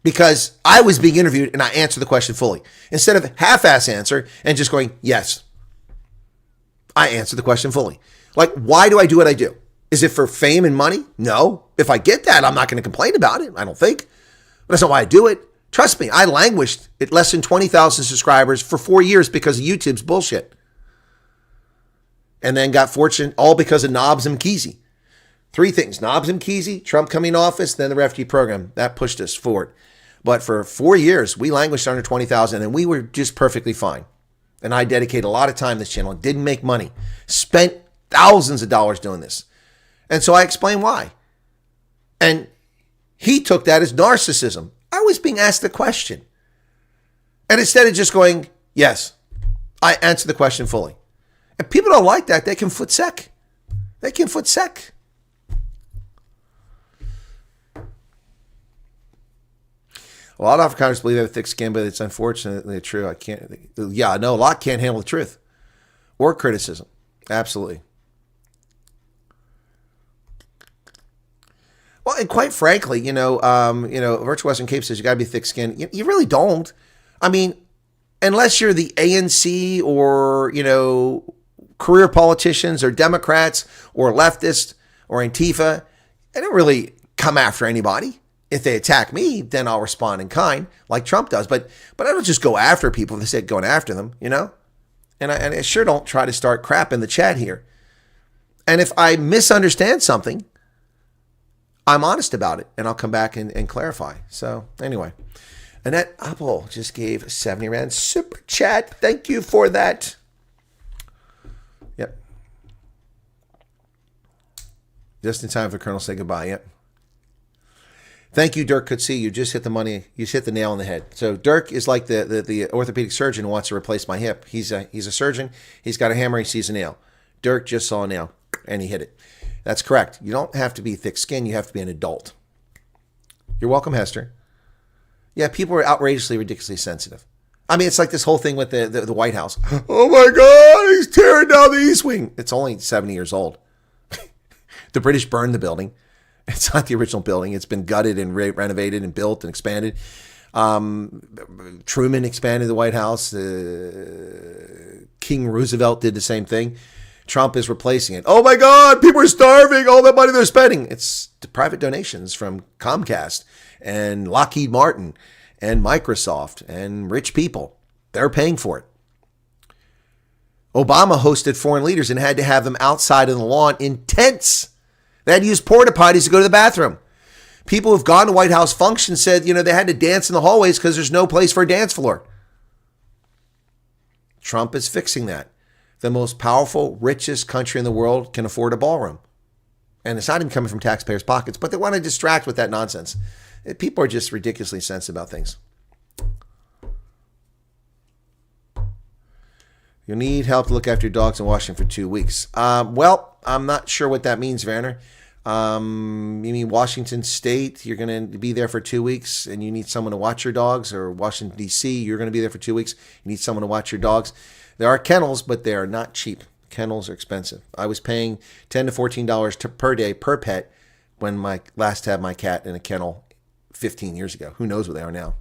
Because I was being interviewed, and I answered the question fully instead of half-ass answer and just going yes. I answered the question fully. Like, why do I do what I do? Is it for fame and money? No. If I get that, I'm not going to complain about it. I don't think. But that's not why I do it. Trust me, I languished at less than 20,000 subscribers for 4 years because of YouTube's bullshit. And then got fortunate all because of Knobs and Kesey. 3 things. Knobs and Kesey, Trump coming to office, then the refugee program. That pushed us forward. But for 4 years, we languished under 20,000 and we were just perfectly fine. And I dedicated a lot of time to this channel. Didn't make money. Spent thousands of dollars doing this. And so I explained why. And he took that as narcissism. I was being asked the question. And instead of just going, yes, I answered the question fully. And people don't like that. They can foot sec. They can foot sec. A lot of Afrikaners believe they have thick skin, but it's unfortunately true. I know a lot can't handle the truth or criticism. Absolutely. Well, and quite frankly, Virtual Western Cape says you got to be thick-skinned. You really don't. I mean, unless you're the ANC or, career politicians or Democrats or leftists or Antifa, they don't really come after anybody. If they attack me, then I'll respond in kind, like Trump does. But I don't just go after people if they say going after them, And I sure don't try to start crap in the chat here. And if I misunderstand something, I'm honest about it, and I'll come back and clarify. So anyway, Annette Apple just gave 70 Rand super chat. Thank you for that. Yep. Just in time for Colonel to say goodbye. Yep. Thank you, Dirk Coetzee. You just hit the money. You just hit the nail on the head. So Dirk is like the orthopedic surgeon who wants to replace my hip. He's a surgeon. He's got a hammer. He sees a nail. Dirk just saw a nail, and he hit it. That's correct. You don't have to be thick-skinned. You have to be an adult. You're welcome, Hester. Yeah, people are outrageously, ridiculously sensitive. I mean, it's like this whole thing with the White House. Oh, my God, he's tearing down the East Wing. It's only 70 years old. The British burned the building. It's not the original building. It's been gutted and renovated and built and expanded. Truman expanded the White House. King Roosevelt did the same thing. Trump is replacing it. Oh my God, people are starving. All that money they're spending. It's the private donations from Comcast and Lockheed Martin and Microsoft and rich people. They're paying for it. Obama hosted foreign leaders and had to have them outside on the lawn in tents. They had to use porta potties to go to the bathroom. People who've gone to White House functions said, they had to dance in the hallways because there's no place for a dance floor. Trump is fixing that. The most powerful, richest country in the world can afford a ballroom. And it's not even coming from taxpayers' pockets, but they want to distract with that nonsense. People are just ridiculously sensitive about things. You need help to look after your dogs in Washington for 2 weeks. Well, I'm not sure what that means, Werner. You mean Washington State, you're going to be there for 2 weeks and you need someone to watch your dogs, or Washington, D.C., you're going to be there for 2 weeks. You need someone to watch your dogs. There are kennels, but they are not cheap. Kennels are expensive. I was paying $10 to $14 per day per pet when I last had my cat in a kennel 15 years ago. Who knows what they are now?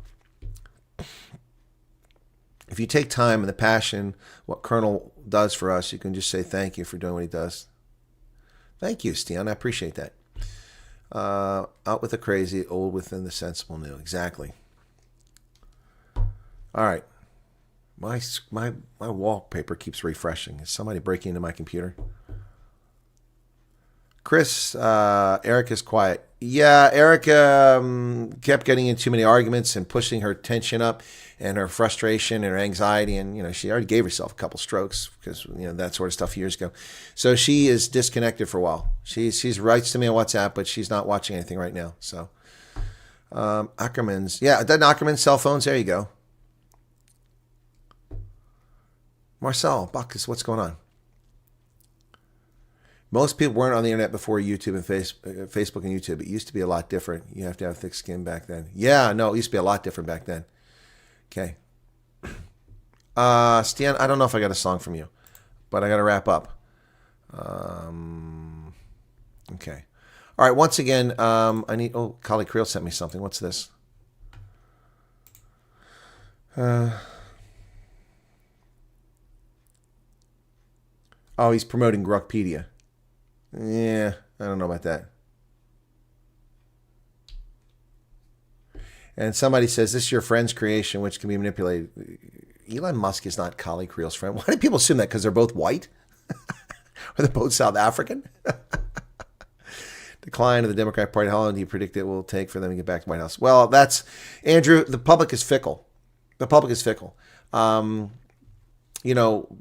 If you take time and the passion, what Colonel does for us, you can just say thank you for doing what he does. Thank you, Stian. I appreciate that. Out with the crazy, old within the sensible new. Exactly. All right. My wallpaper keeps refreshing. Is somebody breaking into my computer? Chris, Erica's quiet. Yeah, Erica kept getting in too many arguments and pushing her tension up and her frustration and her anxiety. And, she already gave herself a couple strokes because, that sort of stuff years ago. So she is disconnected for a while. She's writes to me on WhatsApp, but she's not watching anything right now. So Ackerman's. Yeah, doesn't Ackerman's cell phones? There you go. Marcel, Bacchus, what's going on? Most people weren't on the internet before YouTube and Facebook and YouTube. It used to be a lot different. You have to have thick skin back then. Yeah, no, it used to be a lot different back then. Okay. Stan, I don't know if I got a song from you, but I got to wrap up. Okay. All right, once again, I need... Oh, Kali Creel sent me something. What's this? Oh, he's promoting Grokpedia. Yeah, I don't know about that. And somebody says, this is your friend's creation, which can be manipulated. Elon Musk is not Kali Creel's friend. Why do people assume that? Because they're both white? Or they're both South African? Decline of the Democratic Party. How long do you predict it will take for them to get back to the White House? Well, that's... Andrew, the public is fickle. The public is fickle.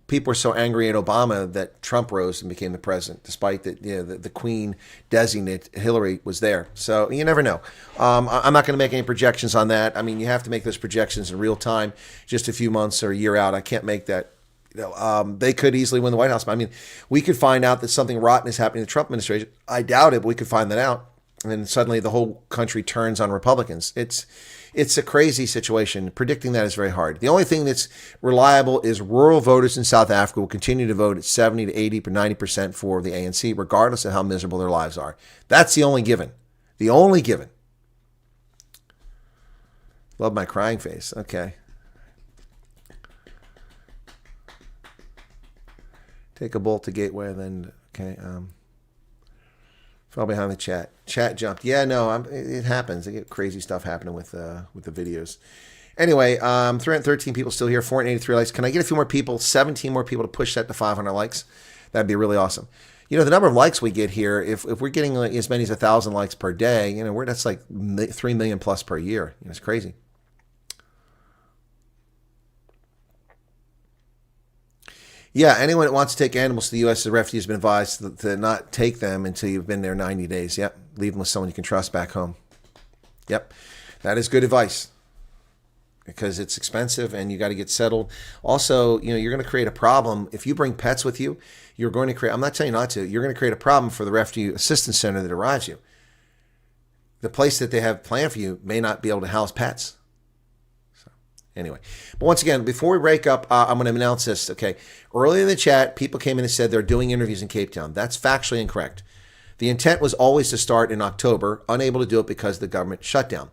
People were so angry at Obama that Trump rose and became the president, despite that the Queen designate Hillary was there. So you never know. I'm not going to make any projections on that. I mean, you have to make those projections in real time, just a few months or a year out. I can't make that. They could easily win the White House. I mean, we could find out that something rotten is happening in the Trump administration. I doubt it, but we could find that out. And then suddenly the whole country turns on Republicans. It's a crazy situation. Predicting that is very hard. The only thing that's reliable is rural voters in South Africa will continue to vote at 70 to 80 or 90% for the ANC, regardless of how miserable their lives are. That's the only given. The only given. Love my crying face. Okay. Take a bolt to Gateway, then, okay. Fell behind the chat. Chat jumped. Yeah, no, it happens. I get crazy stuff happening with the videos. Anyway, 313 people still here, 483 likes. Can I get a few more people, 17 more people to push that to 500 likes? That'd be really awesome. The number of likes we get here, if we're getting as many as 1,000 likes per day, that's like 3 million plus per year. It's crazy. Yeah, anyone that wants to take animals to the U.S. as a refugee has been advised to not take them until you've been there 90 days. Yep, leave them with someone you can trust back home. Yep, that is good advice because it's expensive and you got to get settled. Also, you're going to create a problem. If you bring pets with you, you're going to create, I'm not telling you not to, you're going to create a problem for the refugee assistance center that arrives you. The place that they have planned for you may not be able to house pets. Anyway, but once again, before we break up, I'm going to announce this. Okay, earlier in the chat, people came in and said they're doing interviews in Cape Town. That's factually incorrect. The intent was always to start in October, unable to do it because of the government shutdown.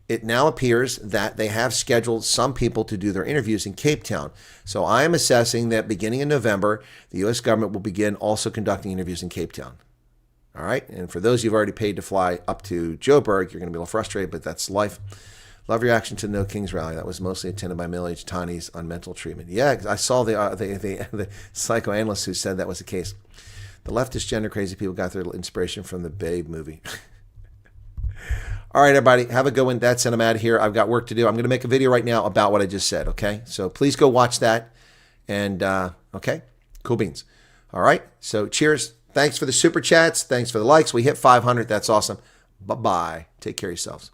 It now appears that they have scheduled some people to do their interviews in Cape Town. So I am assessing that beginning in November, the U.S. government will begin also conducting interviews in Cape Town. All right, and for those you've already paid to fly up to Joburg, you're going to be a little frustrated, but that's life. Love your reaction to the No Kings rally. That was mostly attended by middle-aged Tawnies on mental treatment. Yeah, I saw the psychoanalyst who said that was the case. The leftist gender crazy people got their inspiration from the Babe movie. All right, everybody, have a good one. That's it. I'm out of here. I've got work to do. I'm going to make a video right now about what I just said, okay? So please go watch that. And, okay, cool beans. All right, so cheers. Thanks for the super chats. Thanks for the likes. We hit 500. That's awesome. Bye-bye. Take care of yourselves.